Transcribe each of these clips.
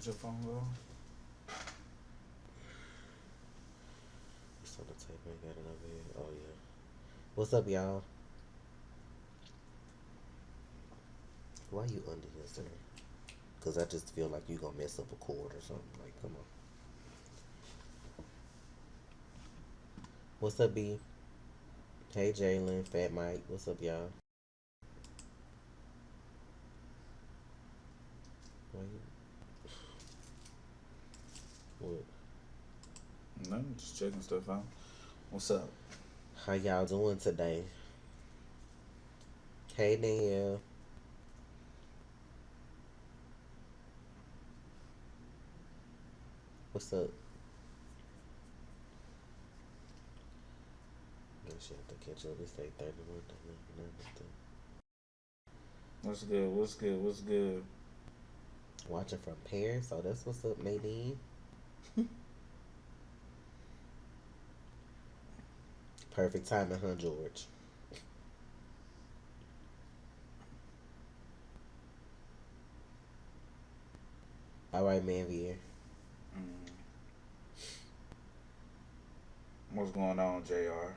your phone go? It's on the tape. I got it over here. Oh yeah. What's up, y'all? Why you under here, sir? Cause I just feel like you gonna mess up a cord or something. Like, come on. What's up, B? Hey, Jalen, Fat Mike. What's up, y'all? Why you? What? No, just checking stuff out. What's up? How y'all doing today? Hey, Danielle. What's up? She have to catch up. It's like 31. What's good? What's good? What's good? Watching from Paris. So that's what's up, Nadine. Perfect timing, huh, George? All right, man, Vier. What's going on, JR?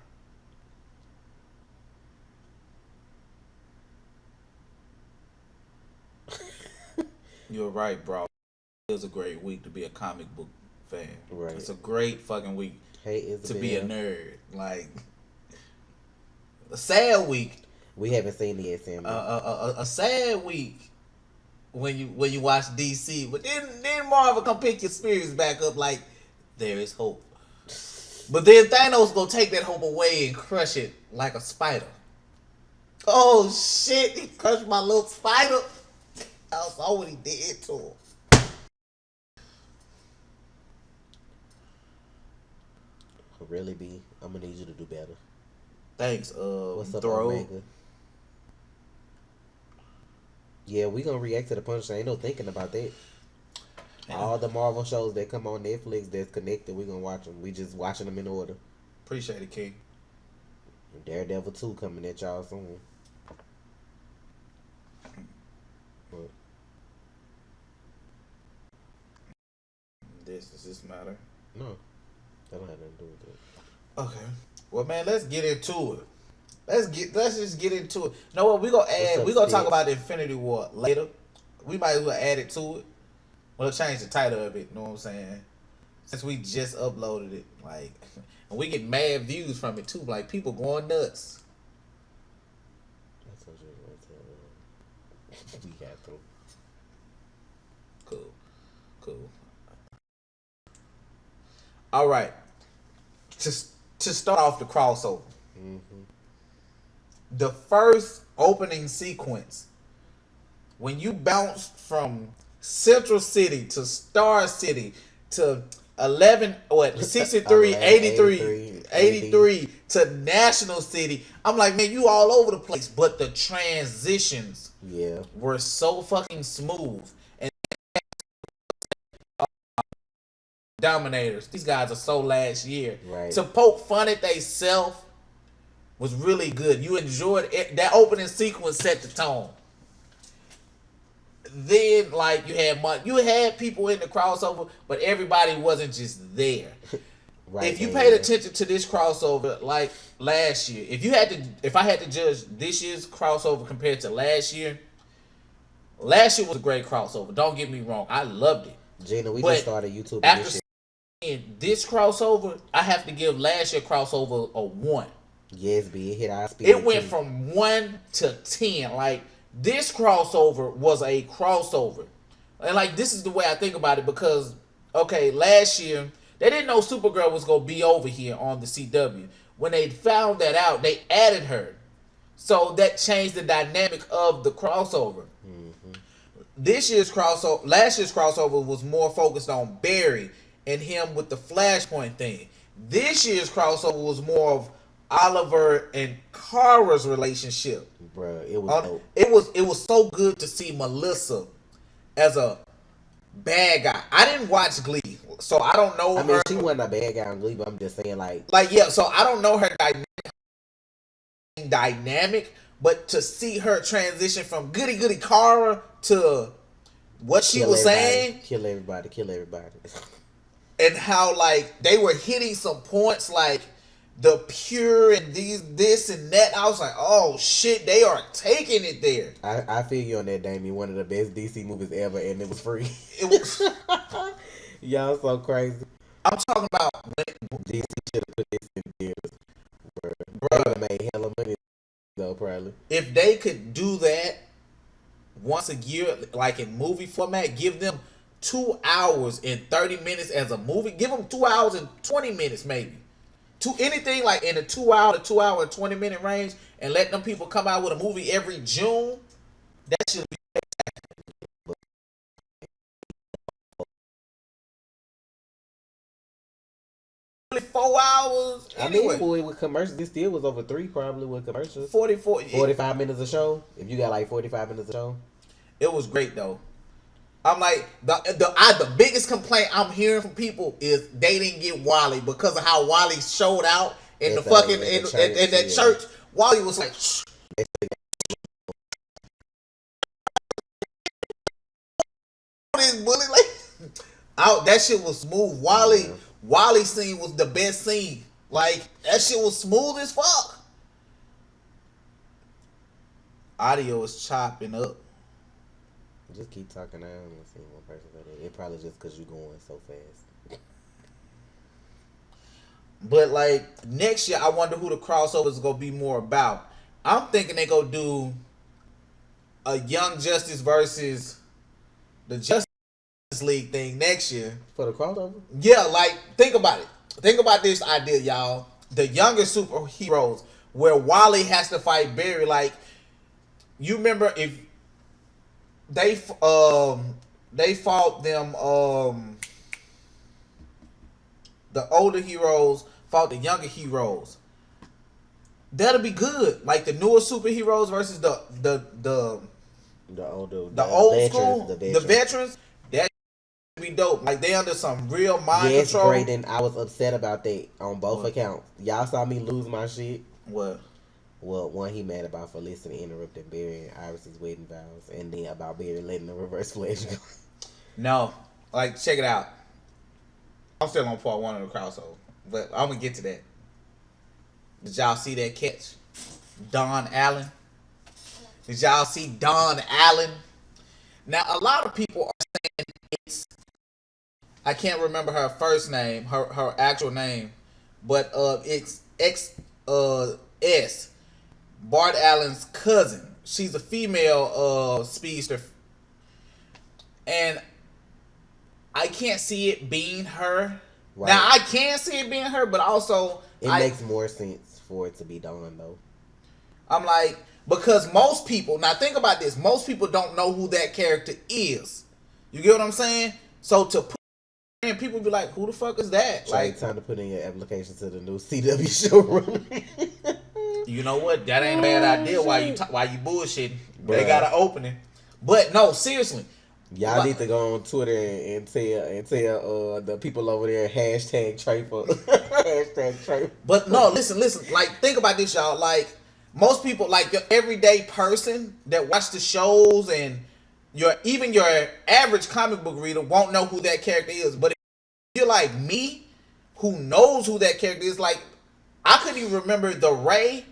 You're right, bro. It was a great week to be a comic book fan. Right. It's a great fucking week Hey, Isabel. to be a nerd. Like, a sad week. We haven't seen the assembly. A sad week when you watch DC, but then Marvel come pick your spirits back up like there is hope. But then Thanos gonna take that hope away and crush it like a spider. Oh shit! He crushed my little spider. I saw what he did to him. Really, B? I'm gonna need you to do better. Thanks, What's up, Throw. Omega? Yeah, we gonna react to the punch. Ain't no thinking about that. Yeah. All the Marvel shows that come on Netflix that's connected, we gonna watch them. We just watching them in order. Appreciate it, King. Daredevil 2 coming at y'all soon. What? Does this matter? No, that don't have nothing to do with it. Okay. Well, man, let's get into it. Let's just get into it. You know what? We up, gonna talk Sticks? about the Infinity War later. We might as well add it to it. We'll change the title of it. You know what I'm saying? Since we just uploaded it, like, and we get mad views from it too. Like, people going nuts. That's what you want to we got through. Cool. All right. To start off the crossover, the first opening sequence, when you bounced from Central City to Star City to 63, 83 to National City, I'm like, man, you all over the place. But the transitions were so fucking smooth. And Dominators, these guys are so last year. Right. To poke fun at they self was really good. You enjoyed it. That opening sequence set the tone. Then, like, you had people in the crossover, but everybody wasn't just there. Right. If you paid attention to this crossover, like last year, if I had to judge this year's crossover compared to last year was a great crossover. Don't get me wrong, I loved it. Gina, we just started YouTube this year. In this crossover, I have to give last year crossover a 1. Yes, B, it hit our speed. It went from 1 to 10. Like, this crossover was a crossover. And, like, this is the way I think about it because, okay, last year, they didn't know Supergirl was going to be over here on the CW. When they found that out, they added her. So that changed the dynamic of the crossover. Last year's crossover was more focused on Barry and him with the Flashpoint thing. This year's crossover was more of Oliver and Kara's relationship. Bruh, it was dope. It was so good to see Melissa as a bad guy. I didn't watch Glee, so I don't know her. I mean, she wasn't a bad guy on Glee, but I'm just saying, like, yeah. So I don't know her dynamic, but to see her transition from goody Kara to what she was saying, kill everybody, and how like they were hitting some points like the pure and this and that. I was like, oh shit, they are taking it there. I feel you on that, Damien. One of the best DC movies ever, and it was free. It was. Y'all so crazy. I'm talking about when DC should have put this in theaters. Bro, Bruh. they would have made hella money though, probably. If they could do that once a year, like in movie format, give them 2 hours and 30 minutes as a movie. Give them 2 hours and 20 minutes maybe. To anything like in a 2 hour to 2 hour and 20 minute range, and let them people come out with a movie every June. That should be really 4 hours. Anyway. I mean, with commercials, this still was over 3 probably with commercials. 45 minutes a show. If you got like 45 minutes a show. It was great though. I'm like the biggest complaint I'm hearing from people is they didn't get Wally because of how Wally showed out in the fucking in that church. Wally was like, shh. This bully like out. That shit was smooth. Wally scene was the best scene. Like that shit was smooth as fuck. Audio is chopping up. Just keep talking. I don't see one person say that. It probably just because you're going so fast. But like next year, I wonder who the crossover is gonna be more about. I'm thinking they gonna do a Young Justice versus the Justice League thing next year. For the crossover? Yeah, like think about it. Think about this idea, y'all. The younger superheroes, where Wally has to fight Barry. Like you remember if they fought them the older heroes fought the younger heroes. That'll be good. Like the newer superheroes versus the old veterans, school, the veterans. That should be dope. Like they under some real mind control. Great, and I was upset about that on both accounts. Y'all saw me lose my shit. What? Well, one, he mad about Felicity interrupting Barry and Iris's wedding vows, and then about Barry letting the Reverse Flash go. No, like check it out. I'm still on part 1 of the crossover, but I'm gonna get to that. Did y'all see that catch? Don Allen. Did y'all see Don Allen? Now a lot of people are saying it's. I can't remember her first name, her actual name, but it's S. Bart Allen's cousin. She's a female speedster, and I can't see it being her. Right. Now I can see it being her, but also it makes more sense for it to be Dawn though. I'm like, because most people, now think about this, most people don't know who that character is. You get what I'm saying? So to put in, people be like, who the fuck is that? Like, time to put in your application to the new CW showrunner. You know what? That ain't a bad idea. Why you bullshitting? Bruh. They got an opening. But no, seriously. Y'all need to go on Twitter and tell the people over there hashtag Trafer. Hashtag Trafer. But no, listen. Like, think about this, y'all. Like, most people, like your everyday person that watch the shows and even your average comic book reader won't know who that character is. But if you're like me, who knows who that character is, like, I couldn't even remember the Ray.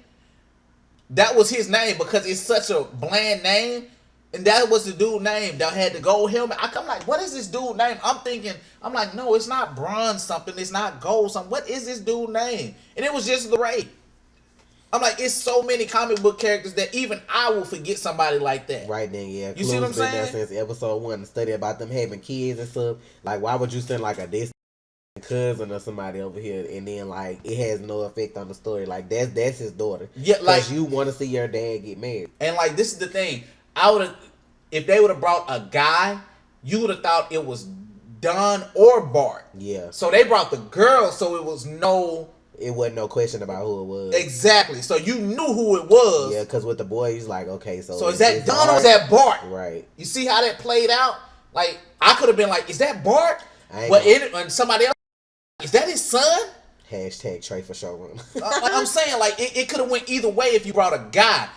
That was his name because it's such a bland name. And that was the dude's name that had the gold helmet. I'm like, what is this dude's name? I'm like, no, it's not bronze something. It's not gold something. What is this dude's name? And it was just the Ray. I'm like, it's so many comic book characters that even I will forget somebody like that. Right then, yeah. You see what I'm saying? Been there since episode 1 to study about them having kids and stuff. Like, why would you send like a distant cousin or somebody over here and then like it has no effect on the story? Like that's his daughter. Yeah, like, because you want to see your dad get married. And like, this is the thing. I would have, if they would have brought a guy, you would have thought it was Don or Bart. Yeah. So they brought the girl, so it wasn't no question about who it was. Exactly. So you knew who it was. Yeah, because with the boy, he's like, okay, so is that Don or is that Bart? Right. You see how that played out? Like, I could have been like, is that Bart? And somebody else, is that his son? Hashtag Trey for showrunner. I'm saying, like, it could have went either way if you brought a guy.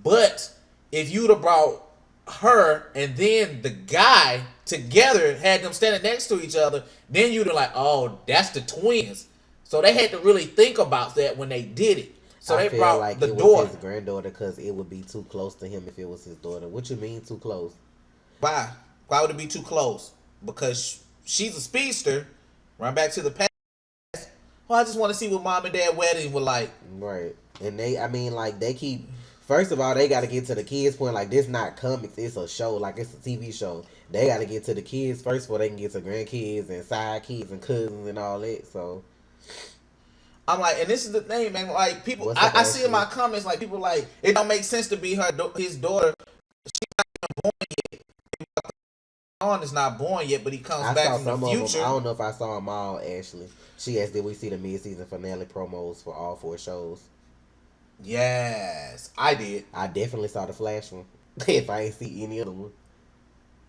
But if you'd have brought her and then the guy together had them standing next to each other, then you'd be like, oh, that's the twins. So they had to really think about that when they did it. So I they feel brought like the it daughter. was his granddaughter because it would be too close to him if it was his daughter. What you mean too close? Why? Why would it be too close? Because she's a speedster. Run back to the past. Well, I just want to see what mom and dad wedding were like. Right. And they keep. First of all, they got to get to the kids' point. Like, this not comics. It's a show. Like, it's a TV show. They got to get to the kids first before they can get to grandkids and side kids and cousins and all that. So, I'm like, and this is the thing, man. Like, people, What's up, I see in Ashley? my comments, like, people like, it don't make sense to be his daughter. She's not even born yet. John is not born yet, but he comes I back saw from some the of future. them. I don't know if I saw them all, Ashley. She asked, did we see the mid-season finale promos for all 4 shows? Yes, I did. I definitely saw the Flash one. If I ain't see any other one.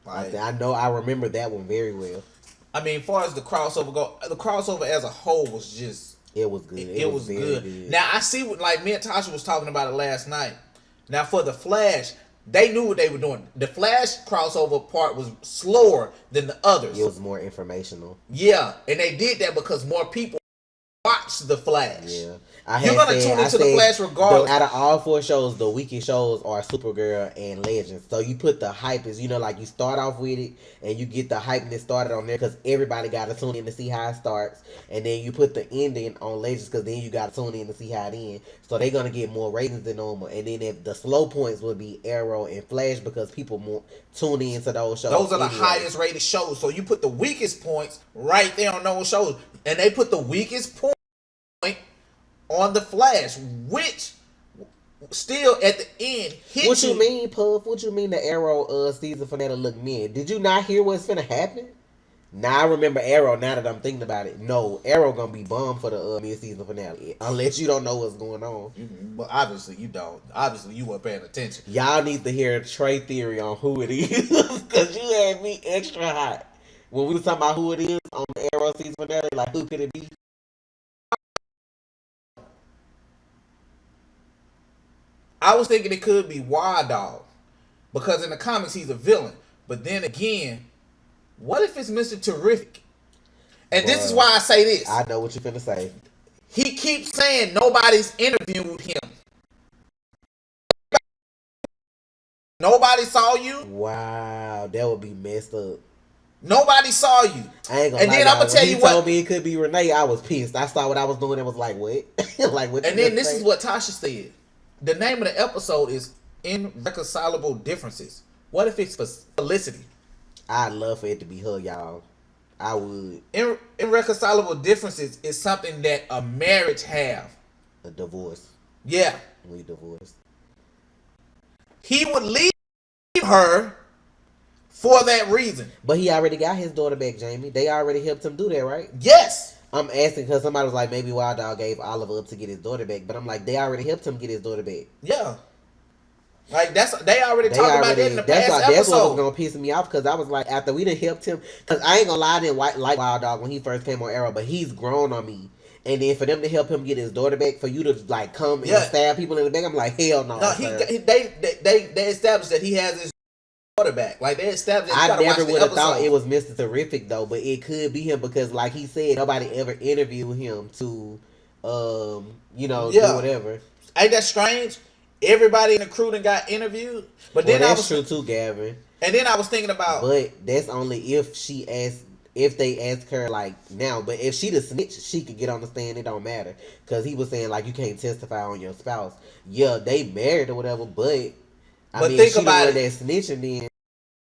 Like, I remember that one very well. I mean, as far as the crossover go, the crossover as a whole was just... It was good. It was very good. Now, I see what, like, me and Tasha was talking about it last night. Now, for the Flash, they knew what they were doing. The Flash crossover part was slower than the others. It was more informational. Yeah, and they did that because more people watched the Flash. Yeah. You're going to tune into the Flash regardless. Out of all 4 shows, the weakest shows are Supergirl and Legends. So you put the hype is, like you start off with it and you get the hype that started on there because everybody got to tune in to see how it starts. And then you put the ending on Legends because then you got to tune in to see how it ends. So they're going to get more ratings than normal. And then if the slow points would be Arrow and Flash because people more tune in to those shows. Those are the highest rated shows. So you put the weakest points right there on those shows. And they put the weakest point on the Flash, which still at the end hit What you mean, Puff? What you mean the Arrow season finale look mid? Did you not hear what's finna happen? Now I remember Arrow. Now that I'm thinking about it, no, Arrow gonna be bummed for the mid-season finale unless you don't know what's going on. But obviously you don't. Obviously you weren't paying attention. Y'all need to hear Trey theory on who it is because you had me extra hot when we was talking about who it is on the Arrow season finale. Like, who could it be? I was thinking it could be Wild Dog because in the comics he's a villain. But then again, what if it's Mr. Terrific? And this is why I say this. I know what you're finna say. He keeps saying nobody's interviewed him. Nobody saw you. Wow, that would be messed up. Nobody saw you. I ain't gonna And lie, then I'm gonna tell you what. He told what. me it could be Renee. I was pissed. I saw what I was doing and was like, what? Like, what? And then this is what Tasha said. The name of the episode is Irreconcilable Differences. What if it's Felicity? I'd love for it to be her, y'all. I would. Irreconcilable Differences is something that a marriage have. A divorce. Yeah. We divorced. He would leave her for that reason. But he already got his daughter back, Jamie. They already helped him do that, right? Yes. I'm asking because somebody was like, maybe Wild Dog gave Oliver up to get his daughter back. But I'm like, they already helped him get his daughter back. Yeah. Like, they already talked about that in the past episode. That's what was going to piss me off because I was like, after we done helped him, because I ain't going to lie, I didn't like Wild Dog when he first came on Arrow, but he's grown on me. And then for them to help him get his daughter back, for you to like come and stab people in the back, I'm like, hell no. No, they established that he has his daughter back. Like, they established that I never would have thought it was Mr. Terrific though, but it could be him because like he said, nobody ever interviewed him to do whatever. Ain't that strange? Everybody in the crew done got interviewed. But then that's true too, Gavin. And then I was thinking about, but that's only if they ask her like now. But if she the snitch, she could get on the stand. It don't matter because he was saying like you can't testify on your spouse. Yeah, they married or whatever, but I mean, think about it. That snitching, then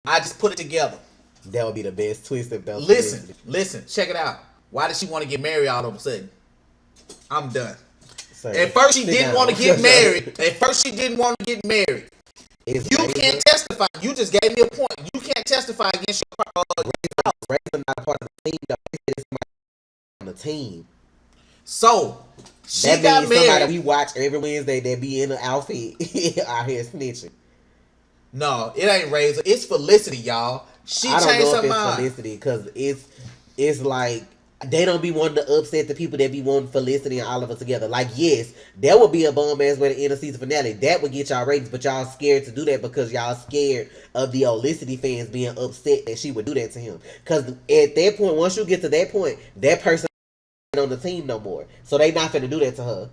I just put it together. That would be the best twist if that. Listen, check it out. Why did she want to get married all of a sudden? I'm done. Sir, at first she didn't want to get married. You can't testify. You just gave me a point. You can't testify against your Ray's not a part of the team. It's on the team. So she that got means married. Somebody we watch every Wednesday that be in an outfit out here snitching. No, it ain't Razor. It's Felicity, y'all. She changed her mind. Felicity because it's like They don't be wanting to upset the people that be wanting Felicity and Oliver together. Like, yes, that would be a bum ass way to end a season finale. That would get y'all ratings, but y'all scared to do that because y'all scared of the Olicity fans being upset that she would do that to him. Because at that point, once you get to that point, that person ain't on the team no more. So they not finna do that to her.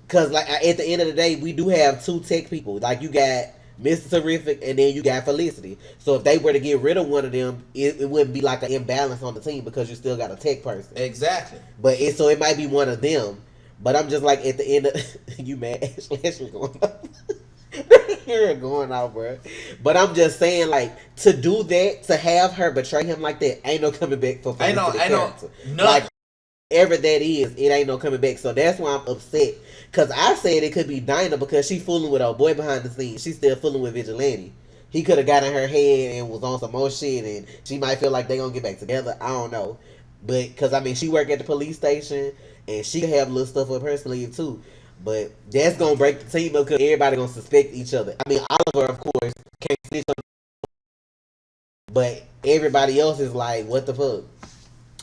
Because, like, at the end of the day, we do have two tech people. Like, you got Mr. Terrific, and then you got Felicity. So if they were to get rid of one of them, it wouldn't be like an imbalance on the team because you still got a tech person. Exactly. But so it might be one of them. But I'm just like, at the end of you mad? Ashley going up. You're going out, bro. But I'm just saying, like, to do that, to have her betray him like that, ain't no coming back for Felicity. Ain't no. Like, whatever that is, it ain't no coming back. So that's why I'm upset. Because I said it could be Dinah because she fooling with her boy behind the scenes. She's still fooling with Vigilante. He could have got in her head and was on some more shit, and she might feel like they gonna get back together. I don't know. But, because, I mean, she work at the police station, and she can have little stuff up her sleeve, too. But that's gonna break the team up because everybody gonna suspect each other. I mean, Oliver, of course, can't snitch on, but everybody else is like, what the fuck?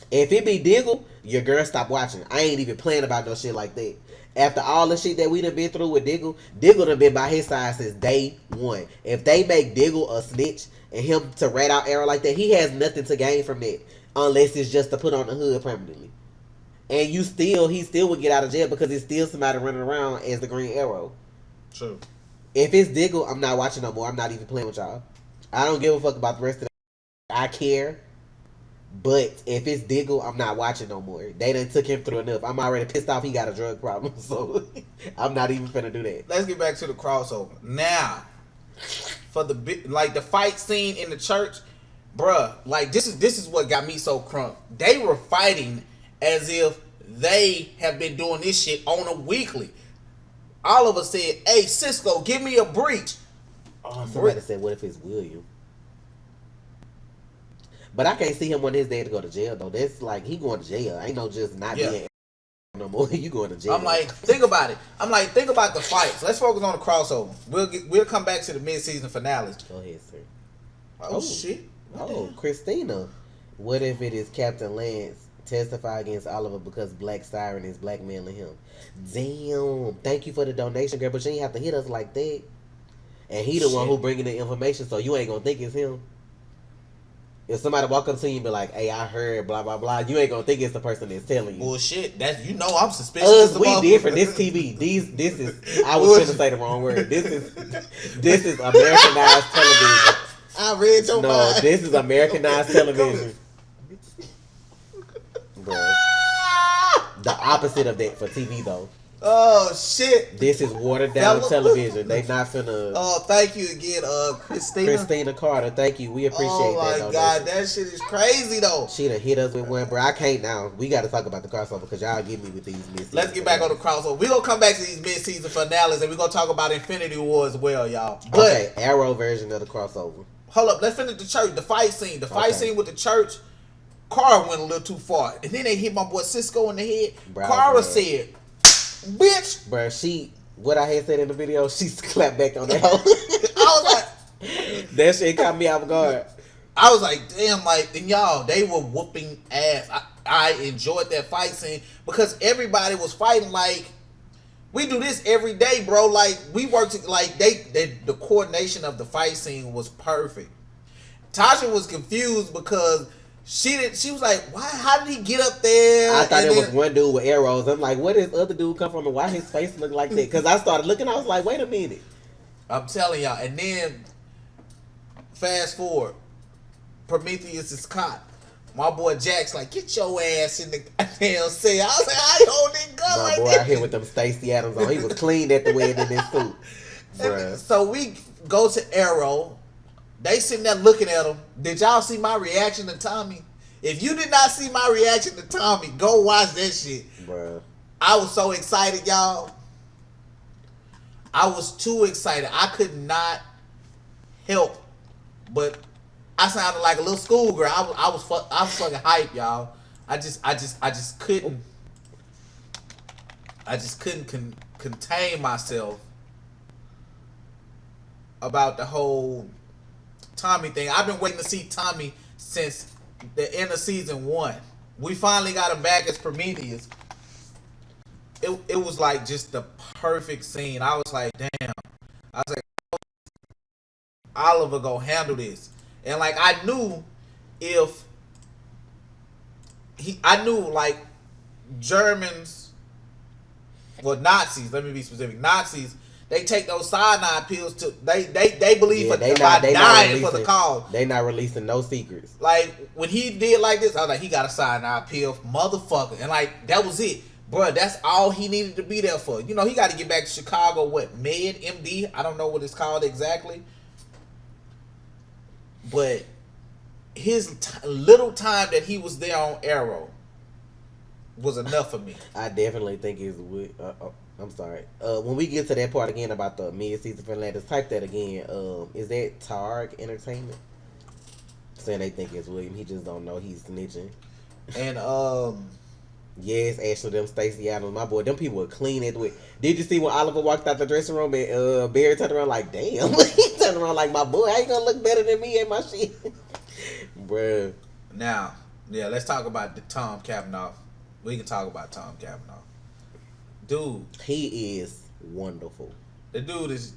If it be Diggle, your girl stop watching. I ain't even playing about no shit like that. After all the shit that we done been through with Diggle, Diggle done been by his side since day one. If they make Diggle a snitch and him to rat out Arrow like that, he has nothing to gain from that. Unless it's just to put on the hood permanently. And he still would get out of jail because it's still somebody running around as the Green Arrow. True. If it's Diggle, I'm not watching no more. I'm not even playing with y'all. I don't give a fuck about the rest of it. I care. But if it's Diggle, I'm not watching no more. They done took him through enough. I'm already pissed off he got a drug problem. So I'm not even finna do that. Let's get back to the crossover. Now, for the fight scene in the church, bruh, like this is what got me so crunk. They were fighting as if they have been doing this shit on a weekly. Oliver said, "Hey, Cisco, give me a breach." Oh, somebody said, "What if it's William?" But I can't see him wanting his dad to go to jail though. That's like he going to jail. Ain't no just not being no more. You going to jail. I'm like, think about it. Think about the fights. Let's focus on the crossover. We'll come back to the mid-season finales. Go ahead, sir. Oh shit. Christina. What if it is Captain Lance testify against Oliver because Black Siren is blackmailing him? Damn. Thank you for the donation, girl, but you ain't have to hit us like that. And he the one who bringing the information, so you ain't gonna think it's him. If somebody walk up to you and be like, "Hey, I heard blah blah blah," you ain't gonna think it's the person that's telling you. Bullshit. That's I'm suspicious. We different. This TV. This is. I was gonna say the wrong word. This is Americanized television. I read your mind. This is Americanized television. Bro. The opposite of that for TV though. Oh shit! This is watered down television. They not finna. Oh, thank you again, Christina Carter. Thank you. We appreciate that. Oh my god, that shit is crazy though. She done hit us with one, bro. I can't now. We got to talk about the crossover because y'all get me with these mid-season. Let's get back on the crossover. We gonna come back to these mid-season finales and we gonna talk about Infinity War as well, y'all. But okay, Arrow version of the crossover. Hold up, let's finish the church. The fight scene. The fight scene with the church. Cara went a little too far, and then they hit my boy Cisco in the head. Cara said, "Bitch, bro." What I had said in the video, she clapped back on that. I was like, that shit caught me off guard. I was like, damn, like, and y'all, they were whooping ass. I enjoyed that fight scene because everybody was fighting like we do this every day, bro. Like we worked like the coordination of the fight scene was perfect. Tasha was confused because she was like, "Why? How did he get up there?" I thought it was one dude with arrows. I'm like, "Where did this other dude come from? And why his face look like that?" Because I started looking, I was like, "Wait a minute." I'm telling y'all. And then fast forward, Prometheus is caught. My boy Jack's like, "Get your ass in the damn cell." I was like, "I ain't holding gun my like boy that." out here with them Stacey Adams on. He was clean at the wedding in his suit. Bruh. So we go to Arrow. They sitting there looking at him. Did y'all see my reaction to Tommy? If you did not see my reaction to Tommy, go watch that shit. Bruh. I was so excited, y'all. I was too excited. I could not help but I sounded like a little schoolgirl. I was fucking hype, y'all. I just couldn't contain myself about the whole Tommy thing. I've been waiting to see Tommy since the end of season 1. we finally got him back as Prometheus. It was like just the perfect scene. I was like, damn. I was like, Oliver go handle this, and like I knew if I knew like Germans, well Nazis. Let me be specific. Nazis. They take those cyanide pills to they believe they dying for the cause. They not releasing no secrets. Like when he did like this, I was like, he got a cyanide pill, motherfucker, and like that was it, bro. That's all he needed to be there for. You know, he got to get back to Chicago. What MD? I don't know what it's called exactly, but his little time that he was there on Arrow was enough for me. I definitely think it's. I'm sorry. When we get to that part again about the mid-season finale, just type that again. Is that Targ Entertainment? Saying they think it's William. He just don't know he's snitching. And yes, Ashley, them Stacey Adams, my boy, them people were clean at the way. Did you see when Oliver walked out the dressing room and Barry turned around like, damn? He turned around like, my boy, how you gonna look better than me and my shit? Bruh. Now, yeah, let's talk about the Tom Cavanaugh. We can talk about Tom Cavanaugh. Dude, he is wonderful. The dude is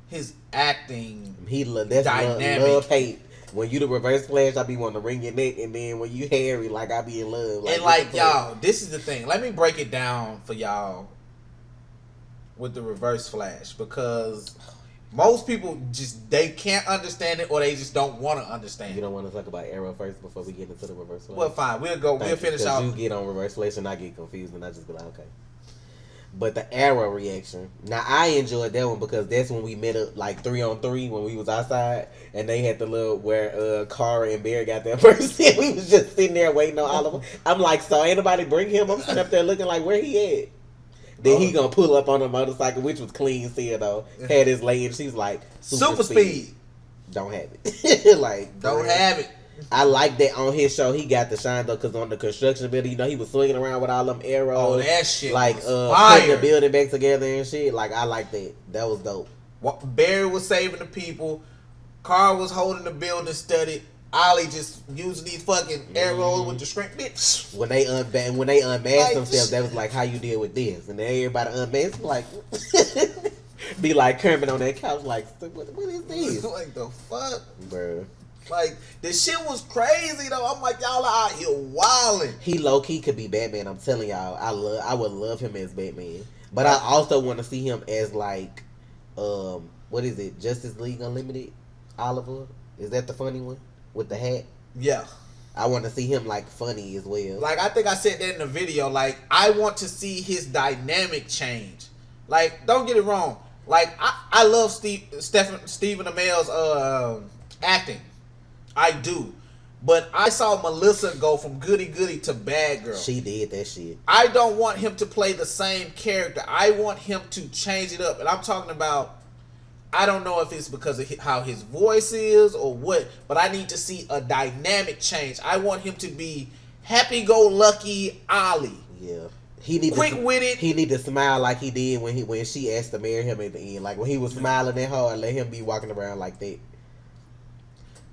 his acting. That's dynamic. Love hate. When you the Reverse Flash, I be wanting to wring your neck, and then when you Harry, like I be in love. Like, and like y'all, this is the thing. Let me break it down for y'all with the Reverse Flash, because most people they can't understand it, or they just don't want to understand. You don't want to talk about Arrow first before we get into the Reverse Flash? Well, fine. We'll finish off. You get on Reverse Flash and I get confused, and I just be like, okay. But the Arrow reaction. Now, I enjoyed that one because that's when we met up like 3-on-3 when we was outside. And they had the little where Cara and Barry got there first. And we was just sitting there waiting on Oliver. I'm like, so ain't nobody bring him? I'm sitting up there looking like, where he at? Then he gonna pull up on a motorcycle, which was clean seal though. Had his lane. She's like, super speed. Don't have it. Like, don't have it. I like that on his show. He got the shine though, because on the construction building, you know, he was swinging around with all them arrows. Oh, that shit, like putting the building back together and shit. Like, I like that. That was dope. Barry was saving the people. Carl was holding the building steady. Ollie just using these fucking arrows with the shrink bitch. When they unmasked like, themselves, that was like, how you deal with this? And then everybody unmasked, like, be like Kermit on that couch, like, what is this? Like, the fuck, bro. Like, the shit was crazy though. I'm like, y'all are out here wilding. He low key could be Batman. I'm telling y'all, I would love him as Batman. But I also want to see him as like, what is it? Justice League Unlimited. Oliver, is that the funny one with the hat? Yeah. I want to see him like funny as well. Like, I think I said that in the video. Like, I want to see his dynamic change. Like, don't get it wrong. Like, I love Stephen Amell's acting. I do. But I saw Melissa go from goody goody to bad girl. She did that shit. I don't want him to play the same character. I want him to change it up. And I'm talking about, I don't know if it's because of how his voice is or what, but I need to see a dynamic change. I want him to be happy-go-lucky Ollie. Yeah. He need quick-witted. He need to smile like he did when she asked to marry him at the end. Like, when he was smiling at her and let him be walking around like that.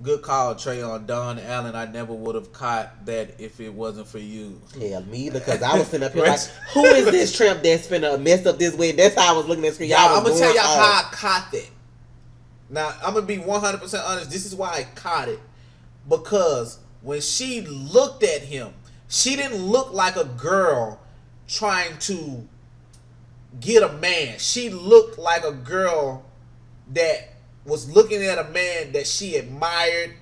Good call, Trey, on Don Allen. I never would have caught that if it wasn't for you. Yeah, me either, because I was sitting up here like, who is this tramp that's finna mess up this way? That's how I was looking at the screen. I'm going to tell y'all how I caught that. Now, I'm going to be 100% honest. This is why I caught it. Because when she looked at him, she didn't look like a girl trying to get a man. She looked like a girl that was looking at a man that she admired,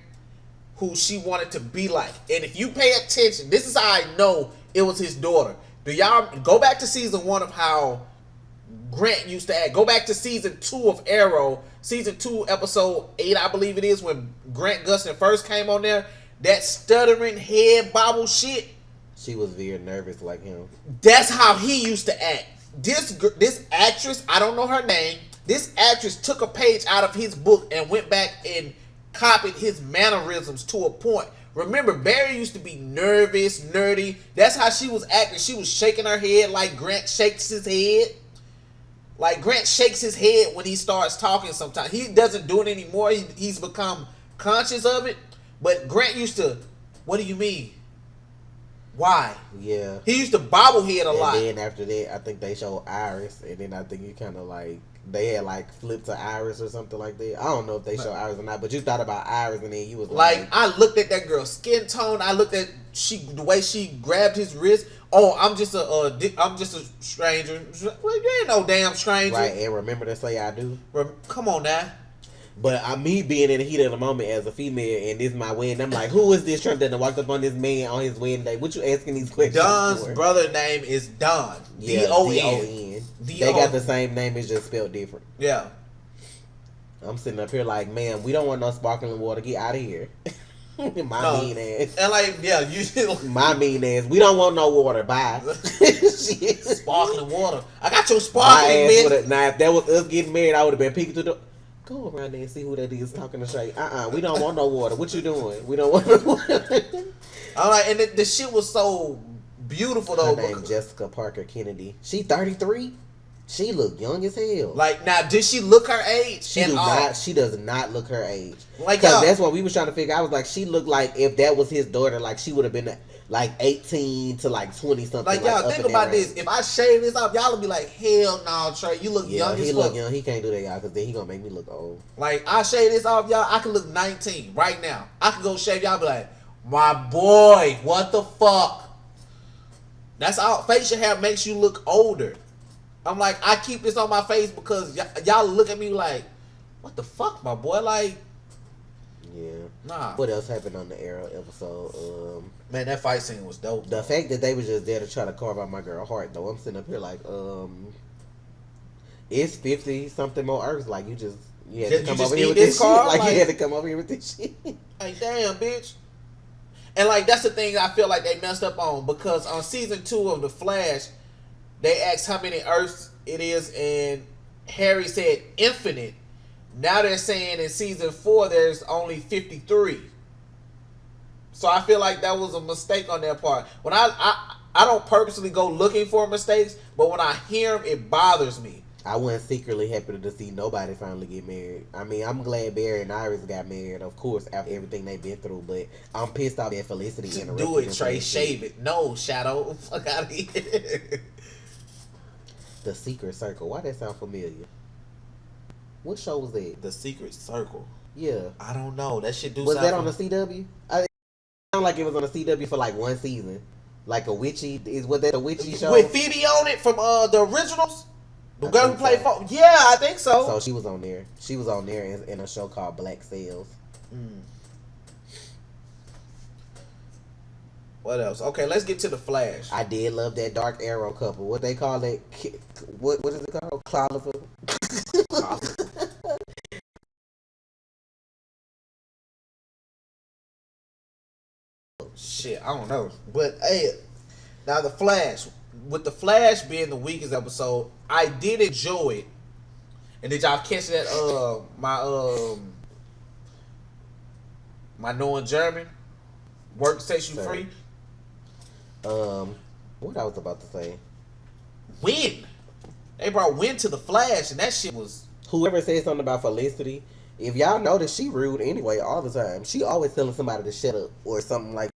who she wanted to be like. And if you pay attention, this is how I know it was his daughter. Do y'all go back to season 1 of how Grant used to act? Go back to season 2 of Arrow, season 2, episode 8, I believe it is, when Grant Gustin first came on there. That stuttering head bobble shit. She was very nervous like him. That's how he used to act. This actress, I don't know her name. This actress took a page out of his book and went back and copied his mannerisms to a point. Remember, Barry used to be nervous, nerdy. That's how she was acting. She was shaking her head like Grant shakes his head. Like Grant shakes his head when he starts talking sometimes. He doesn't do it anymore. He's become conscious of it. But Grant used to, what do you mean? Why? Yeah. He used to bobblehead a lot. And then after that, I think they showed Iris, and then I think you kind of like they had like flipped to Iris or something like that. I don't know if they showed Iris or not, but you thought about Iris, and then you was like I looked at that girl's skin tone. I looked at the way she grabbed his wrist. Oh, I'm just a stranger. Well, you ain't no damn stranger. right. And remember to say I do. Come on now. But me being in the heat of the moment as a female, and this is my wedding, I'm like, who is this Trump that walked up on this man on his wedding day? What you asking these questions Don's for? brother name is Don. Yeah, D-O-N. They got the same name, it's just spelled different. Yeah. I'm sitting up here like, man, we don't want no sparkling water. Get out of here. Mean ass. And like, yeah, you my mean ass. We don't want no water. Bye. Sparkling water. I got your sparkling, bitch. Now, if that was us getting married, I would have been peeking through the. Go around there and see who that is talking to Shay. We don't want no water. What you doing? We don't want no water. All right, and the shit was so beautiful though. Her name Jessica Parker Kennedy. She 33. She look young as hell. Like now, did she look her age? She do not. She does not look her age. Like because that's what we was trying to figure. I was like, she looked like if that was his daughter, like she would have been like 18 to like 20 something. Like y'all think about this. If I shave this off, y'all will be like, hell no, Trey, you look young as fuck. He look young. He can't do that, y'all, because then he gonna make me look old. Like I shave this off, y'all, I can look 19 right now. I can go shave y'all, be like, my boy, what the fuck? That's all facial hair makes you look older. I'm like, I keep this on my face because y'all look at me like, what the fuck, my boy? Like, yeah. Nah. What else happened on the Arrow episode? Man, that fight scene was dope. The fact that they was just there to try to carve out my girl heart, though. I'm sitting up here like, it's 50 something more Earths. Like you had to come over here with this shit. Like you had to come over here with this shit. Like damn, bitch. And like that's the thing I feel like they messed up on because on season 2 of The Flash, they asked how many Earths it is, and Harry said infinite. Now they're saying in season 4 there's only 53. So I feel like that was a mistake on their part. When I don't purposely go looking for mistakes, but when I hear them, it bothers me. I wasn't secretly happy to see nobody finally get married. I mean, I'm glad Barry and Iris got married, of course, after everything they've been through. But I'm pissed off at Felicity. Just do it, Trey. Shave it. No, Shadow. Fuck out of here. The Secret Circle. Why that sound familiar? What show was that? The Secret Circle. Yeah. I don't know. That shit do. Was that on the CW? It sounded like it was on the CW for like one season. Like a witchy. Was that a witchy show? With Phoebe on it from the originals? The girl who played yeah, I think so. So she was on there. She was on there in a show called Black Sails. What else? Okay, let's get to The Flash. I did love that Dark Arrow couple. What they call it? What is it called? Cloliver. Shit, I don't know. But hey, now The Flash. With The Flash being the weakest episode, I did enjoy it. And did y'all catch that my knowing German work sets you free? What I was about to say. Win. They brought Win to The Flash, and that shit was. Whoever said something about Felicity, if y'all notice, she rude anyway all the time. She always telling somebody to shut up or something like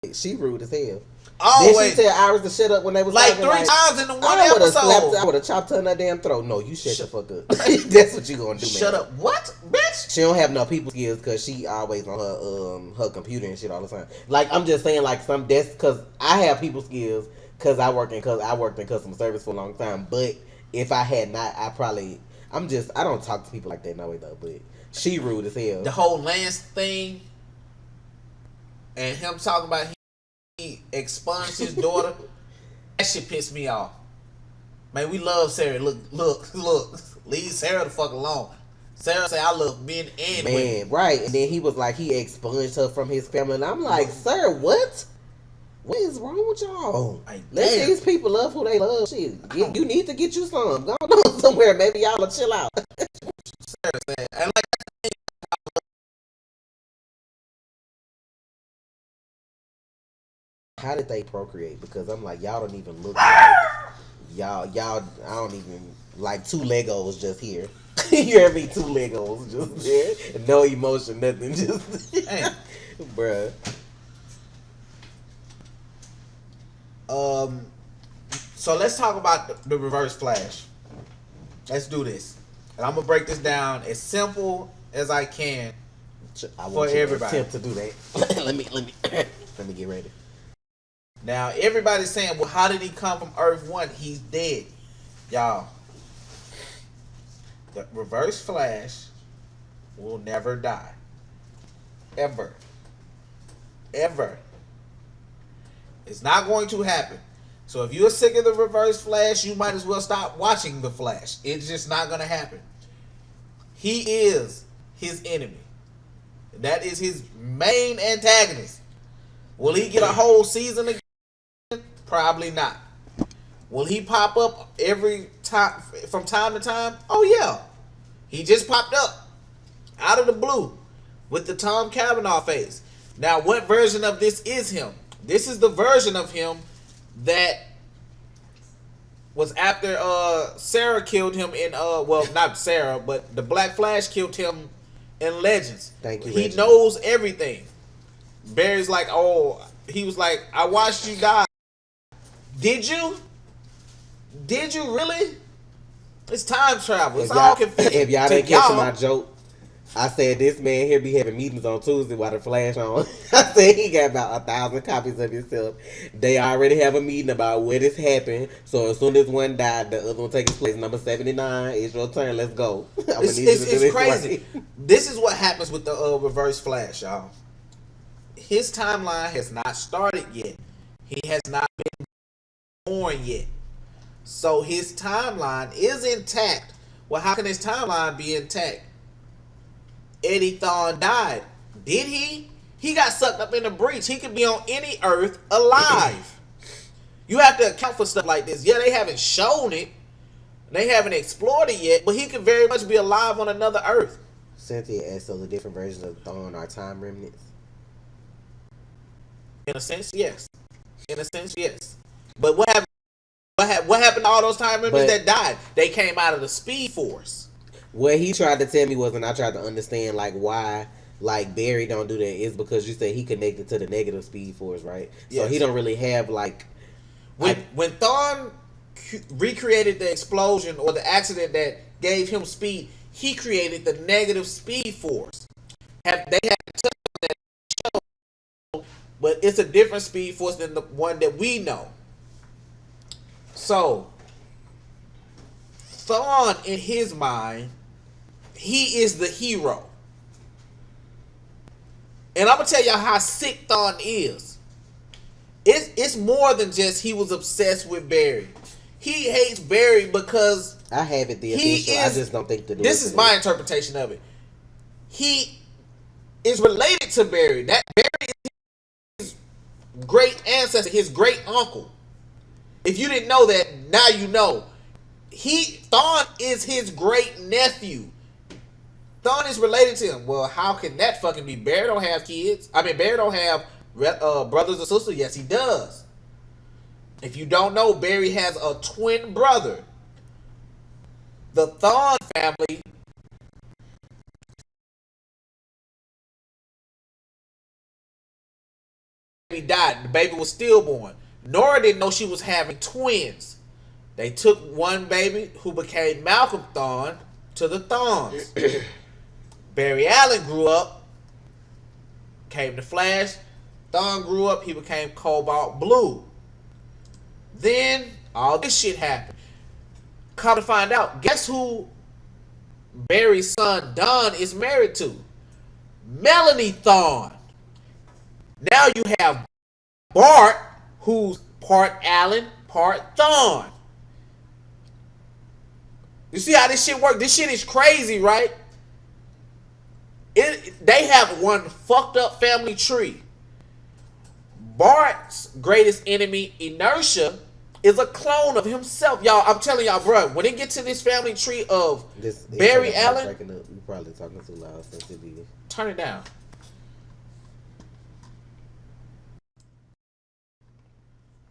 that. She rude as hell. Always. Did she tell Iris to shut up when they was like talking, 3 times in the one episode? I would have chopped her in her damn throat. No, you shut the fuck up. That's what you gonna do, man. Shut up. What, bitch? She don't have no people skills because she always on her computer and shit all the time. Like I'm just saying, like that's because I have people skills because I worked in customer service for a long time. But if I had not, I don't talk to people like that no way though. But she rude as hell. The whole Lance thing and him talking about he expunged his daughter. That shit pissed me off. Man, we love Sarah. Look. Leave Sarah the fuck alone. Sarah say I love men and women. Right. And then he was like, he expunged her from his family. And I'm like, sir, what? What is wrong with y'all? Let these people love who they love. Shit, you need to get you some. Go on somewhere. Maybe y'all will chill out. Sarah said, and like, how did they procreate? Because I'm like, y'all don't even look like y'all. I don't even like 2 Legos just here. You hear me? 2 Legos just there. No emotion, nothing. Just bruh. So let's talk about the Reverse Flash. Let's do this, and I'm gonna break this down as simple as I can for everybody. Attempt to do that. let me let me get ready. Now everybody's saying, "Well, how did he come from Earth 1? He's dead." Y'all, the Reverse Flash will never die. Ever. Ever. It's not going to happen. So if you're sick of the Reverse Flash, you might as well stop watching the Flash. It's just not going to happen. He is his enemy. That is his main antagonist. Will he get a whole season again? Probably not. Will he pop up every time from time to time? Oh yeah. He just popped up out of the blue with the Tom Cavanaugh face. Now, what version of this is him? This is the version of him that was after Sarah killed him in well, not Sarah, but the Black Flash killed him in Legends. Thank you. He Reggie. knows everything. Barry's like, oh, he was like, I watched you die. Did you? Did you really? It's time travel. It's all confusing. If y'all didn't catch my joke, I said this man here be having meetings on Tuesday while the Flash on. I said he got about 1,000 copies of himself. They already have a meeting about where this happened. So as soon as one died, the other one takes place. Number 79, it's your turn. Let's go. It's crazy. This is what happens with the Reverse Flash, y'all. His timeline has not started yet. He has not been born yet. So his timeline is intact. Well, how can his timeline be intact? Eddie Thawne died. Did he? He got sucked up in the breach. He could be on any Earth alive. You have to account for stuff like this. Yeah, they haven't shown it. They haven't explored it yet, but he could very much be alive on another Earth. Cynthia asked, so the different versions of Thawne are time remnants? In a sense, yes. In a sense, yes. But what happened? What happened to all those time remnants that died? They came out of the Speed Force. What he tried to tell me was, and I tried to understand like why like Barry don't do that, is because you said he connected to the negative Speed Force, right? Yes. So he don't really have like when Thawne recreated the explosion or the accident that gave him speed, he created the negative Speed Force. They had to touch on that show, but it's a different Speed Force than the one that we know. So Thawne, in his mind, he is the hero. And I'm going to tell y'all how sick Thawne is. It's more than just he was obsessed with Barry. He hates Barry because I have it the official. I just don't think this is my interpretation of it. He is related to Barry. That Barry is his great ancestor, his great uncle. If you didn't know that, now you know. Thawne is his great nephew. Thawne is related to him. Well, how can that fucking be? Barry don't have kids. I mean, Barry don't have brothers or sisters. Yes, he does. If you don't know, Barry has a twin brother. The Thawne family died. The baby was stillborn. Nora didn't know she was having twins. They took one baby who became Malcolm Thawne to the Thawnes. Barry Allen grew up, came to Flash. Thawne grew up, he became Cobalt Blue. Then all this shit happened. Come to find out, guess who Barry's son Don is married to? Melanie Thawne. Now you have Bart, who's part Allen, part Thawne. You see how this shit works? This shit is crazy, right? They have one fucked up family tree. Bart's greatest enemy, Inertia, is a clone of himself. Y'all, I'm telling y'all, bro, when it gets to this family tree of Barry Allen... You're probably talking too loud. Turn it down.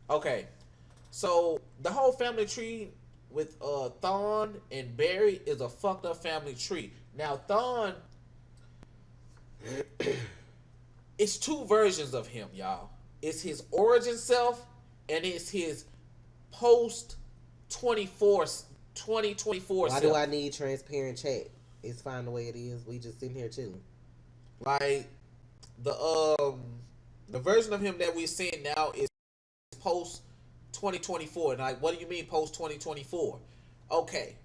Okay, so the whole family tree with Thawne and Barry is a fucked up family tree. Now Thawne, it's two versions of him, y'all. It's his origin self and it's his post 24 2024 Why do self. I need transparent chat? It's fine the way it is. We just sitting here chilling. Like the the version of him that we're seeing now is post 2024. And like, what do you mean post 2024? Okay,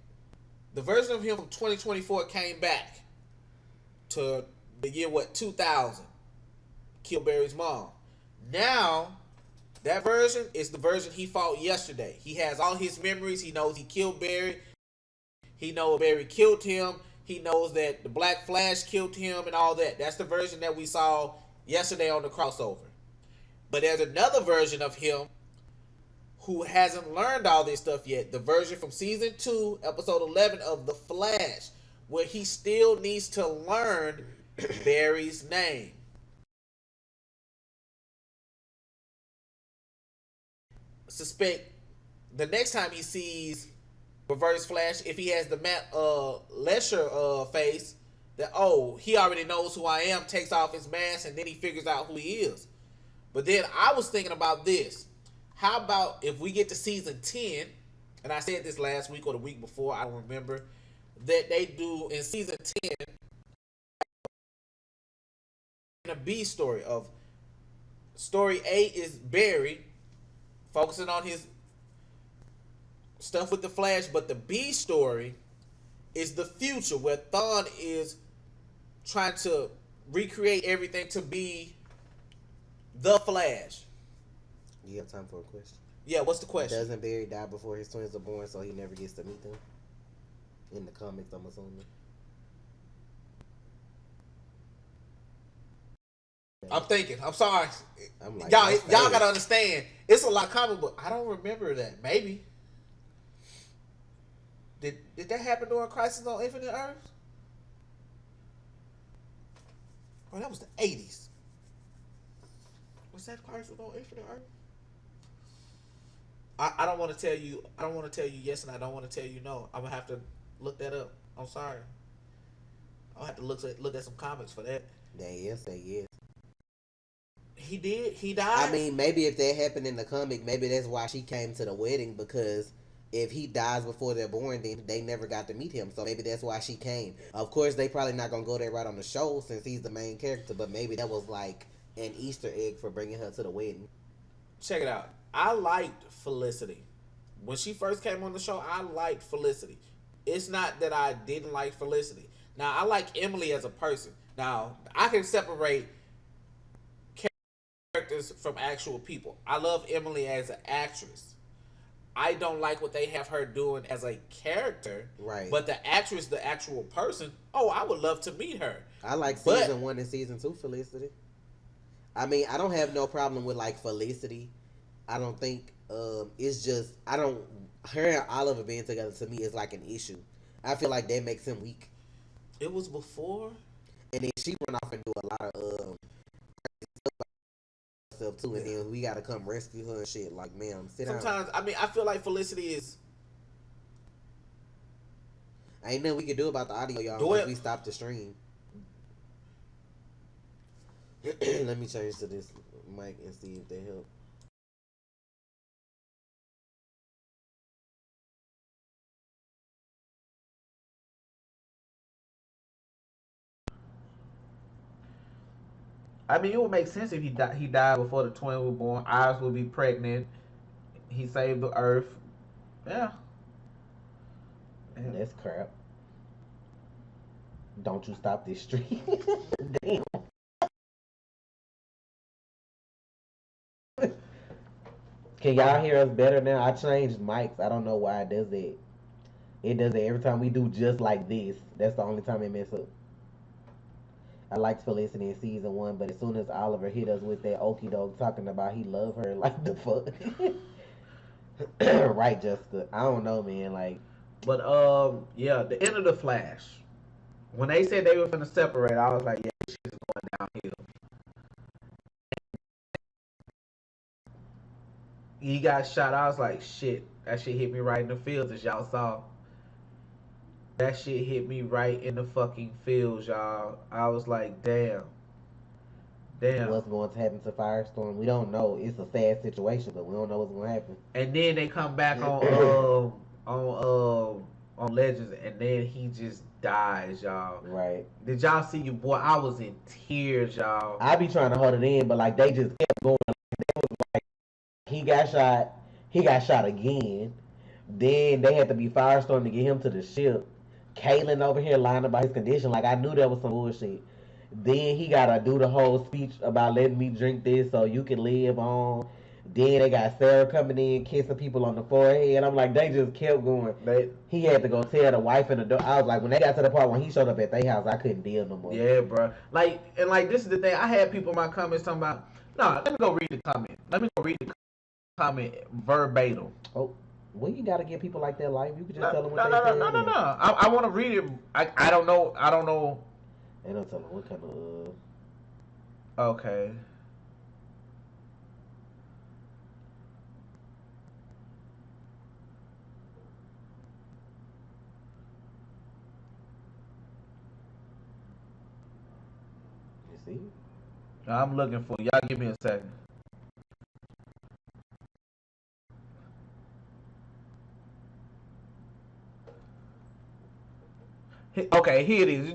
the version of him from 2024 came back to the year what 2000, killed Barry's mom. Now that version is the version he fought yesterday. He has all his memories. He knows he killed Barry. He knows Barry killed him. He knows that the Black Flash killed him and all that. That's the version that we saw yesterday on the crossover. But there's another version of him who hasn't learned all this stuff yet. The version from season 2, episode 11 of The Flash, where he still needs to learn Barry's name. Suspect the next time he sees Reverse Flash, if he has the Matt Lesher face, that he already knows who I am, takes off his mask, and then he figures out who he is. But then I was thinking about this. How about if we get to season 10, and I said this last week or the week before, I don't remember, that they do in season 10 a B story of story A is Barry focusing on his stuff with the Flash, but the B story is the future where Thawne is trying to recreate everything to be the Flash. You have time for a question? Yeah, what's the question? Doesn't Barry die before his twins are born, so he never gets to meet them? In the comics, I'm assuming. I'm thinking. I'm sorry. I'm like, y'all gotta understand. It's a lot of comic book. I don't remember that. Maybe. Did that happen during Crisis on Infinite Earths? Oh, that was the 80s. Was that Crisis on Infinite Earths? I don't want to tell you. I don't want to tell you yes, and I don't want to tell you no. I'm gonna have to look that up. I'm sorry. I'll have to look at some comics for that. Say yes. He did. He died. I mean, maybe if that happened in the comic, maybe that's why she came to the wedding, because if he dies before they're born, then they never got to meet him. So maybe that's why she came. Of course, they probably not gonna go there right on the show since he's the main character, but maybe that was like an Easter egg for bringing her to the wedding. Check it out. I liked Felicity. When she first came on the show, I liked Felicity. It's not that I didn't like Felicity. Now, I like Emily as a person. Now, I can separate characters from actual people. I love Emily as an actress. I don't like what they have her doing as a character. Right. But the actress, the actual person, I would love to meet her. I like season 1 and season 2 Felicity. I mean, I don't have no problem with like Felicity. I don't think it's just her and Oliver being together to me is like an issue. I feel like that makes him weak. It was before, and then she run off and do a lot of stuff too, and then we gotta come rescue her and shit. Like, ma'am, sit down. Sometimes, I mean, I feel like Felicity is. Ain't nothing we can do about the audio, y'all. Unless we stop the stream. Let me change to this mic and see if they help. I mean, it would make sense if he died before the twins were born. Iris would be pregnant. He saved the Earth. Yeah. That's crap. Don't you stop this stream. Damn. Can y'all hear us better now? I changed mics. I don't know why it does it. It does it every time we do just like this. That's the only time it mess up. I liked Felicity in season 1, but as soon as Oliver hit us with that okie doke talking about he love her, like the fuck. Right, Jessica. I don't know, man. Like, but yeah, the end of the Flash. When they said they were gonna separate, I was like, yeah, this shit's going downhill. He got shot. I was like, shit, that shit hit me right in the feels, as y'all saw. That shit hit me right in the fucking feels, y'all. I was like, damn. Damn. what's going to happen to Firestorm. We don't know. It's a sad situation, but we don't know what's going to happen. And then they come back on Legends, and then he just dies, y'all. Right. Did y'all see your boy? I was in tears, y'all. I be trying to hold it in, but like they just kept going. He got shot. He got shot again. Then they had to be Firestorm to get him to the ship. Caitlyn over here lying about his condition. Like I knew that was some bullshit. Then he gotta do the whole speech about letting me drink this so you can live on. Then they got Sarah coming in kissing people on the forehead. I'm like, they just kept going. He had to go tell the wife and the daughter. I was like, when they got to the part when he showed up at their house, I couldn't deal no more. Yeah, bro. Like, and like this is the thing. I had people in my comments talking about. No, let me go read the comment. Let me go read the comment verbatim. Oh, well, you gotta give people like that life. You can just No, tell them no, what no, they no, said. no, no, no. I want to read it. I don't know. I don't know. They don't tell them what kind of. Okay. You see? I'm looking for y'all. Give me a second. Okay, here it is.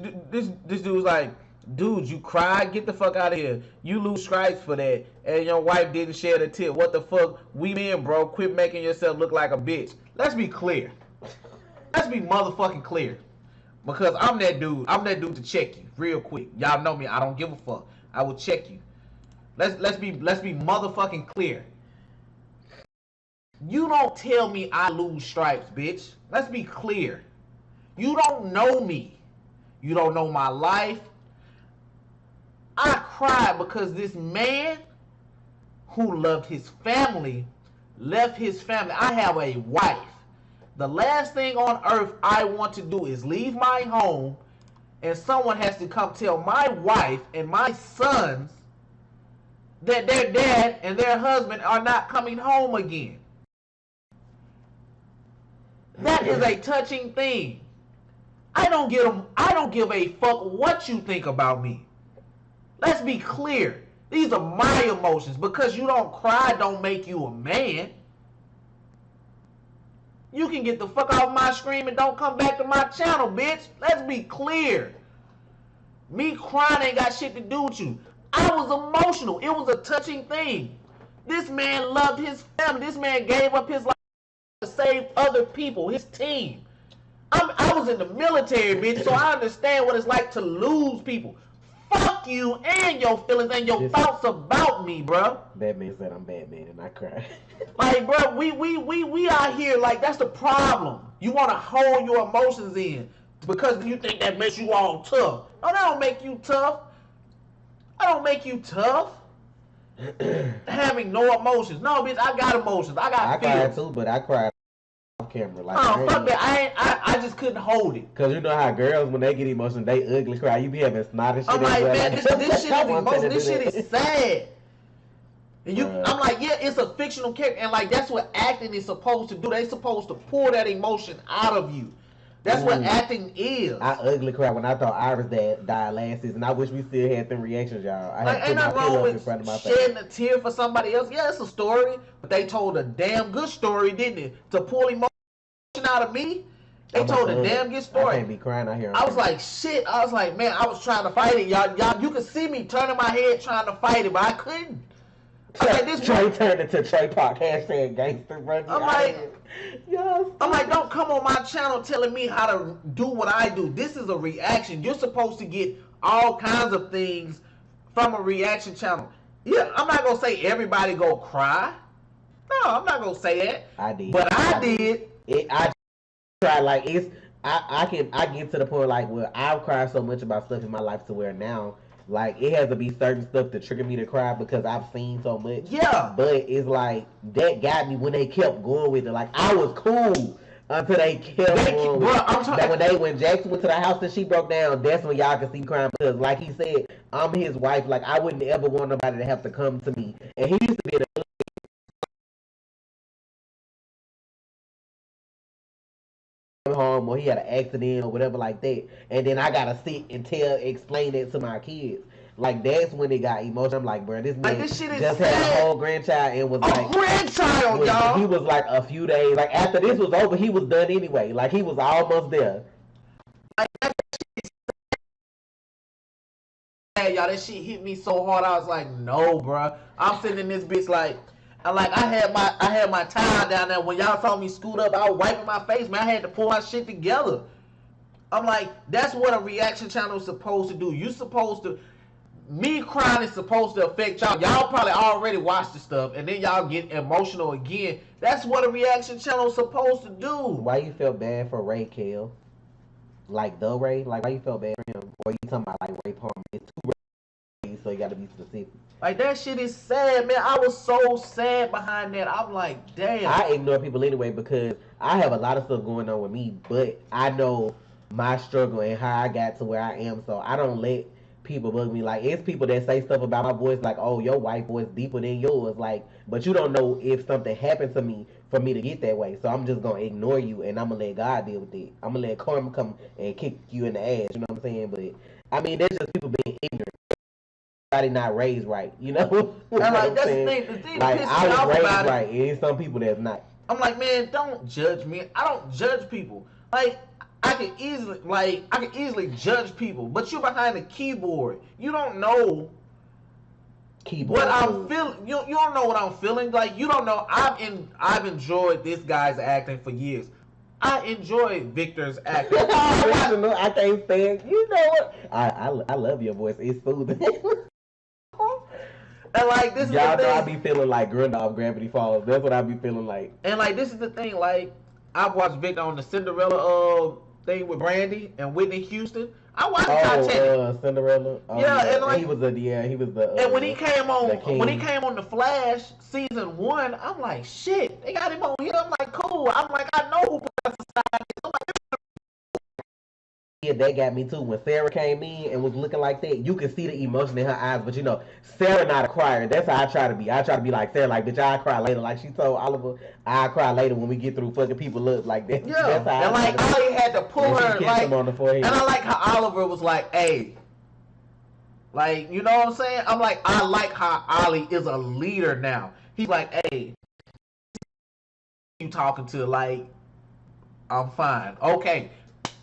This dude's like, dude, you cried? Get the fuck out of here. You lose stripes for that, and your wife didn't share the tip. What the fuck? We men, bro. Quit making yourself look like a bitch. Let's be clear. Let's be motherfucking clear. Because I'm that dude. I'm that dude to check you real quick. Y'all know me. I don't give a fuck. I will check you. Let's be motherfucking clear. You don't tell me I lose stripes, bitch. Let's be clear. You don't know me. You don't know my life. I cried because this man who loved his family left his family. I have a wife. The last thing on earth I want to do is leave my home and someone has to come tell my wife and my sons that their dad and their husband are not coming home again. That is a touching thing. I don't give a fuck what you think about me. Let's be clear. These are my emotions. Because you don't cry don't make you a man. You can get the fuck off my screen and don't come back to my channel, bitch. Let's be clear. Me crying ain't got shit to do with you. I was emotional. It was a touching thing. This man loved his family. This man gave up his life to save other people, his team. I was in the military, bitch, so I understand what it's like to lose people. Fuck you and your feelings and your thoughts about me, bro. Batman said I'm Batman and I cry. Like, bro, we out here, like, that's the problem. You want to hold your emotions in because you think that makes you all tough. No, that don't make you tough. I don't make you tough. Having no emotions. No, bitch, I got emotions. I got feelings. I cried too, but I cried off camera. Like, oh, fuck that. I just couldn't hold it. Cause you know how girls, when they get emotional, they ugly cry. You be having snot and shit. I'm like, man, this shit is emotional. This shit is sad. And I'm like, yeah, it's a fictional character, and like that's what acting is supposed to do. They supposed to pull that emotion out of you. That's what acting is. I ugly cried when I thought Iris died last season. I wish we still had them reactions, y'all. I like, had ain't nothing wrong with shedding a tear for somebody else. Yeah, it's a story, but they told a damn good story, didn't it? To pull emotion out of me, they told a damn good story. I can't be crying out here. I was like, shit. I was like, man, I was trying to fight it, y'all. You could see me turning my head trying to fight it, but I couldn't. Trey turned into Trey Park hashtag gangster, bro. I'm like, don't come on my channel telling me how to do what I do. This is a reaction. You're supposed to get all kinds of things from a reaction channel. Yeah, I'm not gonna say everybody go cry. No, I'm not gonna say that. I did, but I did. I tried. Like I get to the point like where I've cried so much about stuff in my life to where now. Like, it has to be certain stuff to trigger me to cry because I've seen so much. Yeah. But it's like, that got me when they kept going with it. Like, I was cool until they kept going with it. When Jackson went to the house and she broke down, that's when y'all could see crying. Because, like he said, I'm his wife. Like, I wouldn't ever want nobody to have to come to me. And he used to be home or he had an accident or whatever like that, and then I gotta sit and explain it to my kids. Like that's when it got emotional. I'm like, bro, this man this shit is just sad. had a whole grandchild and was like grandchild, y'all. He was like a few days. Like after this was over, he was done anyway. Like he was almost there. Hey, y'all, that shit hit me so hard. I was like, no, bro. I'm sitting in this bitch like. I had my time down there. When y'all saw me scoot up, I was wiping my face, man. I had to pull my shit together. I'm like, that's what a reaction channel is supposed to do. You supposed to, me crying is supposed to affect y'all. Y'all probably already watched the stuff, and then y'all get emotional again. That's what a reaction channel is supposed to do. Why you feel bad for Ray Kell? Like the Ray? Like why you felt bad for him? Or you talking about like Ray Palmer? It's two Rays, so you gotta be specific. Like that shit is sad, man. I was so sad behind that. I'm like, damn. I ignore people anyway because I have a lot of stuff going on with me, but I know my struggle and how I got to where I am, so I don't let people bug me. Like it's people that say stuff about my voice like, oh, your white voice deeper than yours, like, but you don't know if something happened to me for me to get that way. So I'm just gonna ignore you and I'm gonna let God deal with it. I'm gonna let karma come and kick you in the ass, you know what I'm saying? But I mean that's just people being ignorant. Everybody not raised right, you know? And like that's the thing like that pisses I me was off raised about it. right, and some people that's not. I'm like, man, don't judge me. I don't judge people. Like I can easily judge people, but you're behind the keyboard. You don't know what I'm feeling. You don't know what I'm feeling. Like you don't know. I've enjoyed this guy's acting for years. I enjoy Victor's acting. I can't stand. You know what? I love your voice. It's soothing. And like this is y'all the know I thing. be feeling like Gandalf Gravity Falls. That's what I be feeling like. And like this is the thing. Like I've watched Victor on the Cinderella thing with Brandy and Whitney Houston. I watched Titanic. Cinderella. Yeah, and like he was the. And when he came on The Flash season 1, I'm like, shit, they got him on here. I'm like, cool. I'm like, I know who Professor Stein is. I'm like, yeah, that got me too. When Sarah came in and was looking like that, you could see the emotion in her eyes. But you know, Sarah not a crier. That's how I try to be. I try to be like Sarah, like bitch, I'll cry later. Like she told Oliver, I'll cry later when we get through fucking people up like that. yeah. That's how And like Ollie had to pull her like, him on the forehead. and I like how Oliver was like, hey. Like, you know what I'm saying? I'm like, I like how Ollie is a leader now. He's like, hey, you talking to, like, I'm fine. Okay,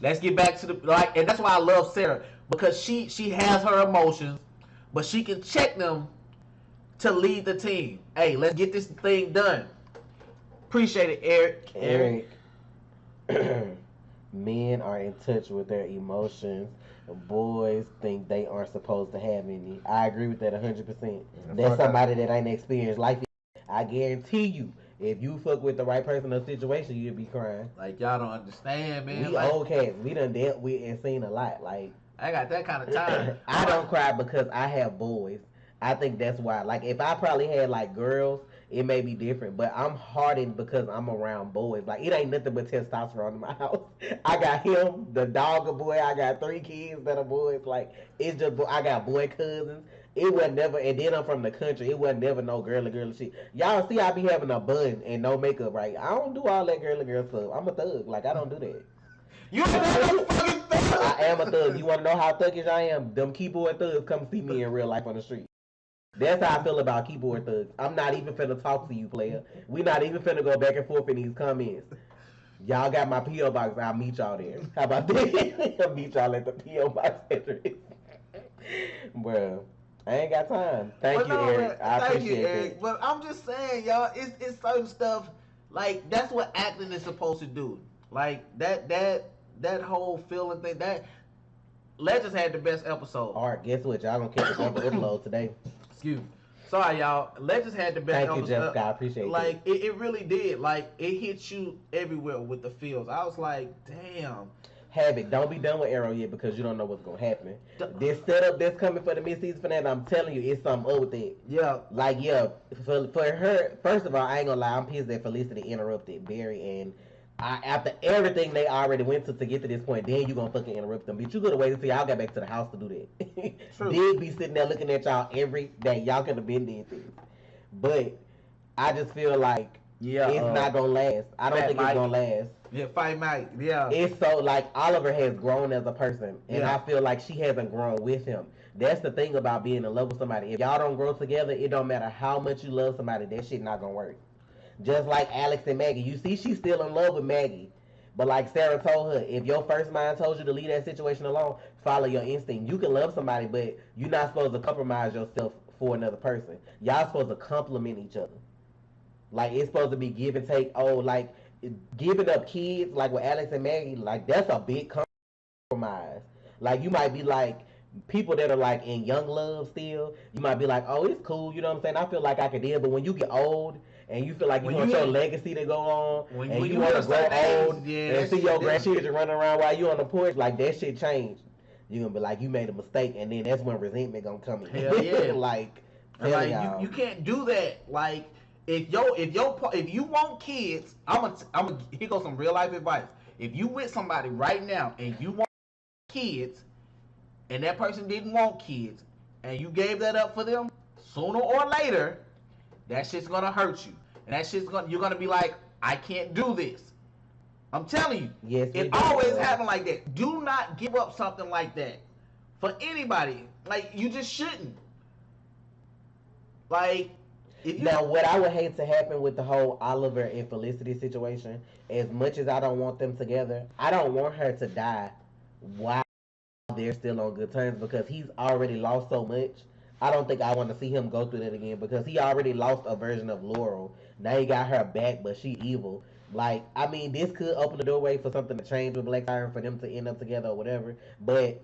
let's get back to the, like, and that's why I love Sarah. Because she has her emotions, but she can check them to lead the team. Hey, let's get this thing done. Appreciate it, Eric. Men are in touch with their emotions. Boys think they aren't supposed to have any. I agree with that 100%. That's somebody that ain't experienced life. I guarantee you, if you fuck with the right person or situation, you'll be crying. Like, y'all don't understand, man. We like, old cats. We done dealt with and seen a lot. Like, I got that kind of time. I don't cry because I have boys. I think that's why. Like, if I probably had, like, girls, it may be different. But I'm hardened because I'm around boys. Like, it ain't nothing but testosterone in my house. I got him, the dog a boy. I got 3 kids that are boys. Like, it's just, I got boy cousins. It wasn't never, and then I'm from the country. It wasn't never no girly shit. Y'all see I be having a bun and no makeup, right? I don't do all that girly girl stuff. I'm a thug. Like, I don't do that. You ain't no fucking thug. I am a thug. You want to know how thuggish I am? Them keyboard thugs come see me in real life on the street. That's how I feel about keyboard thugs. I'm not even finna talk to you, player. We not even finna go back and forth in these comments. Y'all got my P.O. box. I'll meet y'all there. How about that? I'll meet y'all at the P.O. box address. Bruh, I ain't got time. Thank you, Eric. I appreciate it. But I'm just saying, y'all, it's certain stuff, like, that's what acting is supposed to do. Like, that whole feeling thing, that Legends had the best episode. Alright, guess what? Y'all gonna catch another upload today. Excuse me. Sorry, y'all. Legends had the best Thank you, Jessica. I appreciate it. Like, it really did. Like, it hit you everywhere with the feels. I was like, damn. Havoc, don't be done with Arrow yet because you don't know what's gonna happen. This setup that's coming for the mid-season finale, I'm telling you, it's something up with it. Yeah. Like, yeah, for her, first of all, I ain't gonna lie, I'm pissed that Felicity interrupted Barry, and after everything they already went to get to this point, then you gonna fucking interrupt them. But you could have waited until y'all got back to the house to do that. True. They'd be sitting there looking at y'all every day. Y'all could have been did this. But I just feel like it's not gonna last. I don't think it's gonna last. Yeah, Fight Mike. Yeah. It's so like Oliver has grown as a person, and I feel like she hasn't grown with him. That's the thing about being in love with somebody. If y'all don't grow together, it don't matter how much you love somebody, that shit not gonna work. Just like Alex and Maggie. You see, she's still in love with Maggie. But like Sarah told her, if your first mind told you to leave that situation alone, follow your instinct. You can love somebody, but you're not supposed to compromise yourself for another person. Y'all supposed to complement each other. Like it's supposed to be give and take. Oh, like giving up kids, like with Alex and Maggie, like that's a big compromise. Like you might be like people that are like in young love still, you might be like, oh, it's cool, you know what I'm saying? I feel like I could deal, but when you get old and you feel like you want your legacy to go on, and you want to grow old and see your grandchildren running around while you on the porch, like that shit changed. You're gonna be like, you made a mistake, and then that's when resentment gonna come in. Hell yeah. Like you can't do that. Like if you want kids, I'm here goes some real life advice. If you with somebody right now and you want kids, and that person didn't want kids, and you gave that up for them, sooner or later, that shit's gonna hurt you, and you're gonna be like, I can't do this. I'm telling you, yes, it always happens like that. Do not give up something like that for anybody. Like you just shouldn't. Like. Now, what I would hate to happen with the whole Oliver and Felicity situation, as much as I don't want them together, I don't want her to die while they're still on good terms because he's already lost so much. I don't think I want to see him go through that again because he already lost a version of Laurel. Now he got her back, but she evil. Like, I mean, this could open the doorway for something to change with Black Iron for them to end up together or whatever. But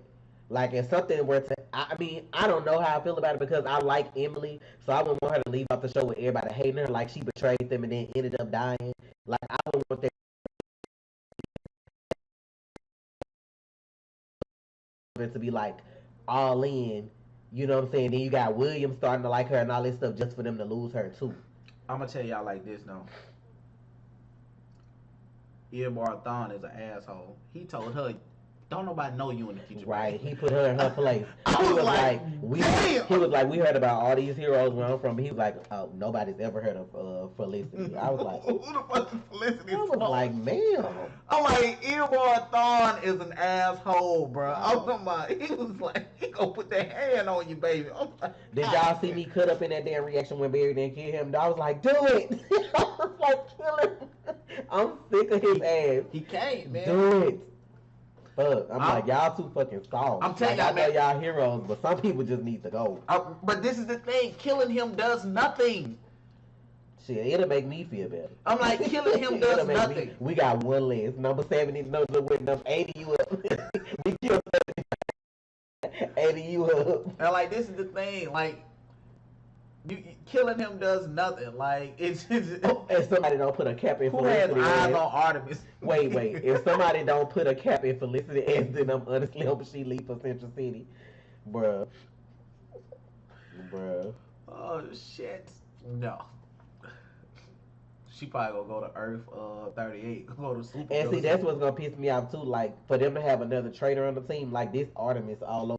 like if something were to, I mean, I don't know how I feel about it because I like Emily, so I wouldn't want her to leave out the show with everybody hating her like she betrayed them and then ended up dying. Like I don't want that to be like all in, you know what I'm saying? Then you got William starting to like her and all this stuff just for them to lose her too. I'm gonna tell y'all like this though. Earbar Thon is an asshole. He told her, don't nobody know you in the kitchen. Right, he put her in her place. He was like, we heard about all these heroes where I'm from. He was like, oh, nobody's ever heard of Felicity. I was like, who the fuck is Felicity? I was like, man. I'm like, Earbar Thon is an asshole, bro. I'm talking about, he was like, he gonna put that hand on you, baby. I'm like, did y'all see me cut up in that damn reaction when Barry didn't kill him? I was like, do it. I was like, kill him. I'm sick of his ass. He can't, man. Do it. Fuck. I'm like, y'all too fucking soft. I'm telling like, I know y'all heroes, but some people just need to go. But this is the thing. Killing him does nothing. Shit, it'll make me feel better. I'm like, killing him does nothing. We got one less. Number 70, no, with number 80 you up. We killed 80 you up. And like, this is the thing. Like, killing him does nothing. Like it's if somebody don't put a cap in Felicity, who has eyes on Artemis? Wait. If somebody don't put a cap in Felicity, then I'm honestly hoping she leave for Central City, bruh. Oh shit, no. She probably gonna go to Earth 38. Go to Super. And see, that's what's gonna piss me off too. Like for them to have another traitor on the team, like this Artemis all over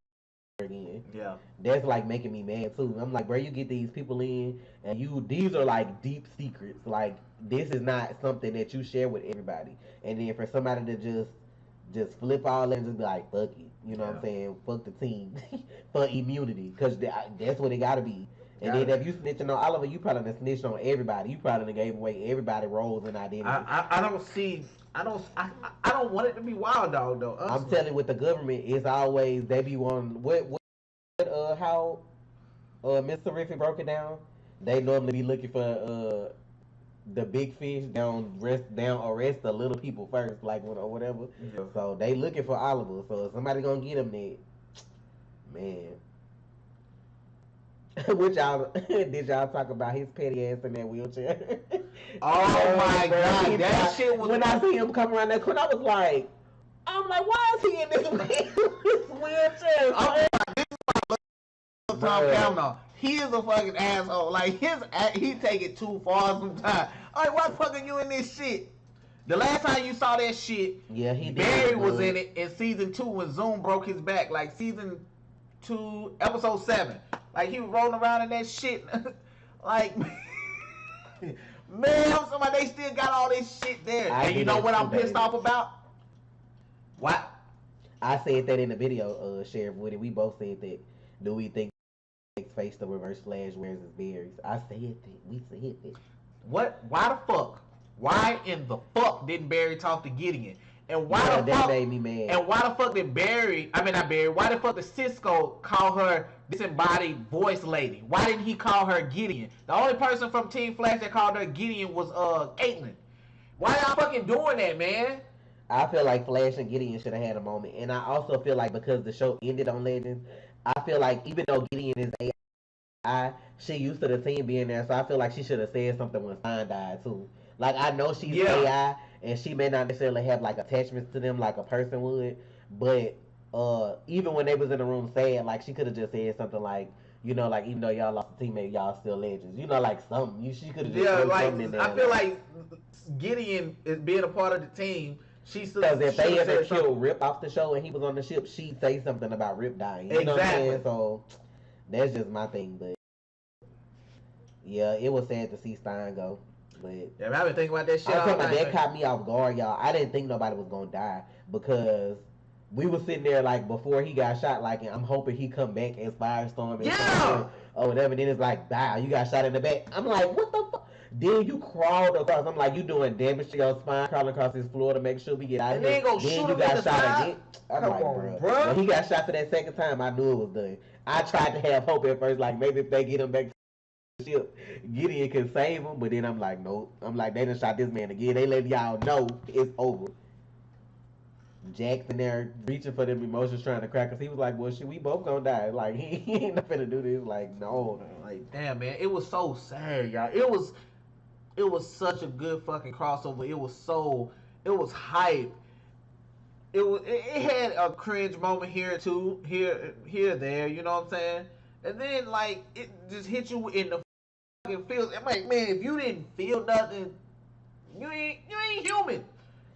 again. Yeah, that's like making me mad too. I'm like, bro, you get these people in, and these are like deep secrets. Like this is not something that you share with everybody. And then for somebody to just flip all that and just be like, fuck it, you know what I'm saying? Fuck the team for immunity, because that's what it gotta be. And then if you snitching on Oliver, you probably done snitched on everybody. You probably done gave away everybody roles and identity. I don't want it to be Wild Dog though. Honestly. I'm telling you, with the government, it's always they be wanting how Mr. Riffy broke it down. They normally be looking for the big fish arrest the little people first, like or whatever. Yeah. So they looking for Oliver. So if somebody gonna get him there, man. Did y'all talk about his petty ass in that wheelchair? Oh my god, that shit was. When I see him come around that corner, I'm like, why is he in this wheelchair? Tom Cavanaugh. He is a fucking asshole. Like he take it too far sometimes. Like why the fuck are you in this shit? The last time you saw that shit, yeah, he did. Barry was in it in season 2 when Zoom broke his back. Like season 2, episode 7. Like he was rolling around in that shit. Like man, somebody they still got all this shit there. And you know what I'm pissed off about? What? I said that in the video, Sheriff Woody. We both said that Do we think next face the reverse Flash wears his berries? I said that. We said that. What? Why the fuck? Why in the fuck didn't Barry talk to Gideon? And why Yeah, the that fuck? made me mad. And why the fuck did Barry? I mean not Barry. Why the fuck did Cisco call her disembodied voice lady? Why didn't he call her Gideon? The only person from Team Flash that called her Gideon was Caitlyn. Why y'all fucking doing that, man? I feel like Flash and Gideon should have had a moment, and I also feel like because the show ended on Legends, I feel like even though Gideon is AI, she used to the team being there, so I feel like she should have said something when Stein died too. Like I know she's AI, and she may not necessarily have like attachments to them like a person would, but even when they was in the room sad, like she could have just said something like, you know, like even though y'all lost a teammate, y'all still legends. You know, like something. She could have just thrown something in there. I feel like Gideon is being a part of the team. Because if they ever killed Rip off the show and he was on the ship, she'd say something about Rip dying. You know what I'm saying? So that's just my thing. But yeah, it was sad to see Stein go. But yeah, I've been thinking about that shit all night. That caught me off guard, y'all. I didn't think nobody was gonna die because we were sitting there like before he got shot, like, and I'm hoping he come back as Firestorm and or whatever. Then it's like, wow, you got shot in the back. I'm like, what the fuck? Then you crawled across. I'm like, you doing damage to your spine, crawling across this floor to make sure we get out of here. Then you got shot again. I'm like, bro. When he got shot for that second time, I knew it was done. I tried to have hope at first, like maybe if they get him back to the ship, Gideon can save him. But then I'm like, nope. I'm like, they done shot this man again. They let y'all know it's over. Jack's in there reaching for them emotions, trying to crack us. He was like, well, shit, we both gonna die. Like, he ain't nothing to do this. Like, no. Like, damn, man. It was so sad, y'all. It was such a good fucking crossover. It was hype. It had a cringe moment here too, there, you know what I'm saying? And then like it just hit you in the fucking feels. I'm like, man, if you didn't feel nothing, you ain't human.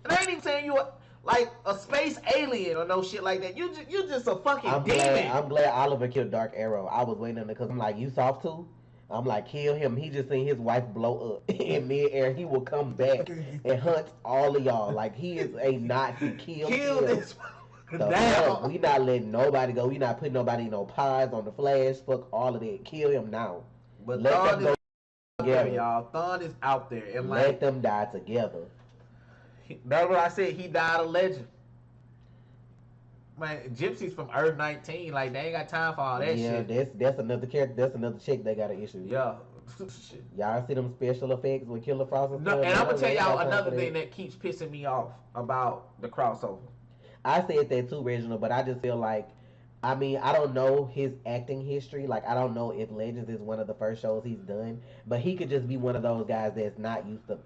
And I ain't even saying you like a space alien or no shit like that. You just a fucking demon. I'm glad Oliver killed Dark Arrow. I was waiting on it because I'm like, you soft too? I'm like, kill him. He just seen his wife blow up in midair. He will come back and hunt all of y'all. Like, he is a Nazi. Kill this down. We not letting nobody go. We not putting nobody in no pies on the Flash. Fuck all of that. Kill him now. But let them go together, y'all. Thawne is out there. And let them die together. That's what I said. He died a legend. Man, Gypsy's from Earth 19. Like, they ain't got time for all that shit. Yeah, that's another character. That's another chick they got an issue with. Yeah. Y'all see them special effects with Killer Frost and stuff? And I'm going to tell y'all another thing that keeps pissing me off about the crossover. I said that too, Reginald, but I just feel like, I mean, I don't know his acting history. Like, I don't know if Legends is one of the first shows he's done, but he could just be one of those guys that's not used to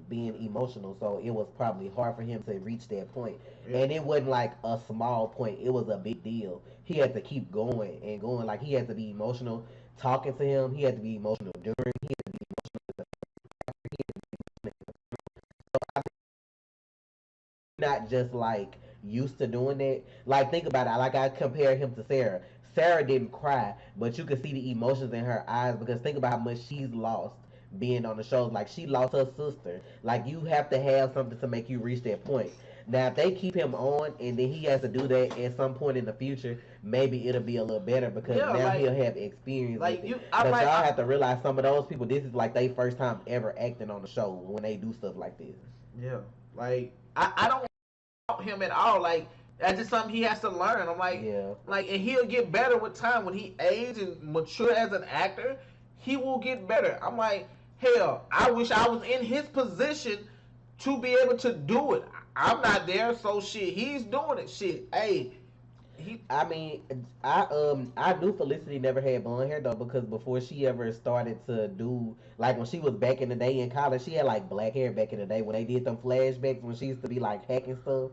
being emotional, so it was probably hard for him to reach that point. Yeah. And it wasn't like a small point. It was a big deal. He had to keep going and going. Like, he had to be emotional talking to him. He had to be emotional during. He had to be emotional after. He had to be emotional. So I not just like used to doing that. Like, think about it. Like, I compare him to Sarah. Sarah didn't cry, but you could see the emotions in her eyes because think about how much she's lost being on the shows. Like, she lost her sister. Like, you have to have something to make you reach that point. Now, if they keep him on and then he has to do that at some point in the future, maybe it'll be a little better because now he'll have experience with it. But y'all have to realize some of those people, this is like their first time ever acting on the show when they do stuff like this. Yeah. Like, I don't want him at all. Like, that's just something he has to learn. I'm like, like, and he'll get better with time. When he age and mature as an actor, he will get better. I'm like, hell, I wish I was in his position to be able to do it. I'm not there, so shit, he's doing it. Shit, hey. I mean, I knew Felicity never had blonde hair though because before she ever started to do like when she was back in the day in college, she had like black hair back in the day when they did them flashbacks when she used to be like hacking stuff.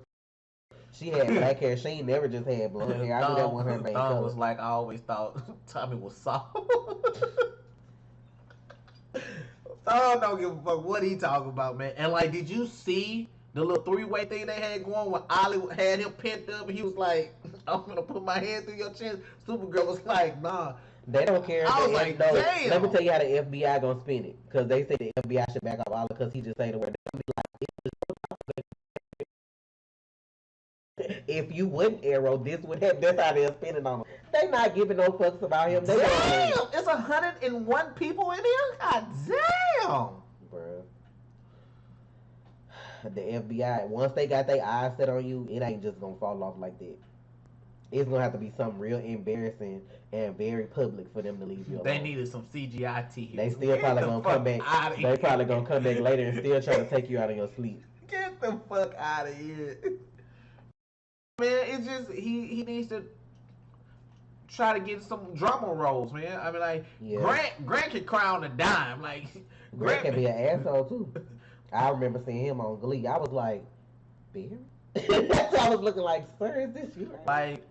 She had black hair. She ain't never just had blonde hair. I knew that was her main color. Was like I always thought Tommy was soft. I don't give a fuck what he talking about, man. And like, did you see the little three-way thing they had going when Ollie had him pent up and he was like, I'm gonna put my hand through your chin. Supergirl was like, nah. They don't care. I was like, damn. Let me tell you how the FBI gonna spin it. Because they say the FBI should back up Ollie because he just say the word. if you wouldn't Arrow, this would have. That's how they're spinning on him. They not giving no fucks about him. They Damn, it's 101 people in here. God damn, bro. The FBI, once they got their eyes set on you, it ain't just gonna fall off like that. It's gonna have to be something real embarrassing and very public for them to leave you alone. They needed some CGI tears. They still probably gonna come back. They probably gonna come back later and still try to take you out of your sleep. Get the fuck out of here, man. It's just he needs to try to get some drama roles, man. I mean, like Grant can cry on a dime. Like Grant can be an asshole too. I remember seeing him on Glee. I was like, Barry? That's how I was looking like, sir, is this you? Like,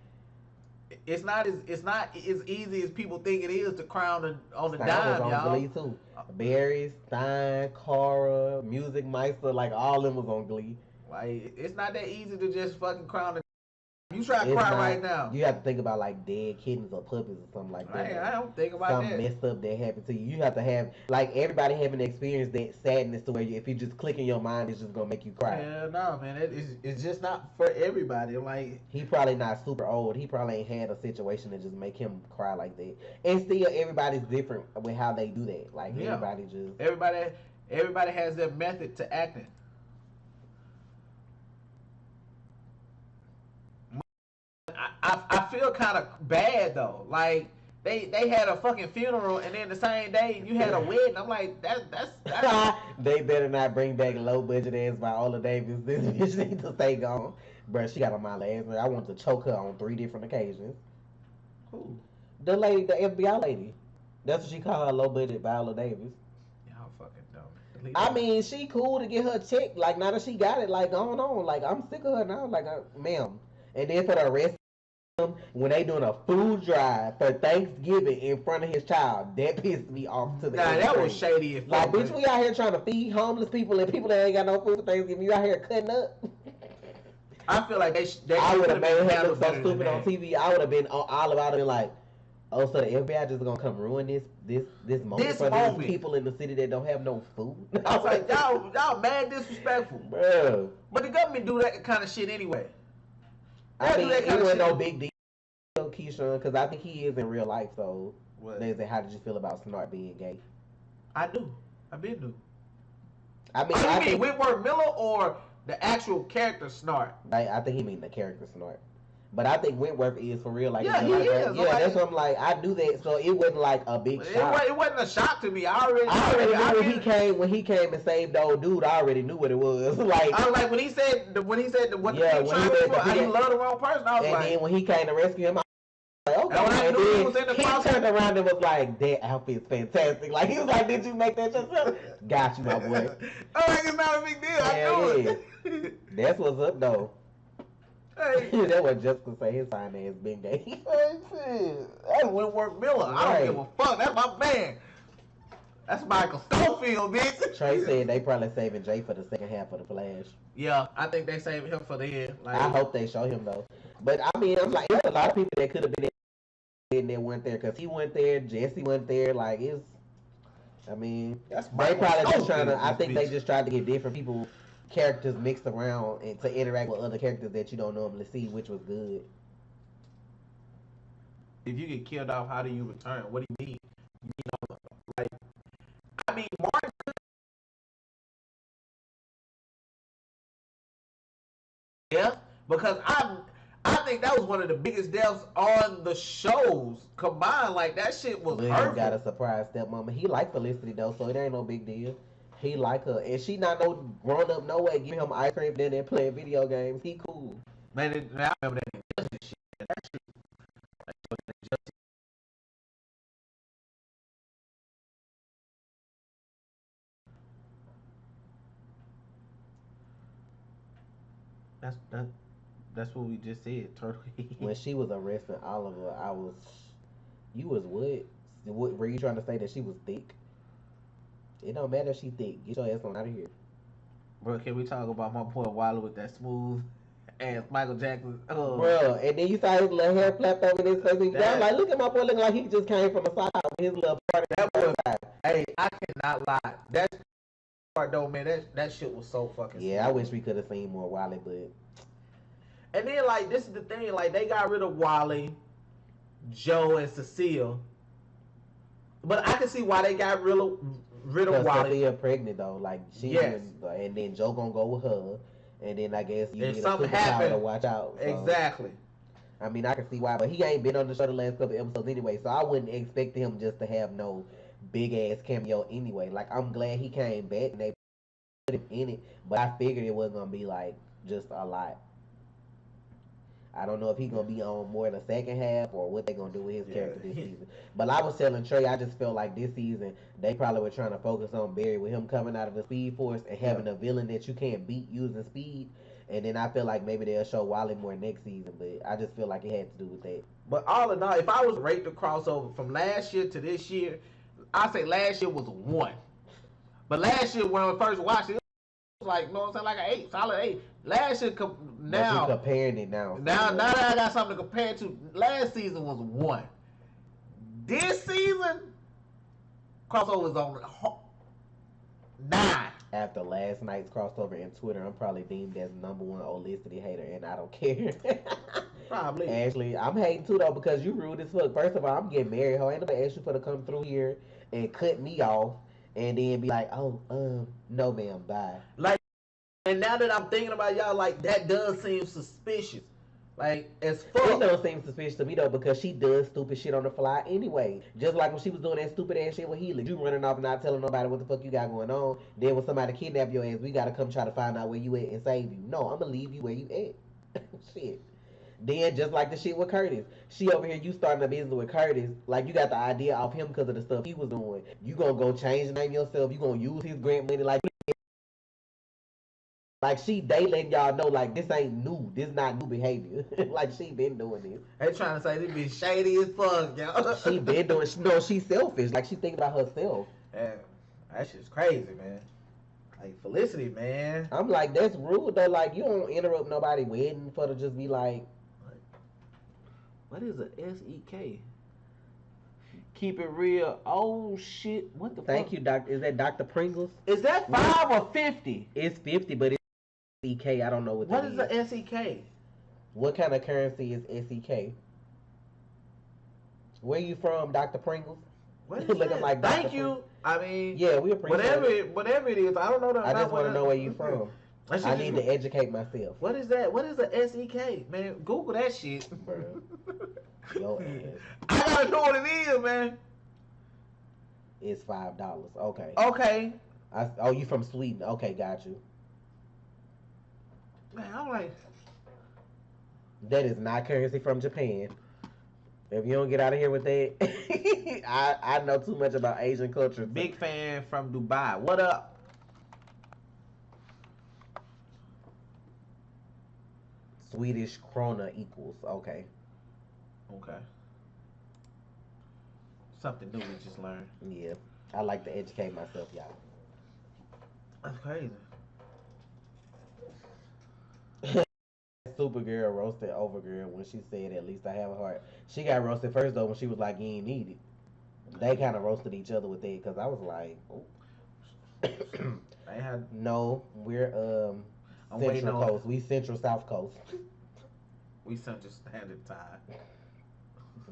it's not as easy as people think it is to cry on the dime, was on Glee too. Barry, Stein, Cara, Music Meister, like all them was on Glee. Like, it's not that easy to just fucking cry on the. You try to cry right now. You have to think about like dead kittens or puppies or something like that. I don't think about something that. Messed up that happened to you. You have to have like everybody having experienced that sadness to where if you just click in your mind, it's just gonna make you cry. Yeah, no, man, it's just not for everybody. Like he probably not super old. He probably ain't had a situation that just make him cry like that. And still, everybody's different with how they do that. Like everybody has their method to acting. I feel kind of bad though. Like they had a fucking funeral and then the same day you had a wedding. I'm like that's They better not bring back low budget ass Viola Davis. This bitch needs to stay gone. Bruh, she got on my last nerve. I want to choke her on 3 different occasions. Who? The lady, the FBI lady. That's what she called her, low budget Viola Davis. Y'all fucking dumb. I mean, she cool to get her check. Like now that she got it, like going on. Like I'm sick of her now. Like ma'am. And then for the rest of them, when they doing a food drive for Thanksgiving in front of his child, that pissed me off to the end. That was shady as fuck. Like, bitch, we out here trying to feed homeless people and people that ain't got no food for Thanksgiving. You out here cutting up. I feel like they I would have made her look so stupid on TV. I would have been all about it, like, oh, so the FBI just gonna come ruin this moment for these people in the city that don't have no food. I was like, y'all mad disrespectful, bro. But the government do that kind of shit anyway. I mean, it wasn't no big deal, Keyshawn, because I think he is in real life. So, they say, how did you feel about Snart being gay? I do. I been do. I mean, I mean Whitworth Miller or the actual character Snart? I think he mean the character Snart. But I think Wentworth is for real. Like, yeah, he is. Yeah, that's what I'm like. I knew that, so it wasn't like a big shock. It wasn't a shock to me. I already knew when he came and saved the old dude. I already knew what it was. Like I was like when he said what he said when he loved the wrong person. I was and then when he came to rescue him, I was like, okay. And when I knew he was in the he turned around and was like, that outfit's fantastic. Like he was like, did you make that yourself? Got you, my boy. I'm like, it's not a big deal. I knew it. That's what's up though. Hey. That was just to say his sign has been gay. That's Whitworth Miller. I don't give a fuck. That's my man. That's Michael Schofield, bitch. Trey said they probably saving Jay for the second half of the Flash. Yeah, I think they saving him for the end. Like, I hope they show him though. But I mean, I'm like, there's a lot of people that could have been in that went there because he went there, Jesse went there. Like it's, I mean, that's they probably just trying to. I think they just tried to get different people. Characters mixed around and to interact with other characters that you don't normally see, which was good. If you get killed off, how do you return? What do you mean? You know, like, I mean, Martin. Yeah, because I think that was one of the biggest deaths on the shows combined. Like that shit was perfect. Got a surprise stepmama. He liked Felicity though, so it ain't no big deal. He like her, and she not no grown up no way. Give him ice cream, then they playing video games. He cool. Man, I remember that injustice shit. That shit. That's what we just said. Turtle. When she was arresting Oliver, you was what? Were you trying to say that she was thick? It don't matter if she thick. Get your ass on out of here. Bro, can we talk about my boy Wilder with that smooth ass Michael Jackson? Oh. Bro, and then you saw his little hair flapped over his face. I'm like, look at my boy looking like he just came from the side with his little party. That was, hey, I cannot lie. That part though, man, that shit was so fucking yeah, smooth. I wish we could have seen more Wilder, but And then like this is the thing, like they got rid of Wally, Joe, and Cecile. But I can see why they got rid of Because Wally. Sophia pregnant though, like she Yes. and then Joe gonna go with her, and then I guess you If need a something superpower happen, to watch out. So, exactly. I mean, I can see why, but he ain't been on the show the last couple episodes anyway, so I wouldn't expect him just to have no big ass cameo anyway. Like I'm glad he came back and they put him in it, but I figured it wasn't gonna be like just a lot. I don't know if he's gonna be on more in the second half or what they gonna do with his character this season. But I was telling Trey, I just felt like this season they probably were trying to focus on Barry with him coming out of the Speed Force and having a villain that you can't beat using speed. And then I feel like maybe they'll show Wally more next season, but I just feel like it had to do with that. But all in all, if I was to rate the crossover from last year to this year, I say last year was a 1. But last year when I first watched it, it was like, you know what I'm saying, like an 8, solid 8. Last year now, but you comparing it now. now that I got something to compare to, last season was a 1. This season, crossover is on 9. After last night's crossover in Twitter, I'm probably deemed as #1 Olicity hater, and I don't care. Probably. Ashley, I'm hating too though because you rude as fuck. First of all, I'm getting married. Ho, ain't nobody asked you for to come through here and cut me off, and then be like, oh, no, ma'am, bye. Like, and now that I'm thinking about y'all, like that does seem suspicious. Like as It fuck. don't seem suspicious to me though because she does stupid shit on the fly anyway. Just like when she was doing that stupid ass shit with Helix. You running off and not telling nobody what the fuck you got going on. Then when somebody kidnap your ass, we gotta come try to find out where you at and save you. No, I'm gonna leave you where you at. Shit. Then just like the shit with Curtis, she over here, you starting a business with Curtis, like you got the idea off him because of the stuff he was doing. You gonna go change the name yourself. You gonna use his grant money like they letting y'all know like this ain't new. This not new behavior. Like she been doing this. They trying to say this bitch shady as fuck, y'all. She been doing. No, she's selfish. Like she thinking about herself. Man, that shit's crazy, man. Like Felicity, man. I'm like that's rude though. Like you don't interrupt nobody wedding for to just be like. What is a SEK? Keep it real. Oh shit! What the? Thank fuck? you, Doctor. Is that Dr. Pringles? Is that 5 or 50? It's 50, but it's SEK. I don't know what. What is the SEK? What kind of currency is SEK? Where you from, Dr. Pringles? What is Looking that? like Dr. Thank you. I mean, Yeah, we appreciate whatever it is. I don't know. I just want to know where you from. I need to educate myself. What is that? What is a SEK, man? Google that shit. Bro. Your ass. I gotta know what it is, man. It's $5. Okay. Okay. Oh, you from Sweden? Okay, got you. Man, I'm like, That is not currency from Japan. If you don't get out of here with that, I know too much about Asian culture. big fan from Dubai. What up? Swedish krona equals okay. Okay. Something new we just learned. Yeah, I like to educate myself, y'all. That's crazy. Supergirl roasted Overgirl when she said, "At least I have a heart." She got roasted first though when she was like, "You ain't need it." They kind of roasted each other with that because I was like, oh. They had. "No, we're I'm waiting Central on. Coast. We Central South Coast. We Central Standard Time.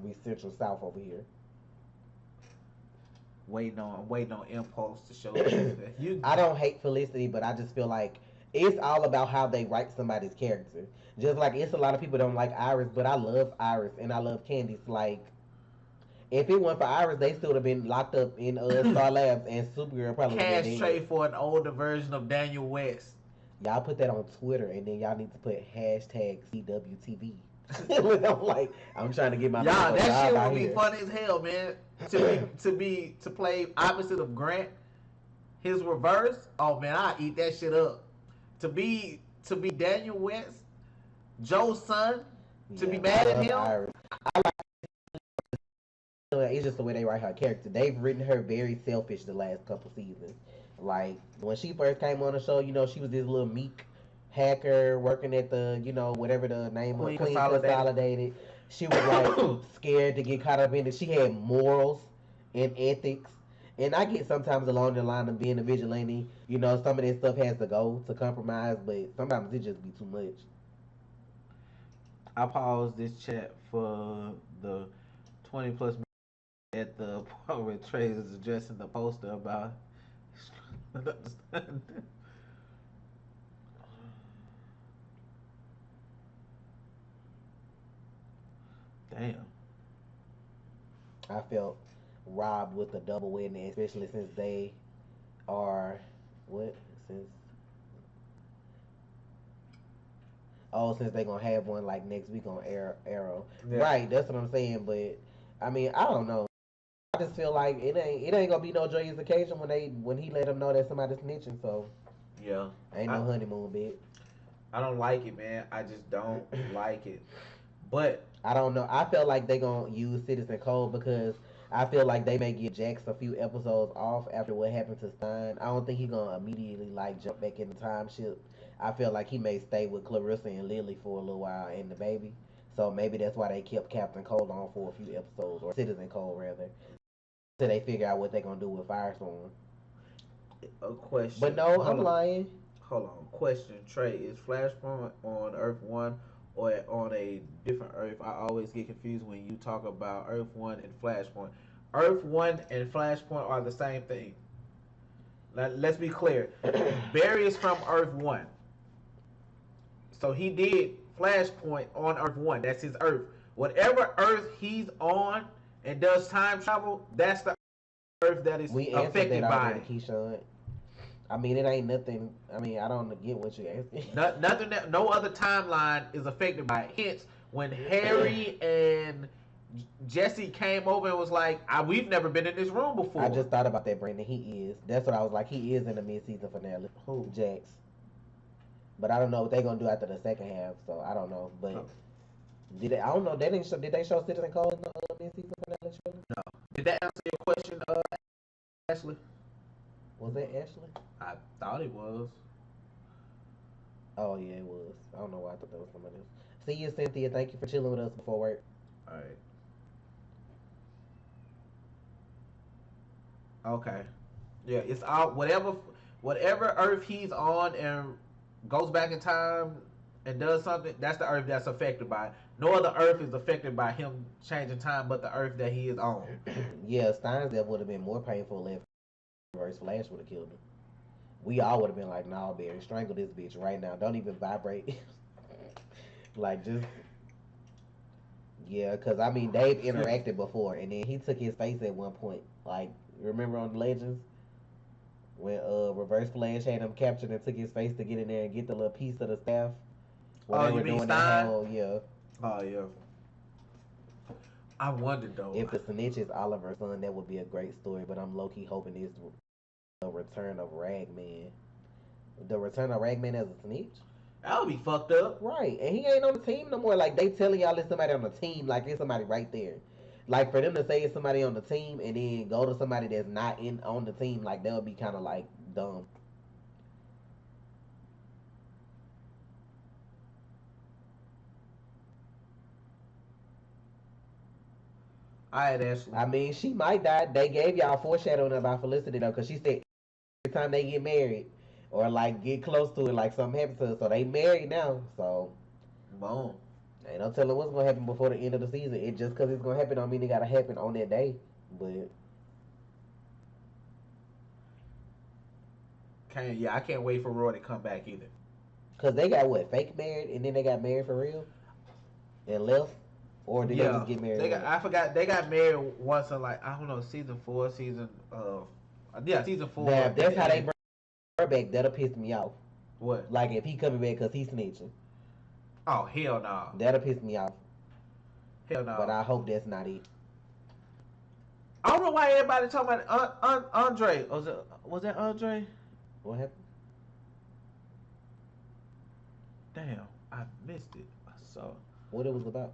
We Central South over here." I'm waiting on Impulse to show us. You. I don't hate Felicity, but I just feel like it's all about how they write somebody's character. Just like it's a lot of people don't like Iris, but I love Iris and I love Candice. Like, if it weren't for Iris, they still would have been locked up in Star Labs, and Supergirl probably would have Cash been trade dead. for an older version of Daniel West. Y'all put that on Twitter, and then y'all need to put hashtag CWTV. I'm like, I'm trying to get my Y'all, that job shit out would be here. funny as hell, man. To play opposite of Grant, his reverse. Oh man, I eat that shit up. To be Daniel West, Joe's son. To be Yeah, mad I at love him. Iris. It's just the way they write her character. They've written her very selfish the last couple seasons. Like when she first came on the show, you know, she was this little meek hacker working at the, you know, whatever the name Queen of Queen Consolidated. Consolidated. She was like scared to get caught up in it. She had morals and ethics. And I get sometimes along the line of being a vigilante, you know, some of this stuff has to go to compromise, but sometimes it just be too much. I paused this chat for the 20 plus minutes at the part where Trey is addressing the poster about. Damn. I felt robbed with a double win, especially since they are what since since they gonna have one like next week on Arrow. Yeah. Right, that's what I'm saying. But I mean, I don't know. I just feel like it ain't gonna be no joyous occasion when he let them know that somebody's snitching. So Yeah. ain't no honeymoon bit. I don't like it, man. I just don't like it. But I don't know. I feel like they gonna use Citizen Code because I feel like they may get Jax a few episodes off after what happened to Stein. I don't think he gonna immediately like jump back in the time ship. I feel like he may stay with Clarissa and Lily for a little while and the baby. So maybe that's why they kept Captain Cold on for a few episodes, or Citizen Cold rather, till they figure out what they're gonna do with Firestorm. a question. But no, I'm lying. Hold on. Question, Trey, is Flashpoint on Earth 1 or on a different Earth? I always get confused when you talk about Earth 1 and Flashpoint. Earth 1 and Flashpoint are the same thing. Now, let's be clear. Barry is from Earth 1. So he did Flashpoint on Earth 1. That's his Earth. Whatever Earth he's on and does time travel, that's the Earth that is We answered affected that by already, it. Keyshawn. I mean, it ain't nothing. I mean, I don't get what you're asking. Nothing that no other timeline is affected by it. Hence, when Harry and Jesse came over and was like, "We've never been in this room before." I just thought about that, Brandon. He is. That's what I was like. He is in the mid-season finale. Who? Jax. But I don't know what they're gonna do after the second half. So I don't know. But did they? I don't know. They didn't show. Did they show Citizen Cole in the mid-season finale show? No. Did that answer your question, Ashley? Was that Ashley? I thought it was. Oh yeah, it was. I don't know why I thought that was somebody else. See you, Cynthia. Thank you for chilling with us before work. All right. Okay. Yeah, it's out. Whatever Earth he's on and goes back in time and does something, that's the Earth that's affected by it. No other Earth is affected by him changing time, but the Earth that he is on. Yeah, Stein's death would have been more painful if Reverse Flash would have killed him. We all would have been like, "Nah, Barry, strangle this bitch right now. Don't even vibrate." Like just yeah, because I mean they've interacted before, and then he took his face at one point. Like remember on Legends when Reverse Flash had him captured and took his face to get in there and get the little piece of the staff. When Oh, they you were mean doing Stein? that whole yeah. Oh yeah. I wondered though. If the snitch is Oliver's son, that would be a great story. But I'm low key hoping it's the return of Ragman. The return of Ragman as a snitch. That would be fucked up. Right, and he ain't on the team no more. Like they telling y'all it's somebody on the team, like there's somebody right there. Like for them to say it's somebody on the team and then go to somebody that's not in on the team, like that would be kind of like dumb. All right, Ashley. I mean, she might die. They gave y'all foreshadowing about Felicity though, because she said every time they get married or like get close to it, like something happens to her. So they married now. So Boom. ain't no telling what's gonna happen before the end of the season. It just because it's gonna happen don't mean it gotta happen on that day. But I can't wait for Roy to come back either. because they got what fake married and then they got married for real and left, or did they just get married? I forgot they got married once in like I don't know season 4, season season 4. Now, if that's how they bring her back, that'll piss me off. What? Like if he coming back because he's snitching, Oh hell no. that'll piss me off. Hell no. But I hope that's not it. I don't know why everybody talking about Andre. Was that Andre? What happened? Damn, I missed it. I saw. What it was about?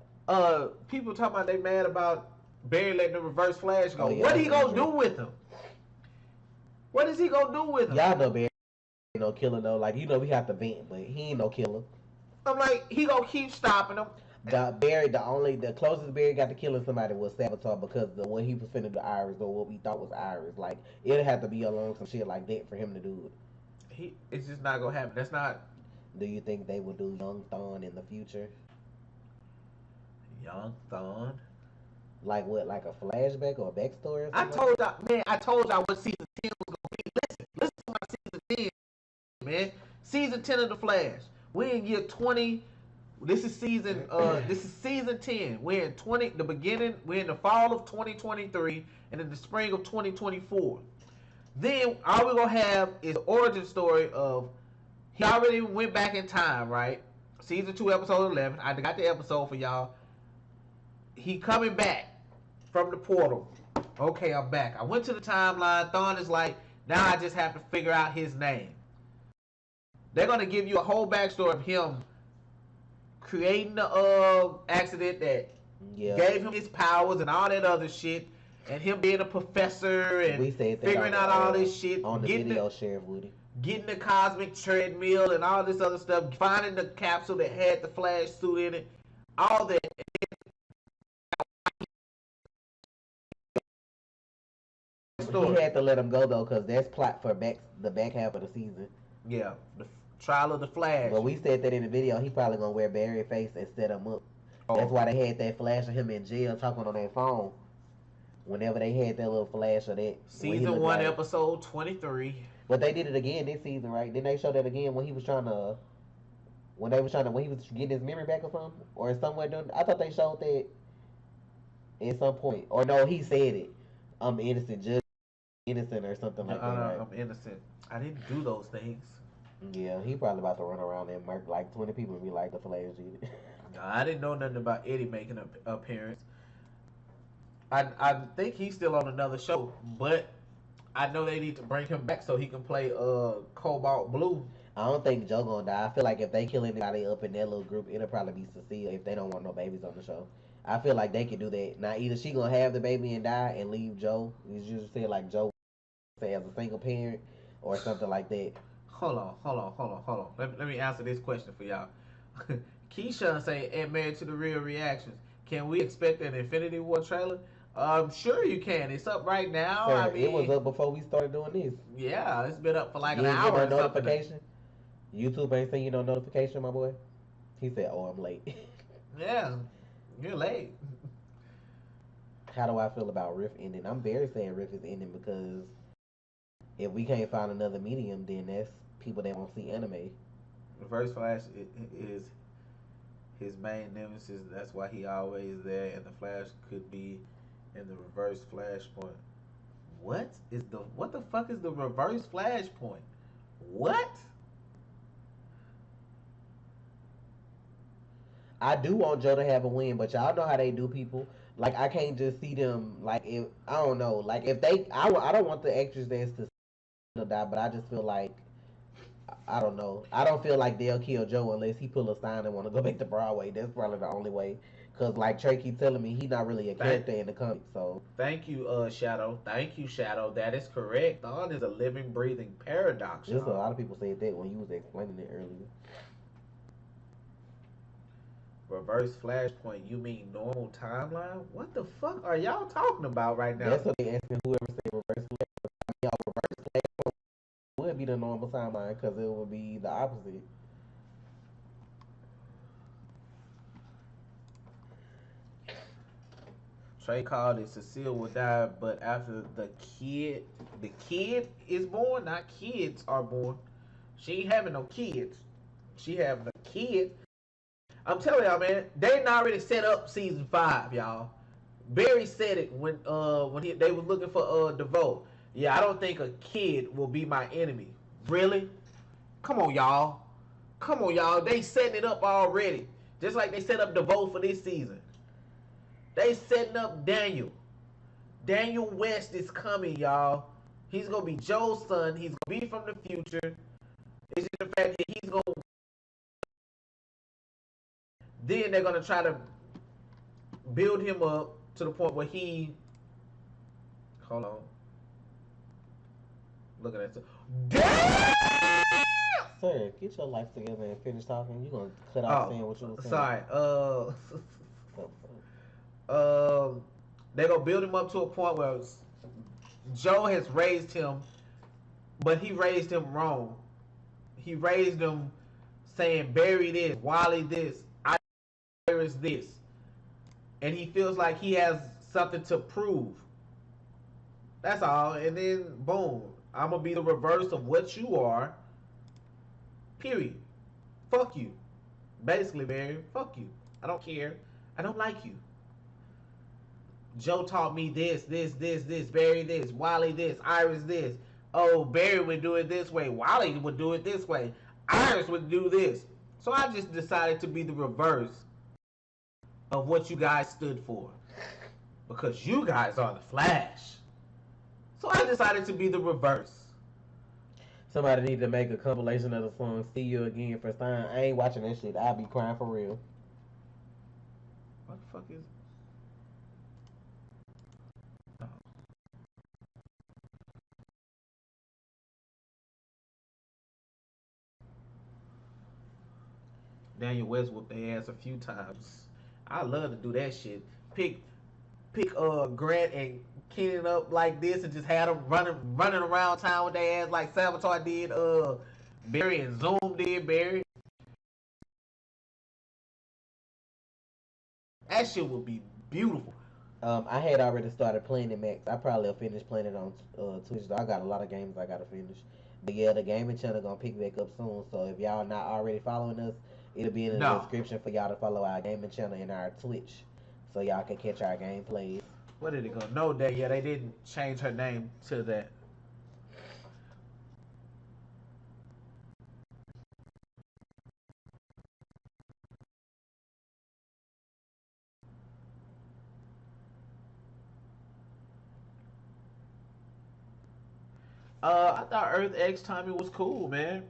People talking about they mad about Barry letting the Reverse Flash go. Oh, yeah, What he gonna Andre. do with him? What is he gonna do with him? Y'all know Barry ain't no killer though. Like we have to vent, but he ain't no killer. I'm like, he gonna keep stopping him. The closest Barry got to killing somebody was Saboteur because the what he was finna do Iris or what we thought was Iris. Like it'd have to be along some shit like that for him to do it. It's just not gonna happen. That's not. Do you think they will do Young Thorn in the future? Young Thun. Like what? Like a flashback or a backstory or I something? told y'all, man. I told y'all what season 10 was gonna be. Listen to my season 10, man. Season 10 of the Flash. We're in year 20. This is season. This is season 10. We're in 20. The beginning. We're in the fall of 2023 and in the spring of 2024. Then all we're gonna have is the origin story of he already went back in time, right? Season 2, episode 11. I got the episode for y'all. He coming back from the portal. Okay, I'm back. I went to the timeline. Thawne is like, now I just have to figure out his name. They're gonna give you a whole backstory of him creating the accident that gave him his powers and all that other shit, and him being a professor and we said that figuring out all this shit on the video, Sheriff Woody. Getting the cosmic treadmill and all this other stuff, finding the capsule that had the Flash suit in it, all that. He had to let him go though, cause that's plot for the back half of the season. Yeah, the trial of the Flash. But we said that in the video, he probably gonna wear Barry's face and set him up. Oh. That's why they had that flash of him in jail talking on that phone. Whenever they had that little flash of that. Season 1, like, episode 23. But they did it again this season, right? Didn't they show that again when he was trying to, when he was getting his memory back or something? Or somewhere doing, I thought they showed that at some point. Or no, he said it. I'm innocent, just innocent or something like that, right? I'm innocent. I didn't do those things. Yeah, he probably about to run around and murk like 20 people and be like the Flash did. No, I didn't know nothing about Eddie making an appearance. I think he's still on another show, but I know they need to bring him back so he can play Cobalt Blue. I don't think Joe gonna die. I feel like if they kill anybody up in that little group, it'll probably be Cecile if they don't want no babies on the show. I feel like they could do that. Now, either she gonna have the baby and die and leave Joe. You just say like Joe say as a single parent or something like that. Hold on. Let me answer this question for y'all. Keyshawn saying, and Married to the Real Reactions. Can we expect an Infinity War trailer? Sure you can. It's up right now. Sir, I mean, it was up before we started doing this. Yeah, it's been up for like an hour. You ain't get no notification? YouTube ain't send you no notification, my boy? He said, oh, I'm late. Yeah, you're late. How do I feel about Rift ending? I'm very saying Rift is ending because if we can't find another medium, then that's people that won't see anime. Reverse Flash is his main nemesis. That's why he always there, and the Flash could be in the Reverse Flashpoint. What the fuck is the Reverse Flashpoint? What? I do want Joe to have a win, but y'all know how they do people. Like, I can't just see them, like, if, I don't know, like, if they, I don't want the actress that's to die, but I just feel like, I don't know. I don't feel like they'll kill Joe unless he pull a sign and want to go back to Broadway. That's probably the only way. Because, like, Trey keep telling me he's not really a character in the comics, so. Thank you, Shadow. Thank you, Shadow. That is correct. Thawne is a living, breathing paradox. Just a lot of people said that when you was explaining it earlier. Reverse Flashpoint, you mean normal timeline? What the fuck are y'all talking about right now? That's what they asking whoever said Reverse Flashpoint. I mean, Reverse Flashpoint would be the normal timeline because it would be the opposite. Trey called it Cecile will die, but after the kid is born, not kids are born. She ain't having no kids. She having a kid. I'm telling y'all, man, they already set up season 5, y'all. Barry said it when they was looking for DeVoe. Yeah, I don't think a kid will be my enemy. Really? Come on, y'all. They setting it up already. Just like they set up DeVoe for this season. They setting up Daniel. Daniel West is coming, y'all. He's gonna be Joe's son. He's gonna be from the future. It's just the fact that he's gonna. Then they're gonna try to build him up to the point where he. Hold on. Look at that. Damn! Sir, get your life together and finish talking. You're gonna cut off saying what you were saying. Sorry. They're gonna build him up to a point where Joe has raised him, but he raised him wrong. He raised him saying Barry this, Wally this, Iris this. and he feels like he has something to prove. That's all. And then boom, I'm gonna be the reverse of what you are. Period. Fuck you. Basically, Barry. Fuck you. I don't care. I don't like you. Joe taught me this, this. Barry this, Wally this, Iris this. Oh, Barry would do it this way. Wally would do it this way. Iris would do this. So I just decided to be the reverse of what you guys stood for. Because you guys are the Flash. So I decided to be the reverse. Somebody need to make a compilation of the song "See You Again" for Stein. I ain't watching that shit. I'll be crying for real. What the fuck is... Oh. Daniel West whooped their ass a few times. I love to do that shit. Pick Grant and Kenan up like this and just had them running around town with their ass like Salvatore did Barry and Zoom did Barry. That shit would be beautiful. I had already started playing it, Max. I probably will finish playing it on Twitch. I got a lot of games I gotta finish. But yeah, the gaming channel gonna pick back up soon. So if y'all not already following us, it'll be in the description for y'all to follow our gaming channel and our Twitch, so y'all can catch our gameplays. Where did it go? No, that yeah, they didn't change her name to that. I thought Earth X Tommy was cool, man.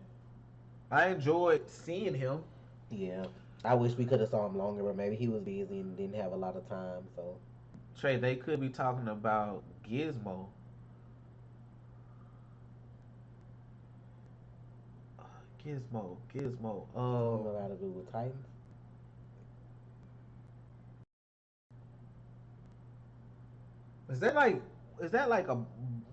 I enjoyed seeing him. Yeah, I wish we could have saw him longer, but maybe he was busy and didn't have a lot of time. So Trey, they could be talking about Gizmo. Gizmo. I don't know how to do with Titans. Is that like a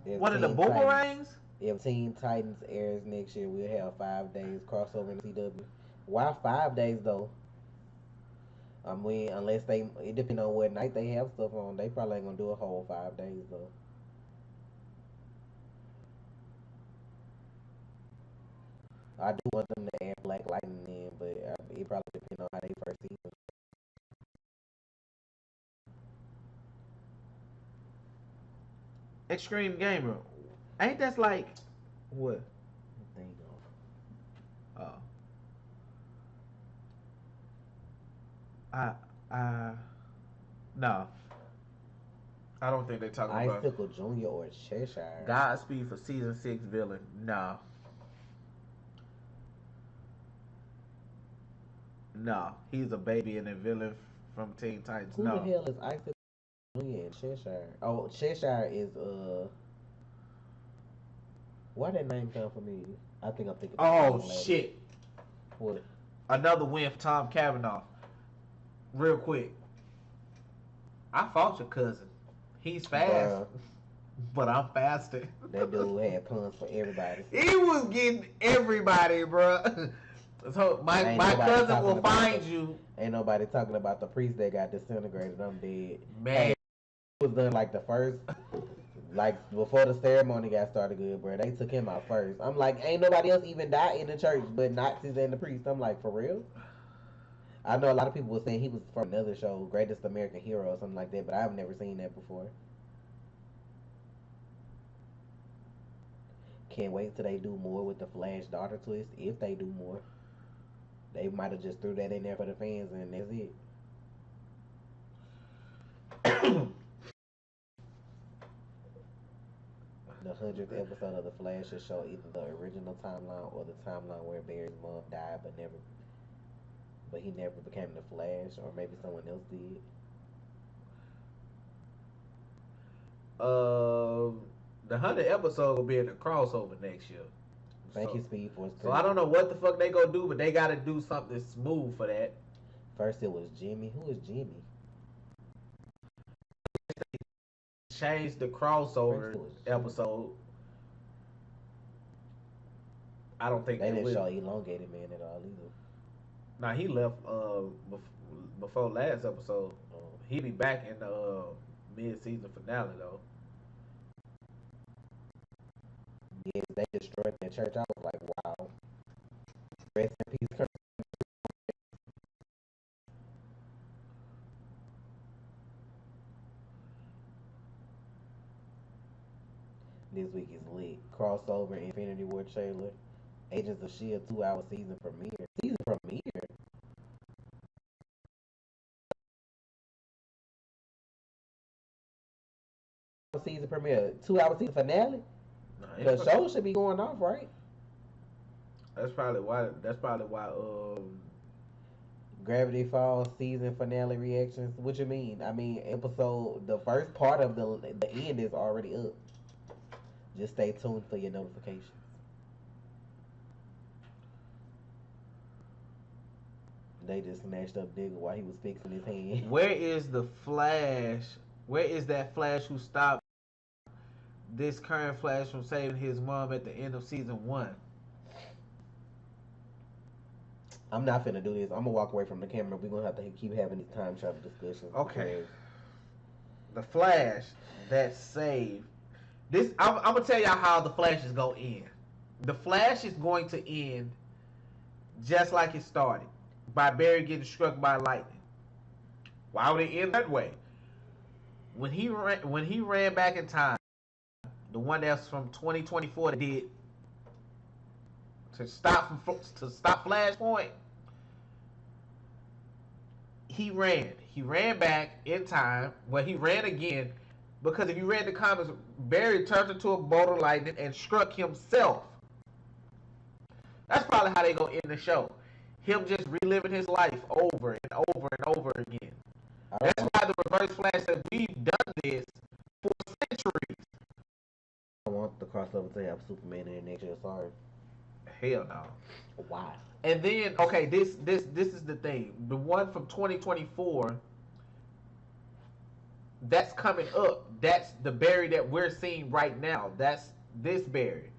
If one of the Teen boomerangs? If Teen Titans airs next year, we'll have 5 days crossover in the CW. Why 5 days though? Unless it depends on what night they have stuff on. They probably ain't gonna do a whole 5 days though. I do want them to add Black Lightning in, but it probably depends on how they first season. Extreme Gamer. Ain't that like what? There you go. Oh. I I no. I don't think they talking about Icicle Jr. or Cheshire. Godspeed for season 6 villain. No. No. He's a baby and a villain from Teen Titans. Who No. the hell is Icicle Jr. and Cheshire? Oh, Cheshire is why that name sound familiar? I think I'm thinking. Oh shit. What? Another win for Tom Cavanaugh. Real quick. I fought your cousin. He's fast. Bruh, But I'm faster. that dude had puns for everybody. He was getting everybody, bro. So my cousin will find you. Ain't nobody talking about the priest that got disintegrated. I'm dead. Man. Hey, it was done like the first, like before the ceremony got started good, bro. They took him out first. I'm like, ain't nobody else even died in the church but Nazis and the priest. I'm like, for real? I know a lot of people were saying he was from another show, Greatest American Hero or something like that, but I've never seen that before. Can't wait till they do more with the Flash daughter twist. If they do more, they might have just threw that in there for the fans and that's it. The 100th episode of the Flash should show either the original timeline or the timeline where Barry's mom died, but he never became the Flash, or maybe someone else did. The 100th episode will be in the crossover next year. Thank you, Speed Force. So I don't know what the fuck they gonna do, but they gotta do something smooth for that. First it was Jimmy. Who is Jimmy? Change the crossover episode. I don't think They they didn't show will. Elongated Man at all either. Nah, he left before last episode. He be back in the mid-season finale though. Yes, they destroyed that church. I was like, wow. Rest in peace, Kurt. This week is lit. Crossover, Infinity War trailer, Agents of Shield 2-hour season premiere. Season premiere. Season premiere. 2-hour season finale. Nah, The show should be going off, right? that's probably why. Gravity Falls season finale reactions. What you mean? I mean, episode the first part of the end is already up. Just stay tuned for your notifications. They just snatched up Digger while he was fixing his hand. Where is the Flash? Where is that Flash who stopped this current Flash from saving his mom at the end of season 1? I'm not finna do this. I'm gonna walk away from the camera. We're gonna have to keep having these time travel discussions. Okay. The Flash that saved this. I'm gonna tell y'all how the Flash is gonna end. The Flash is going to end just like it started, by Barry getting struck by lightning. Why would it end that way? When he ran back in time, the one that's from 2024 that did to stop Flashpoint, he ran back in time. Well, he ran again because if you read the comics, Barry turned into a bolt of lightning and struck himself. That's probably how they gonna end the show. Him just reliving his life over and over and over again. That's why the Reverse Flash said we've done this for centuries. I want the crossover to have Superman in it next year. Sorry. Hell no. Why? And then okay, this is the thing. The one from 2024 that's coming up. That's the Barry that we're seeing right now. That's this Barry.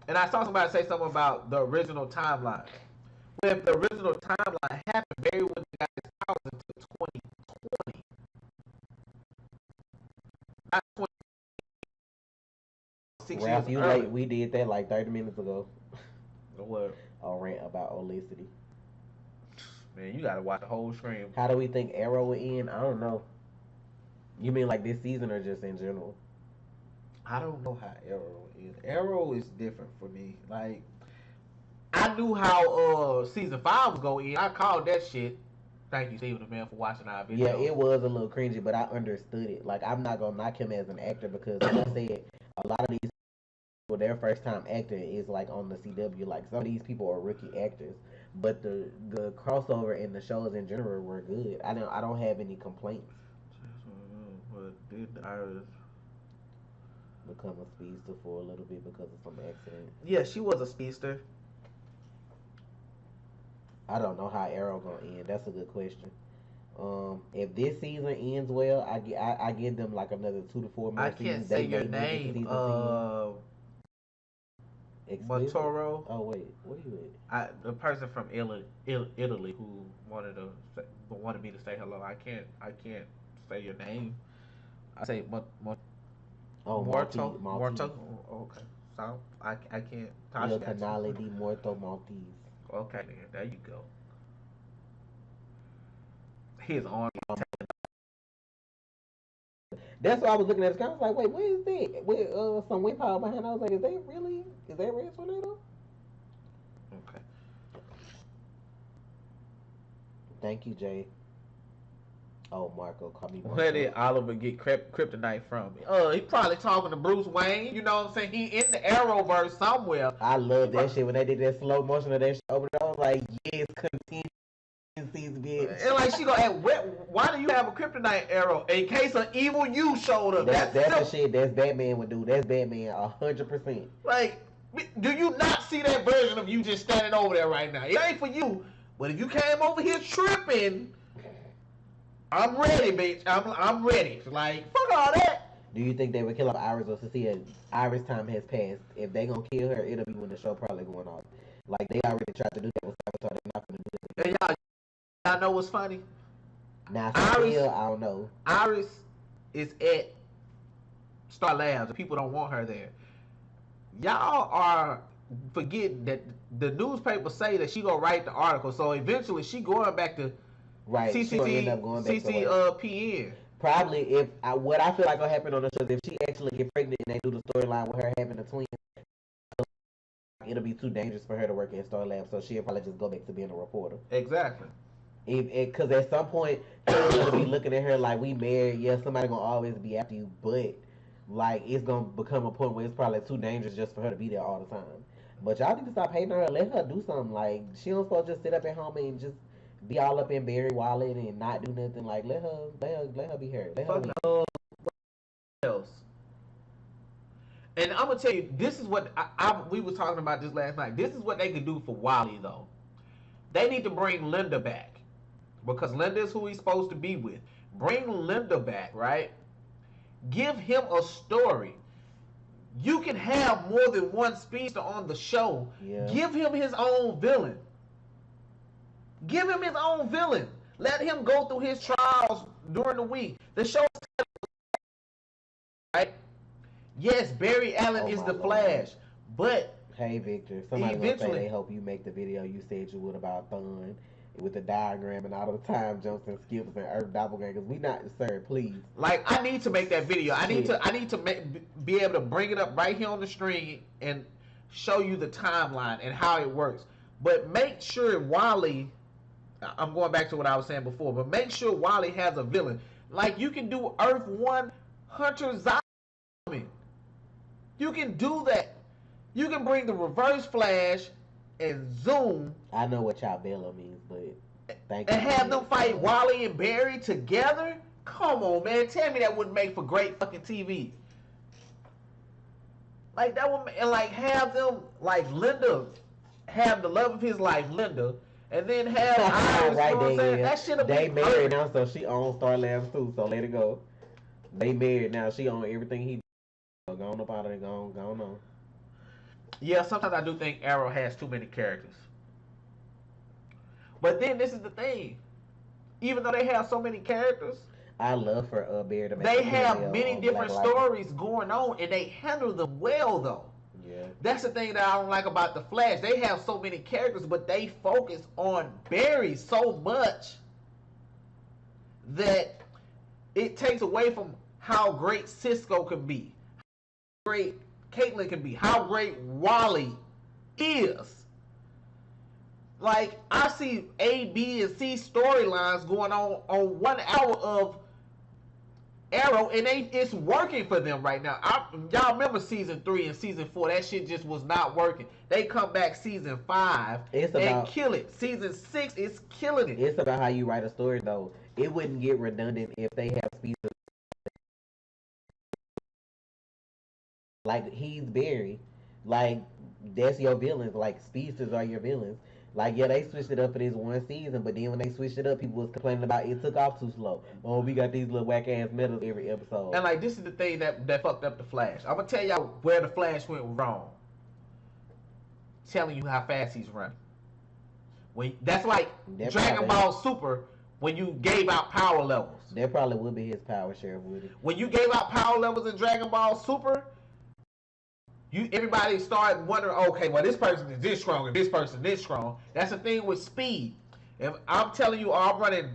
And I saw somebody say something about the original timeline. Well, if the original timeline happened, Barry wouldn't have got his powers until 2020. Not 26 Ralph, years you early. late. We did that like 30 minutes ago. What? A rant about Olicity. Man, you gotta watch the whole stream. How do we think Arrow will end? I don't know. You mean like this season or just in general? I don't know how Arrow is. Arrow is different for me. Like, I knew how season 5 was going to end. I called that shit. Thank you, Stephen the Man, for watching our video. Yeah, it was a little cringy, but I understood it. Like, I'm not gonna knock him as an actor because, like I said, a lot of these people, their first time acting is like on the CW. Like, some of these people are rookie actors, but the crossover and the shows in general were good. I don't have any complaints. But did Iris Become a speedster for a little bit because of some accident. Yeah, she was a speedster. I don't know how Arrow gonna end. That's a good question. If this season ends well, I give them like another 2 to 4 more I seasons. can't say your name. Motoro. Oh wait, what are you at? The person from Italy who wanted me to say hello. I can't say your name. I say Morto. Maltese. Oh, okay. So I can't. Il Canale di Morto Maltese. Okay, then there you go. His arm. That's why I was looking at the sky. I was like, wait, what is that? With some wind power behind. I was like, is that Red Tornado? Okay. Thank you, Jay. Oh, Marco, call me Marco. Where did Oliver get kryptonite from? He probably talking to Bruce Wayne. You know what I'm saying? He in the Arrowverse somewhere. I love that shit when they did that slow motion of that shit over there. I was like, yes, contingencies, bitch. And like she go, hey, why do you have a kryptonite arrow in case an evil you showed up? That's the shit that's Batman would do. That's Batman 100%. Like, do you not see that version of you just standing over there right now? It ain't for you, but if you came over here tripping, I'm ready, bitch. I'm ready. Like, fuck all that. Do you think they would kill off Iris or Cecilia? Iris time has passed. If they gonna kill her, it'll be when the show probably going off. Like they already tried to do that with Avatar. They're not gonna do it. And y'all know what's funny? Now, Iris, still, I don't know. Iris is at Star Labs. People don't want her there. Y'all are forgetting that the newspaper say that she gonna write the article. So eventually she going back to Right, she gonna end up going back to work. CCPN. Probably what I feel like will happen on the show is if she actually get pregnant and they do the storyline with her having a twin, it'll be too dangerous for her to work at Star Labs. So she'll probably just go back to being a reporter. Exactly. Because at some point she's gonna be looking at her like, we married, yeah, somebody gonna always be after you, but like it's gonna become a point where it's probably too dangerous just for her to be there all the time. But y'all need to stop hating on her. Let her do something. Like, she don't supposed to just sit up at home and just be all up in Barry Wallet and not do nothing. Like, let her be her. Let her be. Else. And I'm gonna tell you, this is what we was talking about this last night. This is what they could do for Wally though. They need to bring Linda back because Linda is who he's supposed to be with. Bring Linda back, right? Give him a story. You can have more than one speedster on the show. Yeah. Give him his own villain. Give him his own villain. Let him go through his trials during the week. The show, right? Yes, Barry Allen is the Flash, but hey Victor, somebody gonna say they hope you make the video you said you would about Thun with the diagram and all the time jumps and skips and Earth doppelgangers. We not, sir, please. Like, I need to make that video. I need to be able to bring it up right here on the screen and show you the timeline and how it works. But make sure Wally, I'm going back to what I was saying before, but make sure Wally has a villain. Like, you can do Earth 1 Hunter Zolomon. You can do that. You can bring the Reverse Flash and Zoom. I know what y'all Bella means, but thank and you. have them fight Wally and Barry together? Come on, man. Tell me that wouldn't make for great fucking TV. Like, that would, and like have them, like Linda, have the love of his life, Linda, and then have Iris, right, you know what I'm saying? That shit'll be they married perfect. now, so she owns Star Labs too, so let it go. They married now, she owns everything he does. Go on up out of there, go on. Yeah, sometimes I do think Arrow has too many characters. But then this is the thing. Even though they have so many characters, I love for Barry to make they a have cameo many on different Black Lightning. stories going on, and they handle them well, though. Yeah. That's the thing that I don't like about the Flash. They have so many characters, but they focus on Barry so much that it takes away from how great Cisco can be, how great Caitlin can be, how great Wally is. Like, I see A, B, and C storylines going on 1 hour of Arrow, and it's working for them right now. Y'all remember season 3 and season 4? That shit just was not working. They come back season 5 and kill it. Season 6 is killing it. It's about how you write a story, though. It wouldn't get redundant if they have speedsters. Like, he's Barry. Like, that's your villains. Like, speedsters are your villains. Like, yeah, they switched it up for this one season, but then when they switched it up, people was complaining about it took off too slow. Oh, we got these little whack-ass medals every episode. And, like, this is the thing that fucked up the Flash. I'm going to tell y'all where the Flash went wrong. Telling you how fast he's running. That's like Dragon Ball Super when you gave out power levels. That probably would be his power, Sheriff Woody. When you gave out power levels in Dragon Ball Super, everybody started wondering, okay, well, this person is this strong and this person this strong. That's the thing with speed. If I'm telling you, I'm running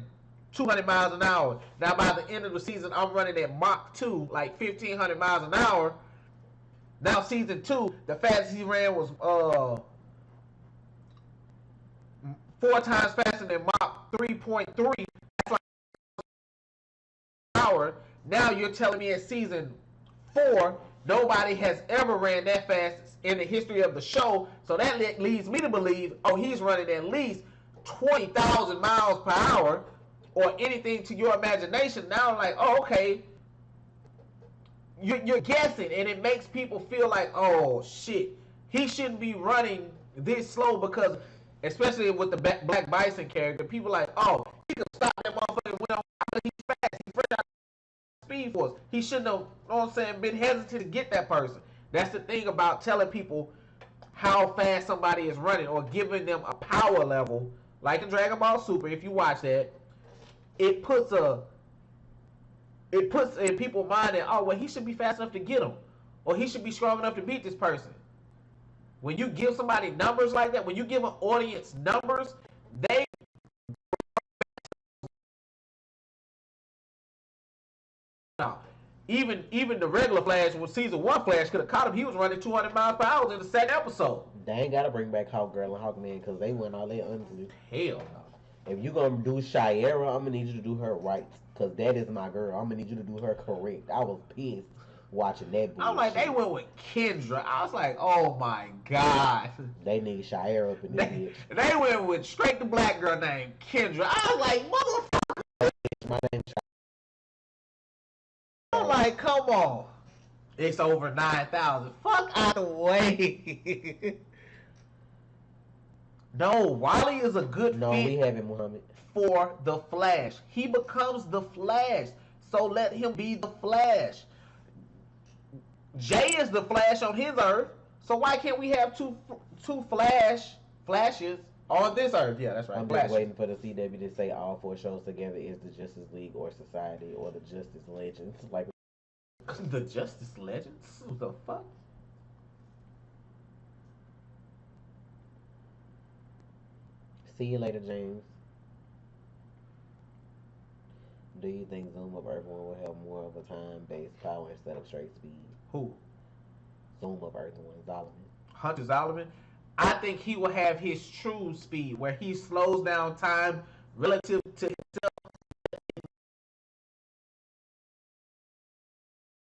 200 miles an hour. Now, by the end of the season, I'm running at Mach 2, like 1,500 miles an hour. Now, season 2, the fastest he ran was 4 times faster than Mach 3.3. That's like an hour. Now, you're telling me at season 4, nobody has ever ran that fast in the history of the show. So that leads me to believe, oh, he's running at least 20,000 miles per hour or anything to your imagination. Now I'm like, oh, okay. You're guessing, and it makes people feel like, oh, shit. He shouldn't be running this slow because, especially with the Black Bison character, people like, oh, he could stop that motherfucker when he's fast. He's fresh out of Speed Force. He shouldn't have, you know what I'm saying, been hesitant to get that person. That's the thing about telling people how fast somebody is running or giving them a power level, like in Dragon Ball Super, if you watch that. it puts in people's mind that, oh well, he should be fast enough to get him, or he should be strong enough to beat this person. When you give somebody numbers like that, when you give an audience numbers, they even the regular Flash, when season 1 Flash could have caught him, he was running 200 miles per hour in the second episode. They ain't gotta bring back Hawkgirl and Hawkman because they went all that honestly. Hell no. If you gonna do Shiera, I'm gonna need you to do her right because that is my girl. I'm gonna need you to do her correct. I was pissed watching that. I'm like, they went with Kendra. I was like, oh my god. They need Shiera up in this bitch. They went with straight the black girl named Kendra. I was like, motherfucker. My name I'm like, come on. It's over 9,000. Fuck out the way. No, Wally is a good No, fit we haven't, Muhammad. for the Flash. He becomes the Flash. So let him be the Flash. Jay is the Flash on his Earth. So why can't we have two Flashes on this Earth? Yeah, that's right. I'm just waiting for the CW to say all 4 shows together is the Justice League or Society or the Justice Legends. Like the Justice Legends? What the fuck? See you later, James. Do you think Zoom of Earth 1 will have more of a time-based power instead of straight speed? Who? Zoom of Earth 1, Zolomon. Hunter Zolomon? I think he will have his true speed where he slows down time relative to himself.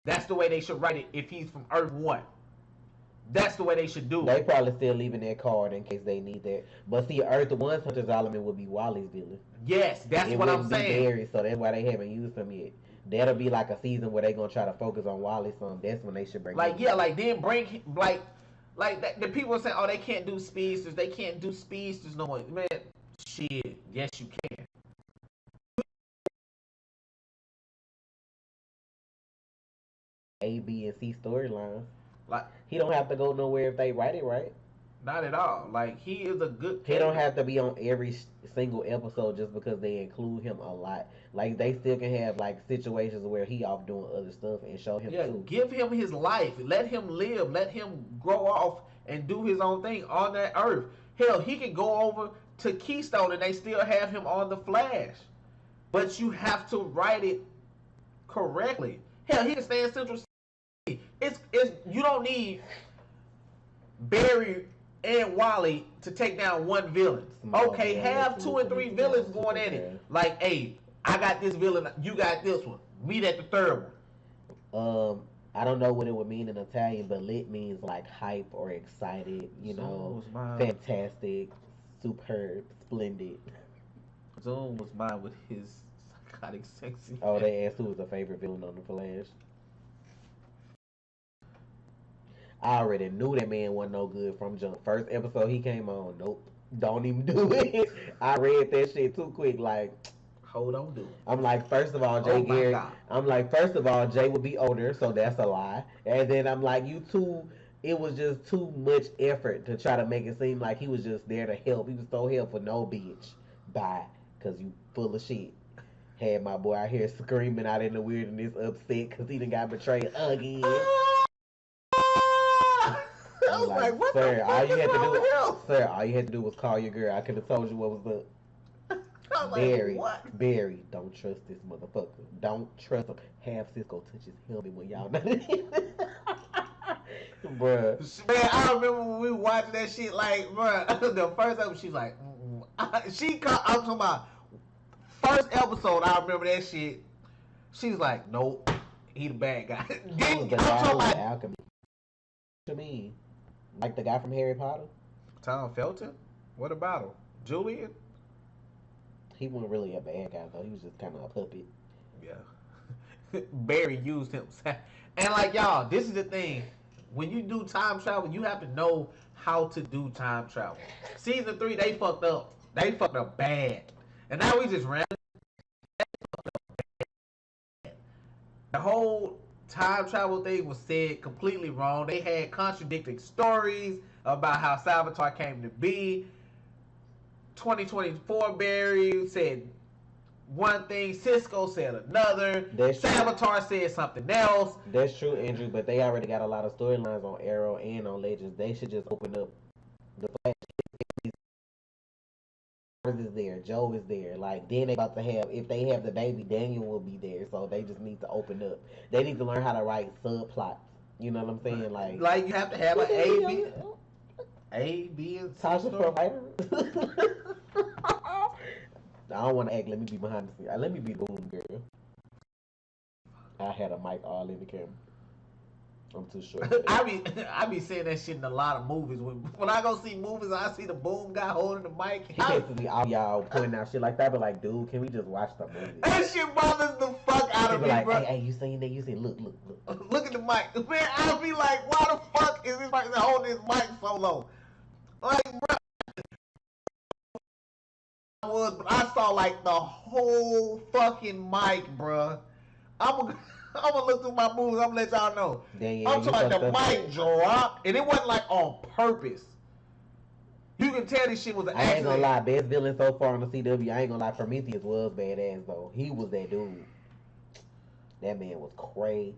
That's the way they should write it if he's from Earth 1. That's the way they should do They it. probably still leaving that card in case they need that. But see, Earth 1's Hunter Zolomon would be Wally's villain. Yes, that's It what I'm wouldn't be saying. Barry, so that's why they haven't used him yet. That'll be like a season where they gonna try to focus on Wally some. That's when they should bring Like, him yeah, in. like then bring, like that, the people are saying, oh, they can't do speedsters. They can't do speedsters no more. Man, shit, yes, you can. A, B, and C storylines. Like, He don't have to go nowhere if they write it right. not at all. Like, he is a good He don't have to be on every single episode just because they include him a lot. Like they still can have like situations where he off doing other stuff and show him Yeah, too. give him his life. Let him live. Let him grow off and do his own thing on that Earth. Hell, he can go over to Keystone and they still have him on the Flash. But you have to write it correctly. Hell, he can stay in Central City. It's you don't need Barry and Wally to take down one villain. Okay, have 2 and 3 villains going at it. Like, hey, I got this villain, you got this one. Meet at the third one. I don't know what it would mean in Italian, but lit means like hype or excited, you know, fantastic, superb, splendid. Zoom was mine with his psychotic sexy. Oh, they asked who was the favorite villain on the Flash. I already knew that man wasn't no good from jump. First episode he came on, nope, don't even do it. I read that shit too quick, like. Hold on, dude. I'm like, first of all, Jay Garrick. I'm like, first of all, Jay would be older, so that's a lie. And then I'm like, you two, it was just too much effort to try to make it seem like he was just there to help. He was so helpful, no bitch. Bye, cause you full of shit. Had my boy out here screaming out in the wilderness, upset cause he done got betrayed again. I was like, what sir, the fuck all you is had to wrong do, with him? sir, all you had to do was call your girl. I could have told you what was up. I was Barry, like, what? Barry, don't trust this motherfucker. Don't trust him. Have Cisco touch his helmet when y'all not bruh. Man, I remember when we watched that shit, like, bruh, the first episode, she's like, I'm talking about, first episode, I remember that shit. She's like, nope, he the bad guy. He was the guy who was alchemy. What you mean? Like the guy from Harry Potter? Tom Felton? What about him? Julian? He wasn't really a bad guy though. He was just kind of a puppet. Yeah. Barry used him. And like, y'all, this is the thing. When you do time travel, you have to know how to do time travel. Season 3, they fucked up. They fucked up bad. And now we just ran. The whole time travel thing was said completely wrong. They had contradicting stories about how Salvatore came to be. 2024 Barry said one thing, Cisco said another, Savitar said something else. That's true, Andrew, but they already got a lot of storylines on Arrow and on Legends. They should just open up the Flash. Is there, Joe is there. Like, then they about to have, if they have the baby, Daniel will be there. So they just need to open up. They need to learn how to write subplots. You know what I'm saying? Like you have to have an A, B, and C. Tasha for writer. I don't want to act. Let me be behind the scenes. Let me be boom girl. I had a mic all in the camera. I'm too short. I be saying that shit in a lot of movies. When I go see movies, I see the boom guy holding the mic. He can't see all y'all pointing out shit like that, but like, dude, can we just watch the movie? That shit bothers the fuck out of me, like, bro. Hey, you seen that? You seen? Look. Look at the mic, man. I'll be like, why the fuck is this person holding his mic so low? Like, bro. But I saw like the whole fucking mic, bro. I'm gonna look through my movies. I'm gonna let y'all know. I'm talking the mic dropped, and it wasn't like on purpose. You can tell this shit was an accident. I ain't gonna lie, best villain so far on the CW. I ain't gonna lie, Prometheus was badass though. He was that dude. That man was crazy.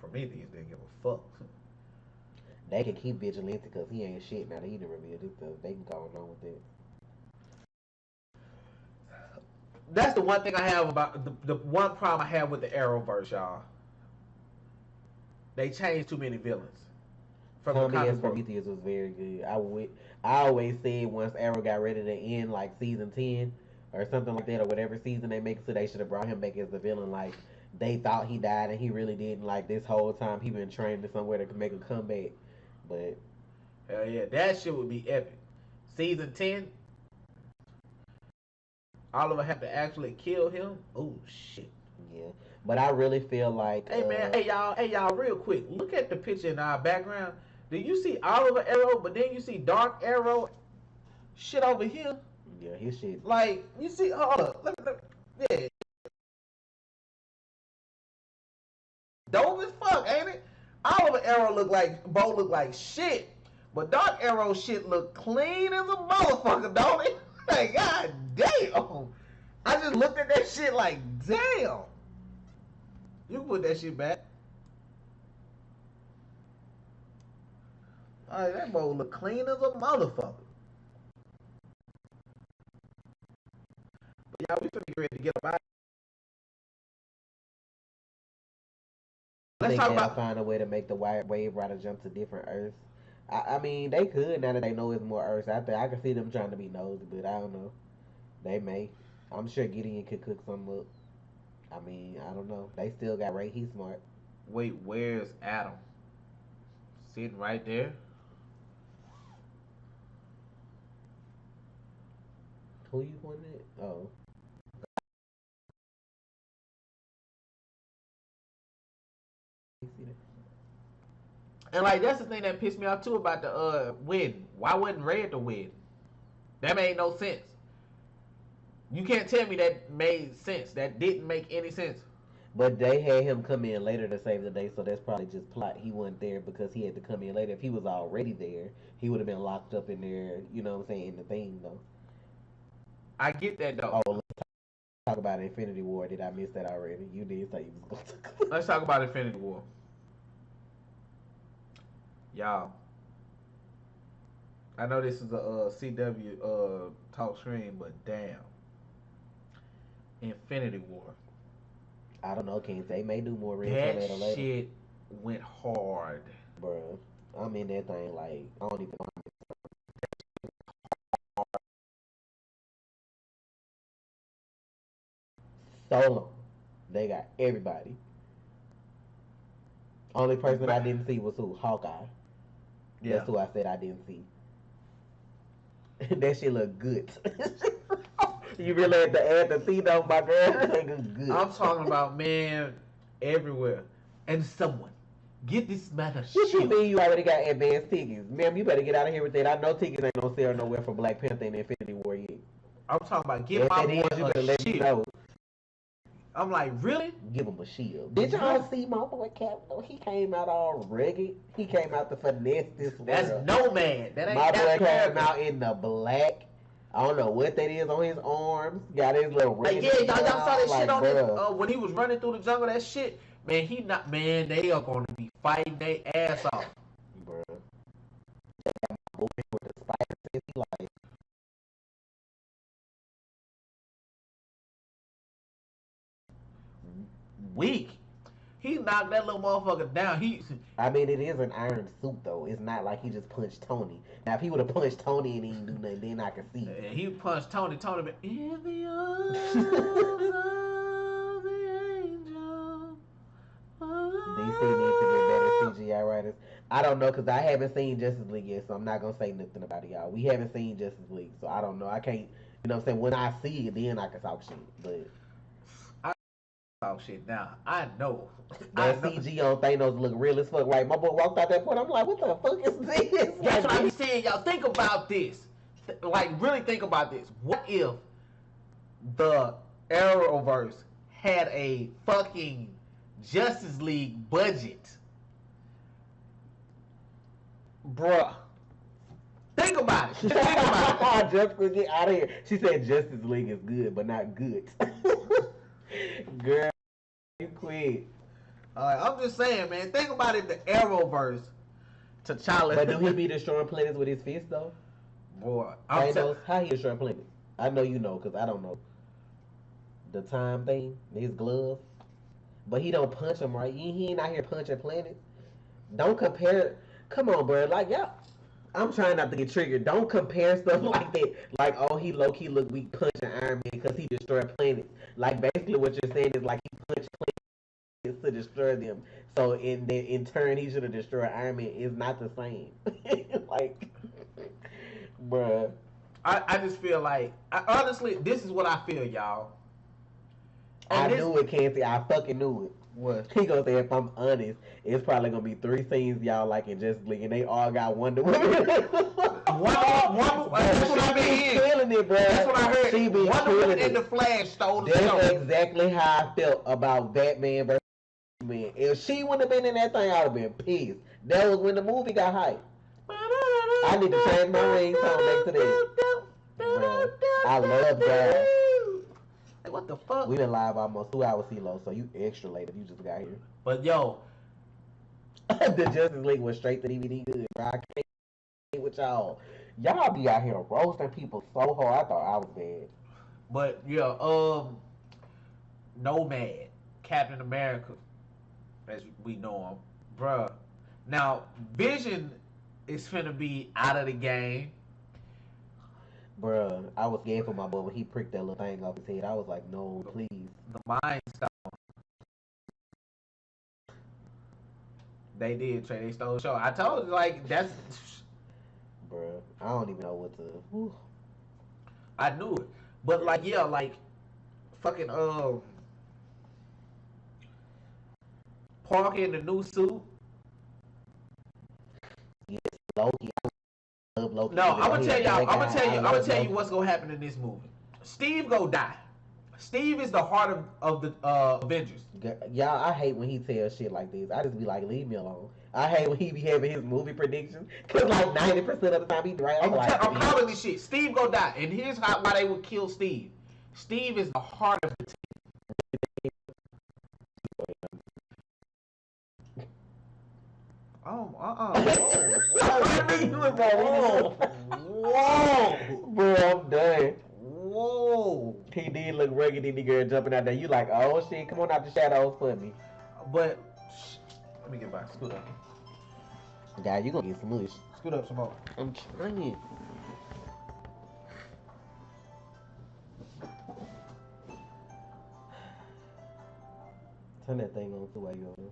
Prometheus didn't give a fuck. They can keep Vigilante because he ain't shit now that he done revealed this stuff. They can go on with it. That's the one thing I have about the one problem I have with the Arrowverse, y'all. They changed too many villains. Prometheus was very good. I always said once Arrow got ready to end, like season 10 or something like that, or whatever season they make, so they should have brought him back as the villain. Like, they thought he died and he really didn't. Like, this whole time he been trained somewhere to make a comeback. But hell yeah, that shit would be epic. Season 10. Oliver have to actually kill him. Oh shit. Yeah, but I really feel like. Hey man, hey y'all, real quick. Look at the picture in our background. Do you see Oliver Arrow? But then you see Dark Arrow. Shit over here. Yeah, his shit. Like you see, hold up, yeah. Dope as fuck, ain't it? Oliver Arrow look like shit, but Dark Arrow shit look clean as a motherfucker, don't it? Like, god damn. I just looked at that shit like, damn. You can put that shit back. Alright, that boy look clean as a motherfucker. But y'all, we finna get ready to get up out. Let's talk about find a way to make the Wave Rider jump to different Earths. I mean, they could now that they know it's more Earths out there. I can see them trying to be nosy, but I don't know. They may. I'm sure Gideon could cook something up. I mean, I don't know. They still got Ray. He's smart. Wait, where's Adam? Sitting right there. Who you pointing at? Oh. And like that's the thing that pissed me off too about the wedding. Why wasn't Red the wedding? That made no sense. You can't tell me that made sense. That didn't make any sense. But they had him come in later to save the day, so that's probably just plot. He wasn't there because he had to come in later. If he was already there, he would have been locked up in there, you know what I'm saying, in the thing though. I get that though. Oh, let's talk about Infinity War. Did I miss that already? You did say you was going to. Let's talk about Infinity War. Y'all, I know this is a CW talk screen, but damn, Infinity War. I don't know, Kings. They may do more real that later. Shit went hard, bro. I'm in that thing like I don't even know. So long. They got everybody. Only person I didn't see was who? Hawkeye. Yeah. That's who I said I didn't see. That shit look good. You really had to add the C though, my girl. Good. I'm talking about man everywhere. And someone get this man a What shield. you mean you already got advanced tickets? Ma'am, you better get out of here with that. I know tickets ain't no sale nowhere for Black Panther and Infinity War yet. I'm talking about get my boy a shield. Know. I'm like, really? Give him a shield. Did y'all see my boy Captain? He came out all rugged. He came out to finesse this world. That's no man. That ain't my boy came out in the black. I don't know what that is on his arms. Got his little Like, red. yeah, y'all saw that shit on bruh. his, when he was running through the jungle. That shit, man. Man, they are gonna be fighting their ass off. Bruh. Moving with the spider since he like. Weak. He knocked that little motherfucker down. I mean, it is an iron suit though. It's not like he just punched Tony. Now, if he would have punched Tony and he didn't do nothing, then I could see. He punched Tony. Tony been in the arms of the angel. DC needs to get better CGI writers. I don't know because I haven't seen Justice League yet, so I'm not gonna say nothing about it, y'all. We haven't seen Justice League, so I don't know. I can't. You know what I'm saying? When I see it, then I can talk shit. But I talk shit now. I know. that CG on Thanos look real as fuck. Right? My boy walked out that point. I'm like, what the fuck is this? That's what I be saying, y'all. Think about this. Like, really think about this. What if the Arrowverse had a fucking Justice League budget? Bruh. Think about it. Just think about it. Just to get out of here. She said Justice League is good, but not good. Girl, you quit. I'm just saying, man. Think about it. The Arrowverse. T'Challa. But do he be destroying planets with his fist though? Boy, Thanos, how he destroy planets? I know you know, cause I don't know. The time thing, his glove, but he don't punch him right. He ain't out here punching planets. Don't compare. Come on, bro. Like, yeah, I'm trying not to get triggered. Don't compare stuff like that. Like, oh, he low key look weak punching Iron Man because he destroyed planets. Like, basically what you're saying is like he punched planets to destroy them. So in turn, he should have destroyed Iron Man. It's not the same. Like, bruh. I just feel like, honestly, this is what I feel, y'all. I knew it, Canty. I fucking knew it. What? He gonna say, if I'm honest, it's probably gonna be 3 scenes y'all like in Justice League, and they all got Wonder Woman. That's what I been killing it, bro. That's what I heard. She been Wonder killing Woman it. and the Flash stole the show. That's exactly how I felt about Batman versus Superman. If she wouldn't have been in that thing, I'd have been pissed. That was when the movie got hyped. I need to change my ringtone next to that. Bruh, I love that. Like, what the fuck? We been live almost 2 hours, CeeLo, so you extra late if you just got here. But yo, The Justice League was straight to DVD good, bro. I can't with y'all. Y'all be out here roasting people so hard. I thought I was bad. but yeah, Nomad, Captain America, as we know him, bruh. Now, Vision is finna be out of the game. Bruh, I was scared for my boy when he pricked that little thing off his head. I was like, no, please. The Mind Stone. They did, Trey. They stole the show. I told you, like, that's. Bruh, I don't even know what to. Whew. I knew it. But, like, yeah, like, fucking, Parker in the new suit. Yes, Loki. I love Loki. No, I'm gonna tell y'all. I'm gonna tell you Loki. what's gonna happen in this movie. Steve go die. Steve is the heart of the Avengers. Y'all, I hate when he tells shit like this. I just be like, leave me alone. I hate when he be having his movie predictions. Cause like 90% of the time he right. I'm like, calling this shit. Steve go die, and here's why they would kill Steve. Steve is the heart of the team. Oh, whoa, bro, I'm done. whoa. He did look rugged in the girl jumping out there. You like, oh shit, come on out the shadows for me. But let me get back. Scoot up. God, you gonna get smushed. Scoot up some more. I'm trying. Turn that thing on too while you're on there.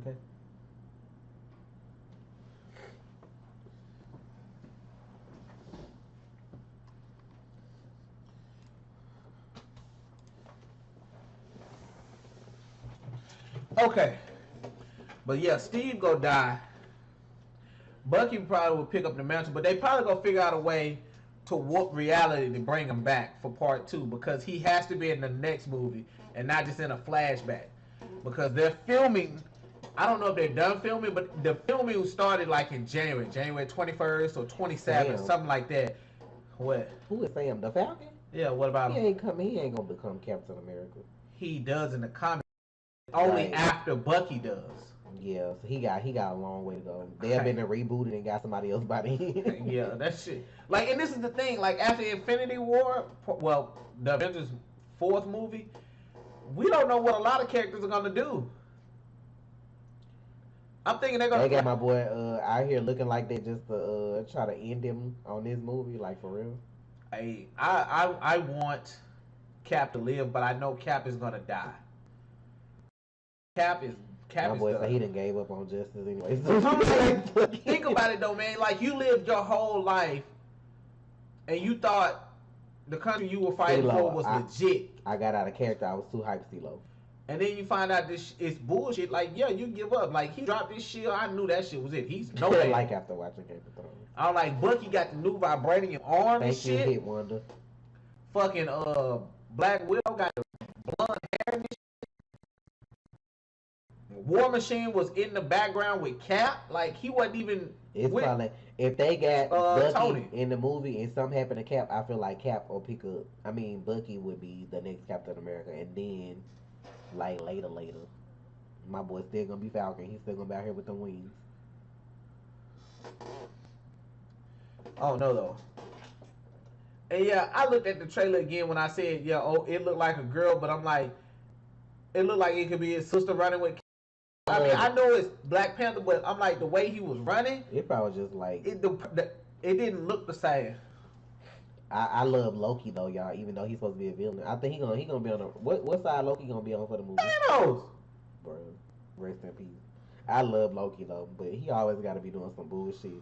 Okay. Okay. But yeah, Steve go die. Bucky probably will pick up the mantle, but they probably gonna figure out a way to warp reality to bring him back for part 2 because he has to be in the next movie and not just in a flashback because they're filming I don't know if they're done filming, but the filming started like in January 21st or 27th, Sam. something like that. What? Who is Sam? The Falcon? Yeah, what about He him? ain't coming. He ain't gonna become Captain America. He does in the comics only Right. after Bucky does. Yeah, so he got a long way to go. They have been rebooted and got somebody else by then. Yeah, that shit. Like, and this is the thing. Like, after Infinity War, well, the Avengers fourth movie, we don't know what a lot of characters are gonna do. I'm thinking they're gonna. They got my boy out here looking like they just try to end him on this movie, like for real. I want Cap to live, but I know Cap is gonna die. Cap My is boy done. said he done gave up on justice anyway. Think about it though, man. Like, you lived your whole life, and you thought the country you were fighting for was legit. I got out of character. I was too hyped, CeeLo. And then you find out this it's bullshit. Like, yeah, you give up. Like, he dropped this shield. I knew that shit was it. He's no man. Like after watching Game of Thrones. I'm like, Bucky got the new vibranium arm and Thank you, shit. Hit Wonder. Fucking Black Widow got the blonde hair and shit. War Machine was in the background with Cap. Like, he wasn't even. It's with, probably if they got Bucky Tony in the movie and something happened to Cap, I feel like Cap will pick up. I mean, Bucky would be the next Captain America, and then like later, my boy's still gonna be Falcon. He's still gonna be out here with the wings. Oh no though. And yeah, I looked at the trailer again when I said, yeah, oh, it looked like a girl, but I'm like, it looked like it could be his sister running with. I mean, I know it's Black Panther, but I'm like, the way he was running, It probably just like it didn't look the same. I love Loki though, y'all. Even though he's supposed to be a villain, I think he gonna be on the what side Loki gonna be on for the movie? Thanos. Bro, rest in peace. I love Loki though, but he always got to be doing some bullshit.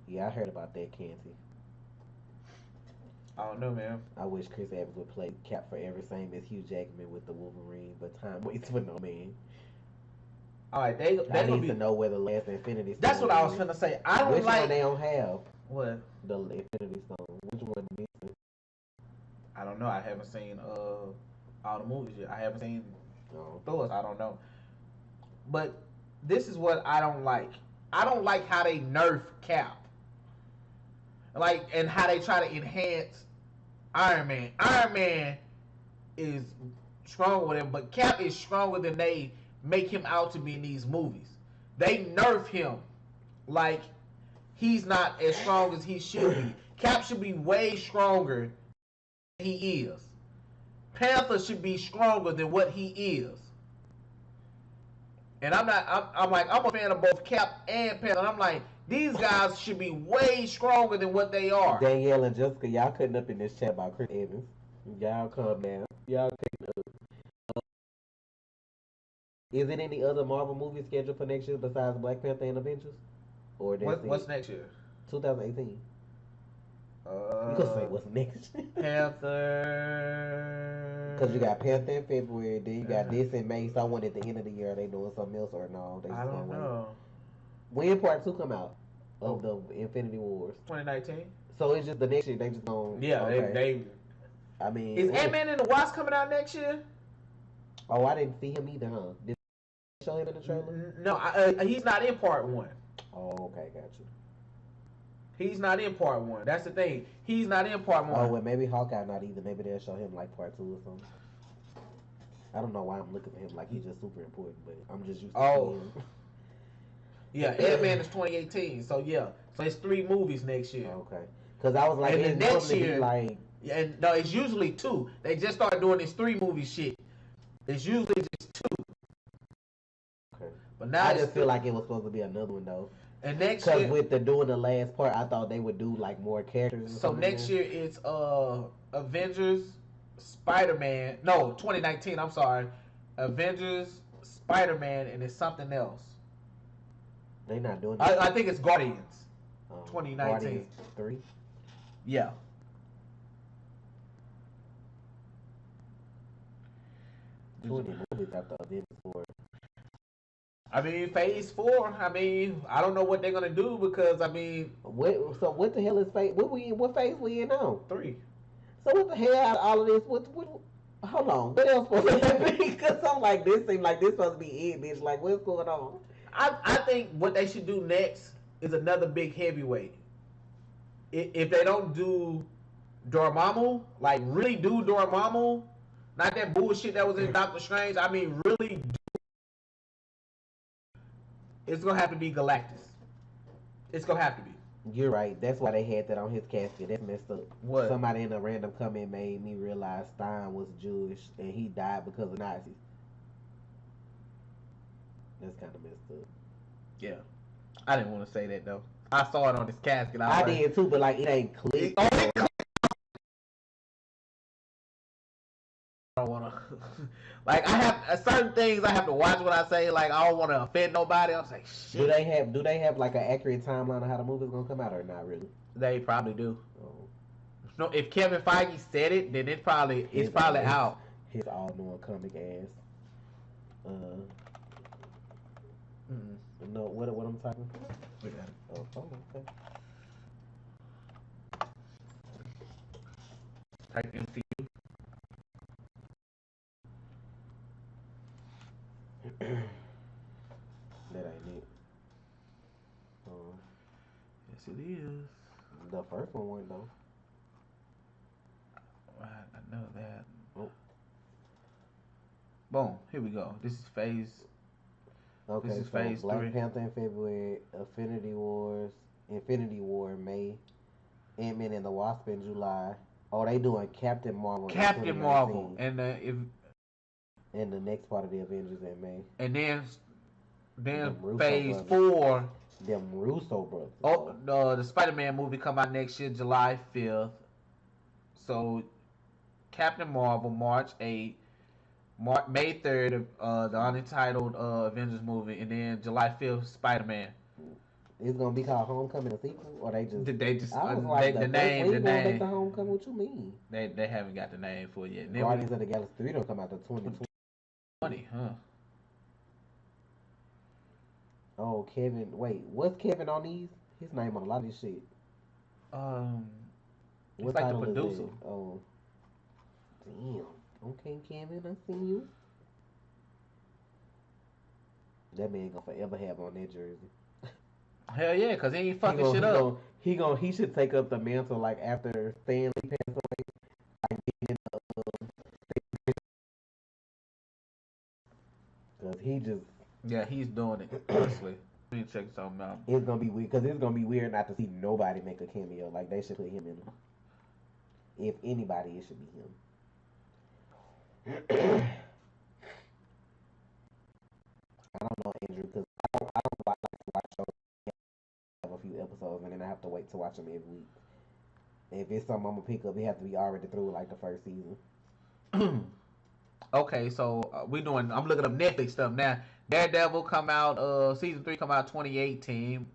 Yeah, I heard about that, Canty. I don't know, man. I wish Chris Evans would play Cap forever, same as Hugh Jackman with the Wolverine, but time waits for no man. All right, they I gonna need be. to know where the last Infinity Stone That's what I was is. finna say. I don't Which like one they don't have? what. The Infinity Stone. Which one missing? I don't know. I haven't seen all the movies yet. I haven't seen No. Thor. I don't know. But this is what I don't like. I don't like how they nerf Cap. Like, and how they try to enhance Iron Man. Iron Man is stronger with him, but Cap is stronger than they make him out to be in these movies. They nerf him like he's not as strong as he should be. Cap should be way stronger than he is. Panther should be stronger than what he is. And I'm a fan of both Cap and Panther. And I'm like, these guys should be way stronger than what they are. Danielle and Jessica, y'all cutting up in this chat about Chris Evans. Y'all calm down. Y'all cutting up. Is it any other Marvel movie scheduled for next year besides Black Panther and Avengers? Or What's next year? 2018. You could say what's next. Panther. Because you got Panther in February, then you got this in May. So I wonder at the end of the year, are they doing something else or no? They just I don't know. When part 2 come out of the Infinity Wars? 2019. So it's just the next year they just don't. Yeah, okay. they. I mean, Is Ant-Man and the Wasp coming out next year? Oh, I didn't see him either, huh? Did they show him in the trailer? No, he's not in part 1. Oh, okay, got you. He's not in part 1. That's the thing. He's not in part 1. Oh, well, maybe Hawkeye not either. Maybe they'll show him like part 2 or something. I don't know why I'm looking at him like he's just super important, but I'm just used to seeing him. Yeah, Ant-Man is 2018. So yeah, so it's 3 movies next year. Okay, because I was like, And it's the next normally year, like, yeah, and no, it's usually 2. They just started doing this 3 movie shit. It's usually just 2. okay. But now I it's just feel like it was supposed to be another one though. And next Because year, with doing the last part, I thought they would do like more characters. so next year it's Avengers, Spider-Man. No, 2019. I'm sorry, Avengers, Spider-Man, and it's something else. They not doing. I think it's Guardians. 2019. Guardians 3. Yeah. Too many movies after Avengers 4. I mean, phase 4. I mean, I don't know what they're gonna do because I mean, What? So what the hell is phase? What phase we in now? 3. So what the hell out of all of this? Hold on. What else supposed to happen? Because I'm like, this seems like this supposed to be it, bitch. Like, what's going on? I think what they should do next is another big heavyweight. If they don't do Dormammu, like really do Dormammu, not that bullshit that was in Doctor Strange. I mean, really, it's gonna have to be Galactus. It's gonna have to be. You're right. That's why they had that on his casket. That's messed up. What? Somebody in a random comment made me realize Stein was Jewish and he died because of Nazis. That's kind of messed up. Yeah, I didn't want to say that though. I saw it on his casket. I did too, but like it ain't clear. I don't want to. Like I have certain things I have to watch what I say. Like I don't want to offend nobody. I was like, shit. Do they have like an accurate timeline of how the movie's gonna come out or not really? They probably do. Oh. No, if Kevin Feige said it, then it's probably out. His all knowing comic ass. No, what I'm typing? We got it. Oh, okay. Type MCU. That ain't it. Yes, it is. The first one went though. I know that. Oh. Boom. Here we go. This is phase. Okay, This is so phase Black 3. Panther in February, Infinity War in May, Ant-Man and the Wasp in July. Oh, they doing Captain Marvel. Captain Marvel, and and the next part of the Avengers in May. And then Them phase Russo 4. Them Russo brothers. Oh, the Spider-Man movie come out next year, July 5th. So, Captain Marvel, March 8th. May 3rd, the untitled Avengers movie, and then July 5th, Spider-Man. It's gonna be called Homecoming, a sequel, or they just? They just I was like, the name. Make the Homecoming. What you mean? They haven't got the name for it yet. Guardians of the Galaxy 3 don't come out to 2020. Huh? Oh, Kevin. Wait, what's Kevin on these? His name on a lot of this shit. He's like the producer. Oh, damn. Okay, Kevin, I see you. That man gonna forever have on that jersey. Hell yeah, cause he ain't fucking shit up. He should take up the mantle like after Stanley passed away. Like being in cause he just. Yeah, he's doing it. Honestly, let me check something out. It's gonna be weird, cause it's gonna be weird not to see nobody make a cameo. Like they should put him in. If anybody, it should be him. I don't know, Andrew, because I don't like to watch shows. Have a few episodes, and then I have to wait to watch them every week. And if it's something I'm gonna pick up, it have to be already through like the first season. Okay, so I'm looking up Netflix stuff now. Daredevil come out. Season 3 come out 2018.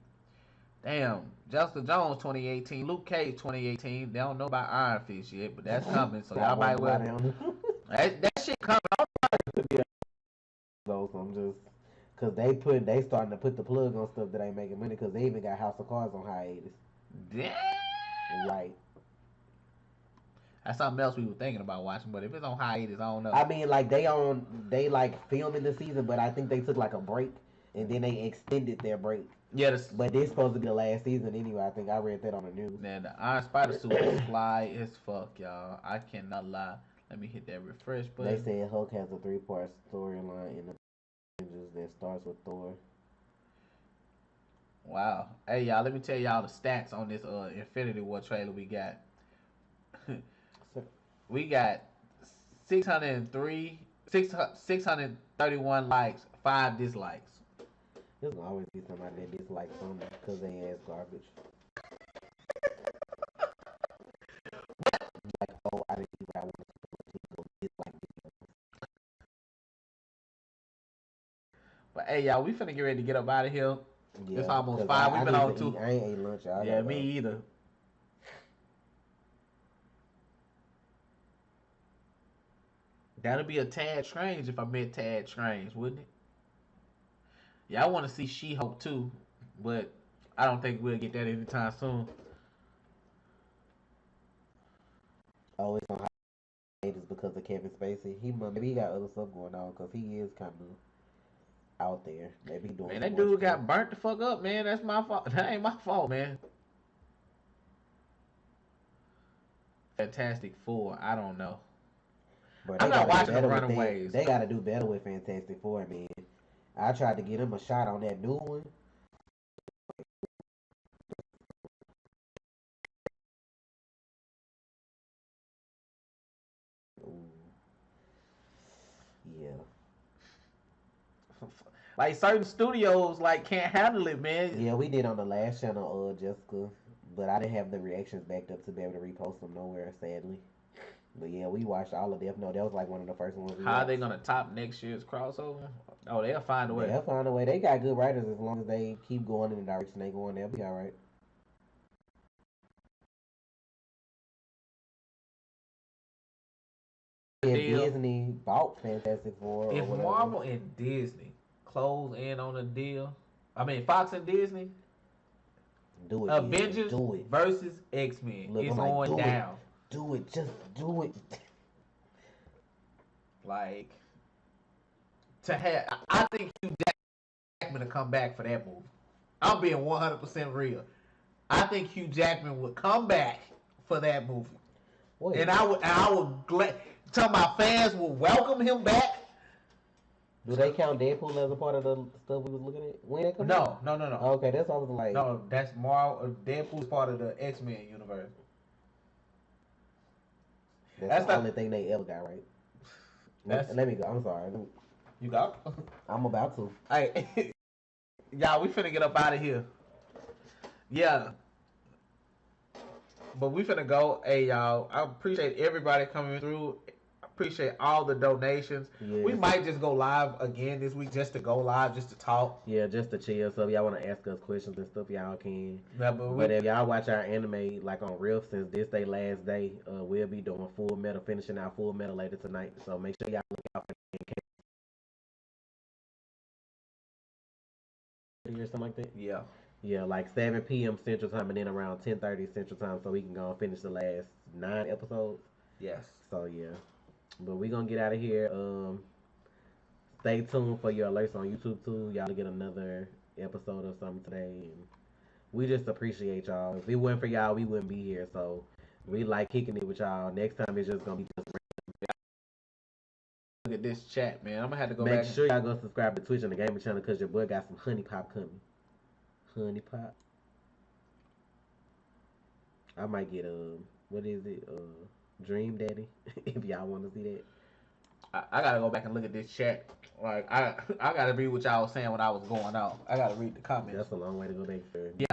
Damn, Jessica Jones 2018. Luke Cage 2018. They don't know about Iron Fist yet, but that's coming. So y'all might well. That shit coming. So I'm just because they starting to put the plug on stuff that ain't making money because they even got House of Cards on hiatus. Damn. Right. That's something else we were thinking about watching, but if it's on hiatus, I don't know. I mean, like they like filming the season, but I think they took like a break and then they extended their break. Yeah, but this supposed to be the last season anyway. I think I read that on the news. Man, the Iron Spider suit is fly as fuck, y'all. I cannot lie. Let me hit that refresh button. They said Hulk has a 3-part storyline in the Avengers that starts with Thor. Wow. Hey, y'all, let me tell y'all the stats on this Infinity War trailer we got. We got 631 likes, 5 dislikes. There's gonna always be somebody that dislikes something because they ass garbage. Like, oh, I didn't see what I wanted to go dislike videos. But hey, y'all, we finna get ready to get up out of here. Yeah, it's almost 5. We've been on 2. I ain't ate lunch. Yeah, me either. That'd be a tad strange if I met Tad Strange, wouldn't it? Yeah, I want to see She-Hulk too, but I don't think we'll get that anytime soon. Oh, it's on hiatus because of Kevin Spacey. Maybe he got other stuff going on because he is kind of out there. Maybe he doing. Man, some that more dude stuff. got burnt the fuck up, man. That's my fault. That ain't my fault, man. Fantastic Four. I don't know. But I'm not watching the better with Runaways. They got to do better with Fantastic Four, man. I tried to get him a shot on that new one. Ooh. Yeah. Like certain studios like can't handle it, man. Yeah, we did on the last channel, Jessica, but I didn't have the reactions backed up to be able to repost them nowhere, sadly. But yeah, we watched all of Death Note. That was like one of the first ones we How are they watched. gonna top next year's crossover? Oh, they'll find a way. They'll find a way. They got good writers as long as they keep going in the direction they going. They'll be all right. If Deal. Disney bought Fantastic Four or If whatever, Marvel and Disney close in on a deal, I mean Fox and Disney, do it. Avengers Disney. Do it. versus X-Men Look, is I'm like, going do down. it. Do it. Just do it. Like to have, I think Hugh Jackman to come back for that movie. I'm being 100% real. I think Hugh Jackman would come back for that movie, Wait. and I would tell my fans will welcome him back. Do they count Deadpool as a part of the stuff we was looking at? When it come No. Okay, that's what I was like. No, that's Marvel. Deadpool's part of the X-Men universe. That's the only thing they ever got right. Let me go. I'm sorry. You go. I'm about to. Hey, y'all, we finna get up out of here. Yeah. But we finna go. Hey, y'all, I appreciate everybody coming through. I appreciate all the donations. Yes. We might just go live again this week just to go live, just to talk. Yeah, just to chill. So if y'all want to ask us questions and stuff, y'all can. Yeah, but if y'all watch our anime like on Riff, since this day last day, we'll be doing Full Metal, finishing our Full Metal later tonight. So make sure y'all look out for it or something like that. Yeah. Yeah, like 7 p.m. Central Time and then around 10:30 Central Time, so we can go and finish the last 9 episodes. Yes. So yeah, but we gonna get out of here. Stay tuned for your alerts on YouTube too. Y'all to get another episode or something today. And we just appreciate y'all. If it wasn't for y'all, we wouldn't be here. So we like kicking it with y'all. Next time it's just gonna be just. Look at this chat, man. I'm gonna have to go Make back. sure y'all go subscribe to Twitch and the gaming channel because your boy got some honey pop coming. Honey pop. I might get what is it? Dream Daddy. If y'all want to see that. I gotta go back and look at this chat. Like I gotta read what y'all was saying when I was going out. I gotta read the comments. That's a long way to go back there. Yeah.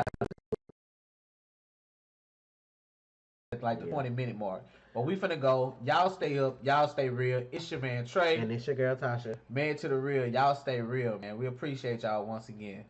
It's like the 20-minute mark. But we finna go. Y'all stay up. Y'all stay real. It's your man Trey. And it's your girl Tasha. Man to the real. Y'all stay real, man. We appreciate y'all once again.